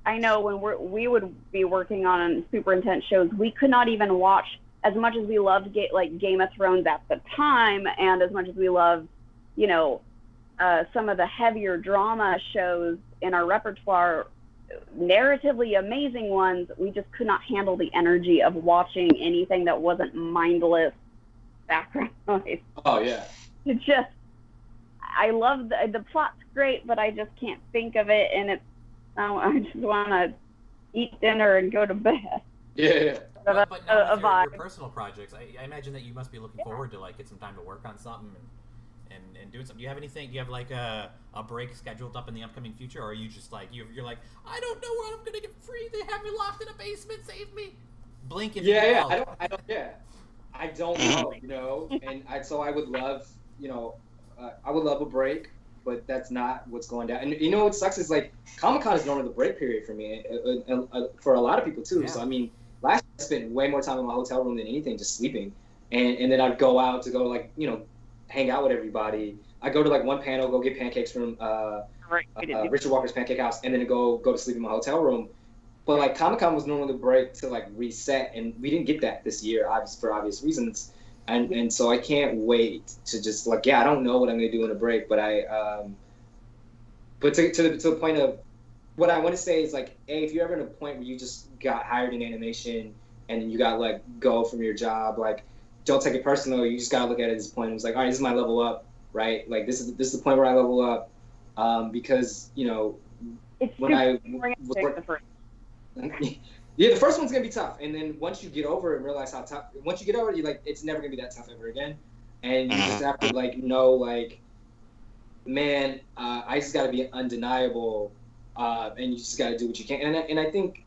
I know when we would be working on super intense shows, we could not even watch, as much as we loved Game of Thrones at the time, and as much as we loved, some of the heavier drama shows in our repertoire, narratively amazing ones, we just could not handle the energy of watching anything that wasn't mindless background noise. Oh yeah. It just, I love the plot's great, but I just can't think of it, and I just want to eat dinner, and go to bed. Yeah. But now a with your vibe. personal projects, I imagine that you must be looking forward to like get some time to work on something and doing something. Do you have anything? Do you have like a break scheduled up in the upcoming future, or are you just like you're like, I don't know when I'm gonna get free. They have me locked in a basement. Save me. Blink if you Yeah. can. I don't know, you know, and I would love, you know, I would love a break, but that's not what's going down. And you know what sucks is like Comic-Con is normally the break period for me, for a lot of people too. Yeah. So I mean, last year I spent way more time in my hotel room than anything, just sleeping, and then I'd go out to go like, you know, hang out with everybody. I go to like one panel, go get pancakes from Richard Walker's Pancake House, and then go to sleep in my hotel room. But like Comic-Con was normally the break to like reset, and we didn't get that this year, for obvious reasons. And so I can't wait to just like, yeah, I don't know what I'm gonna do in a break, but but to the point of what I want to say is like, if you're ever in a point where you just got hired in animation and you got like go from your job, like don't take it personal. You just gotta look at it at this point. It's like, all right, this is my level up, right? Like this is the point where I level up, because you know It's when I was the first. yeah, the first one's gonna be tough, and then once you get over it and realize how tough, once you get over it, you're like, it's never gonna be that tough ever again, and you just have to like know, like, man, I just gotta be undeniable, and you just gotta do what you can, and I think,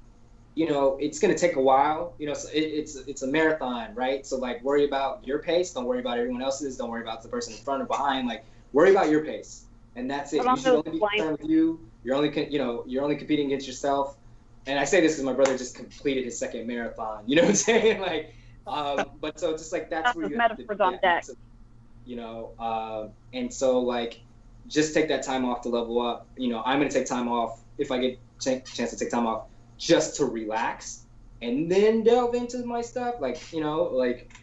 you know, it's gonna take a while, you know, so it's a marathon, right? So like, worry about your pace, don't worry about everyone else's, don't worry about the person in front or behind, like, worry about your pace, and that's it. You should only be concerned with you. You're only competing against yourself. And I say this because my brother just completed his second marathon. You know what I'm saying? Like, but so just like that's where you have to be on deck. You know, and so like, just take that time off to level up. You know, I'm gonna take time off if I get chance to take time off just to relax, and then delve into my stuff. Like, you know, like,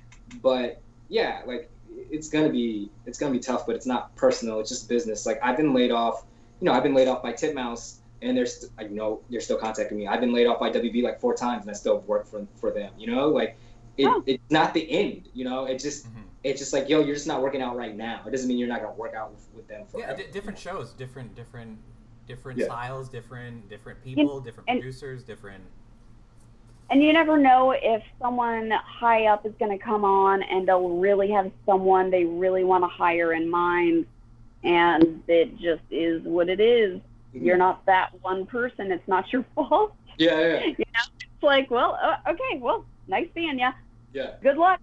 but yeah, like it's gonna be tough, but it's not personal. It's just business. Like I've been laid off. You know, I've been laid off by Titmouse. And they're still contacting me. I've been laid off by WB like 4 times, and I still work for them. You know, like it's not the end. You know, it's just like, yo, you're just not working out right now. It doesn't mean you're not gonna work out with them forever. Yeah, different shows, different styles, different people, different producers, different. And you never know if someone high up is going to come on and they'll really have someone they really want to hire in mind, and it just is what it is. You're not that one person. It's not your fault. Yeah. You know? It's like, well, okay, well, nice seeing ya. Yeah. Good luck.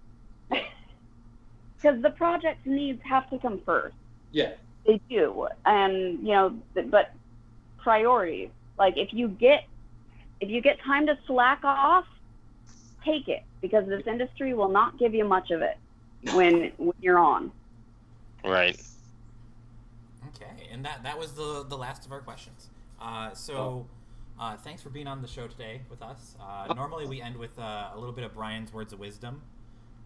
Because the project needs have to come first. Yeah. They do. And, you know, but priorities. Like, if you get time to slack off, take it. Because this industry will not give you much of it when you're on. Right. Okay, and that was the last of our questions. Thanks for being on the show today with us. Normally we end with a little bit of Brian's words of wisdom.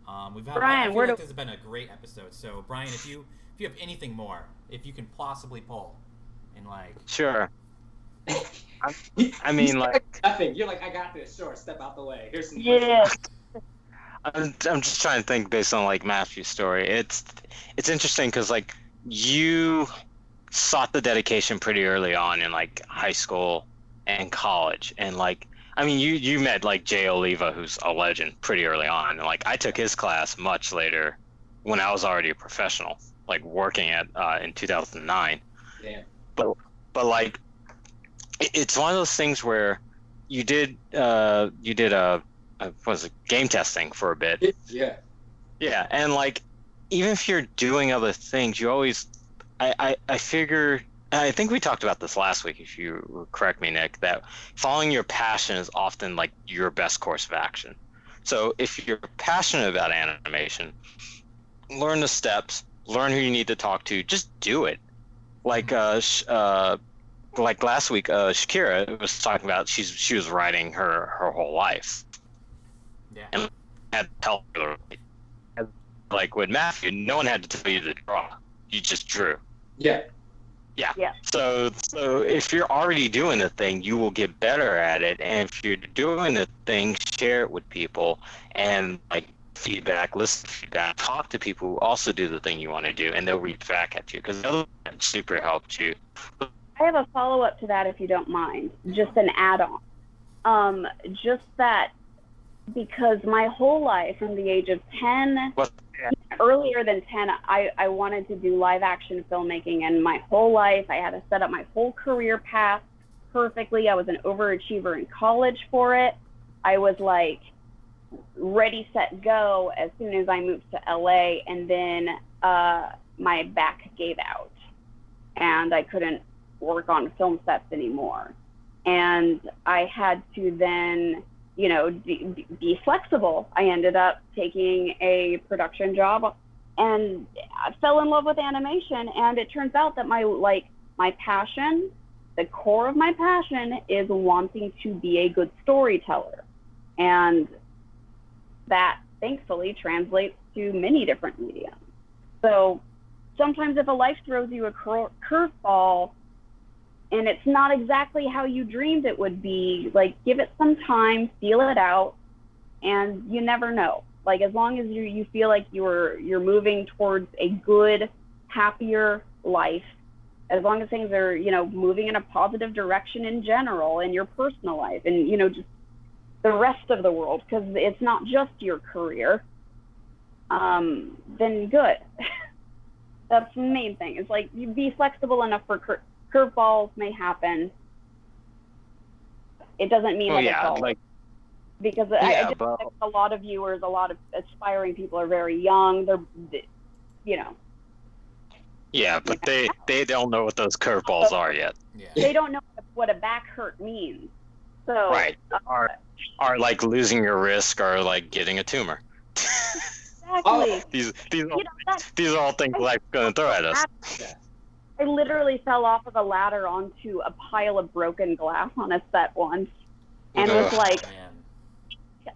I feel like this has been a great episode. So Brian, if you have anything more, if you can possibly pull, in like. Sure. I mean, like. Nothing. You're like, I got this. Sure, step out the way. Here's some. Yeah. I'm just trying to think based on like Matthew's story. It's interesting because like you sought the dedication pretty early on in like high school and college, and like I mean you met like Jay Oliva, who's a legend, pretty early on, and like I took his class much later when I was already a professional, like working at in 2009. Damn. But like it's one of those things where you did game testing for a bit. Yeah, and like even if you're doing other things, you always I figure, I think we talked about this last week, if you correct me, Nick, that following your passion is often like your best course of action. So if you're passionate about animation, learn the steps, learn who you need to talk to, just do it. Like last week, Shakira was talking about she was writing her whole life. Yeah. And had help her. Like with Matthew, no one had to tell you to draw. You just drew. Yeah. So if you're already doing the thing, you will get better at it. And if you're doing the thing, share it with people and like feedback, listen to feedback, talk to people who also do the thing you want to do, and they'll reach back at you because they'll super helped you. I have a follow-up to that, if you don't mind. Just an add-on. Just that because my whole life from the age of 10, earlier than 10, I wanted to do live action filmmaking, and my whole life I had to set up my whole career path perfectly. I was an overachiever in college for it. I was like ready, set, go as soon as I moved to LA, and then my back gave out and I couldn't work on film sets anymore. And I had to then, you know, be flexible. I ended up taking a production job and I fell in love with animation. And it turns out that my passion, the core of my passion is wanting to be a good storyteller. And that thankfully translates to many different mediums. So sometimes if a life throws you a curveball and it's not exactly how you dreamed it would be, like, give it some time, feel it out, and you never know. Like, as long as you feel like you're moving towards a good, happier life, as long as things are, you know, moving in a positive direction in general in your personal life and, you know, just the rest of the world, because it's not just your career, then good. That's the main thing. It's like, you be flexible enough for curveballs may happen. It doesn't mean that it's all. Like, because I just think a lot of viewers, a lot of aspiring people are very young. They're, you know. Yeah, but they don't know what those curveballs are yet. Yeah. They don't know what a back hurt means. So right. Are like losing your wrist or like getting a tumor. Exactly. These are all things life's gonna throw at us. I literally fell off of a ladder onto a pile of broken glass on a set once, and was like,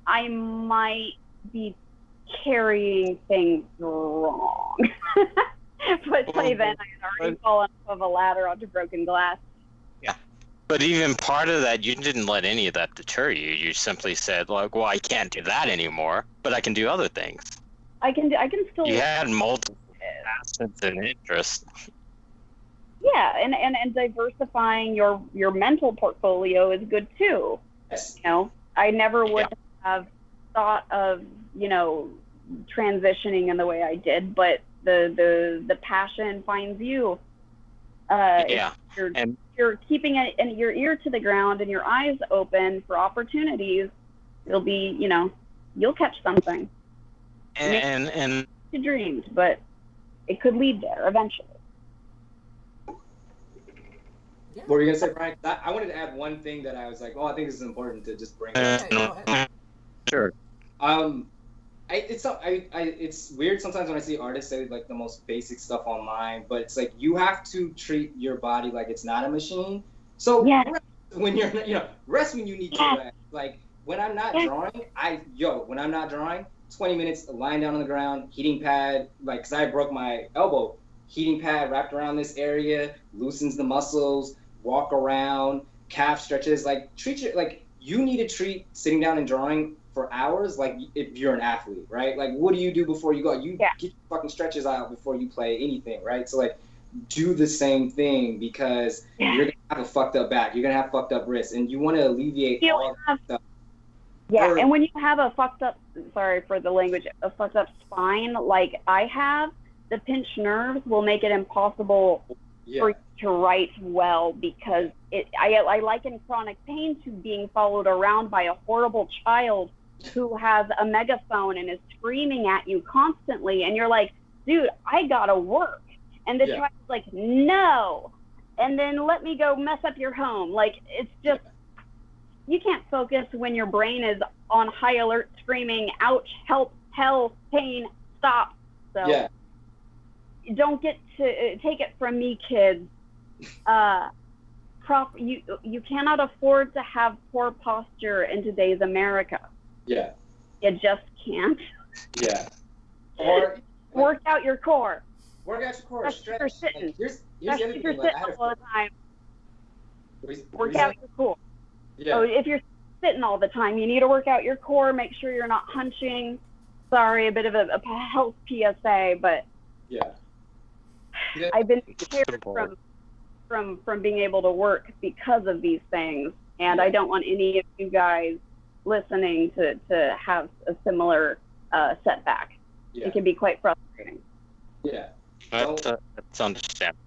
I might be carrying things wrong. But by then I had already fallen off of a ladder onto broken glass. Yeah. But even part of that, you didn't let any of that deter you. You simply said, like, well, I can't do that anymore, but I can do other things. I can still. You had multiple facets and interests. Yeah, and diversifying your mental portfolio is good too. Yes. You know, I never would have thought of, you know, transitioning in the way I did, but the passion finds you. You're keeping your ear to the ground and your eyes open for opportunities. It'll be, you know, you'll catch something. And you dreamed, but it could lead there eventually. What were you gonna say, Brian? I wanted to add one thing that I was like, oh, I think this is important to just bring up. Sure. It's weird sometimes when I see artists say like the most basic stuff online, but it's like you have to treat your body like it's not a machine. So rest when you're, you know, rest when you need to rest. Like when I'm not drawing, when I'm not drawing, 20 minutes lying down on the ground, heating pad, like, cause I broke my elbow, heating pad wrapped around this area, loosens the muscles, walk around, calf stretches, like you need to treat sitting down and drawing for hours like if you're an athlete, right? Like, what do you do before you go? You get your fucking stretches out before you play anything, right? So like, do the same thing, because you're gonna have a fucked up back, you're gonna have fucked up wrists, and you want to alleviate all that stuff. Yeah, and when you have a fucked up, sorry for the language, a fucked up spine like I have, the pinched nerves will make it impossible for you to write well, because I liken chronic pain to being followed around by a horrible child who has a megaphone and is screaming at you constantly, and you're like, dude, I gotta work. And the child's like, no, and then let me go mess up your home. Like, it's just, you can't focus when your brain is on high alert screaming, ouch, help, hell, pain, stop. So don't get to take it from me, kids. You cannot afford to have poor posture in today's America. Yeah. You just can't. Yeah. Or work out your core. Work out your core. Especially if you're sitting. Like, here's the other thing. You're Like, sitting all the time. Work out your core. Yeah. So if you're sitting all the time, you need to work out your core. Make sure you're not hunching. Sorry, a bit of a health PSA, but I've been scared from being able to work because of these things, And I don't want any of you guys listening to have a similar setback. Yeah. It can be quite frustrating. Yeah. That's understandable.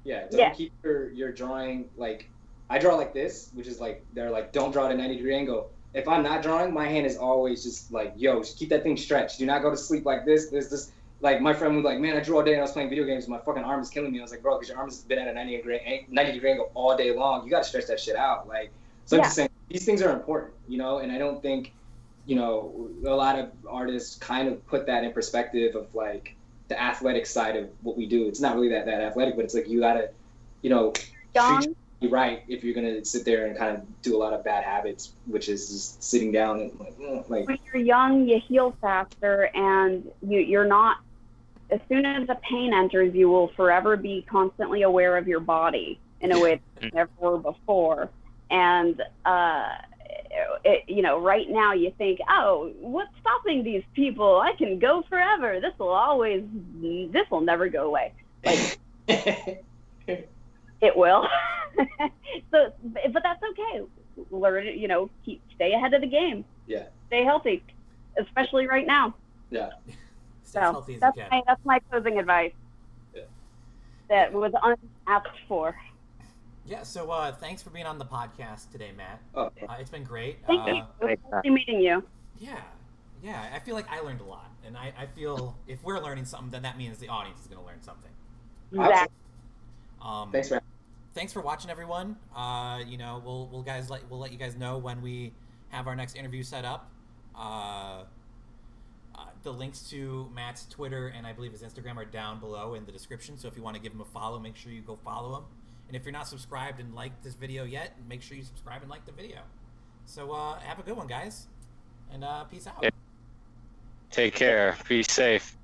Yeah, don't keep your drawing, like, I draw like this, which is like, they're like, don't draw at a 90-degree angle. If I'm not drawing, my hand is always just like, yo, just keep that thing stretched. Do not go to sleep like this. Like, my friend was like, man, I drew all day and I was playing video games. My fucking arm is killing me. I was like, bro, because your arm has been at a 90-degree angle all day long. You got to stretch that shit out. Like, so I'm just saying, these things are important, you know, and I don't think, you know, a lot of artists kind of put that in perspective of, like, the athletic side of what we do. It's not really that athletic, but it's like, you got to, you know, treat you right if you're going to sit there and kind of do a lot of bad habits, which is just sitting down and like when you're young, you heal faster, and you're not, as soon as the pain enters, you will forever be constantly aware of your body in a way that you never were before. And, you know, right now you think, oh, what's stopping these people? I can go forever. This will never go away. Like, it will. So, but that's okay. Learn it, you know, stay ahead of the game. Yeah. Stay healthy, especially right now. Yeah. Stay healthy as you can. That's my closing advice. Yeah. That was unasked for. Yeah, so thanks for being on the podcast today, Matt. Oh. It's been great. Thank you. It was lovely meeting you. Yeah, I feel like I learned a lot. And I feel if we're learning something, then that means the audience is going to learn something. Exactly. Thanks for watching, everyone. You know, we'll let you guys know when we have our next interview set up. The links to Matt's Twitter and I believe his Instagram are down below in the description. So if you want to give him a follow, make sure you go follow him. And if you're not subscribed and liked this video yet, make sure you subscribe and like the video. So have a good one, guys. And peace out. Take care. Be safe.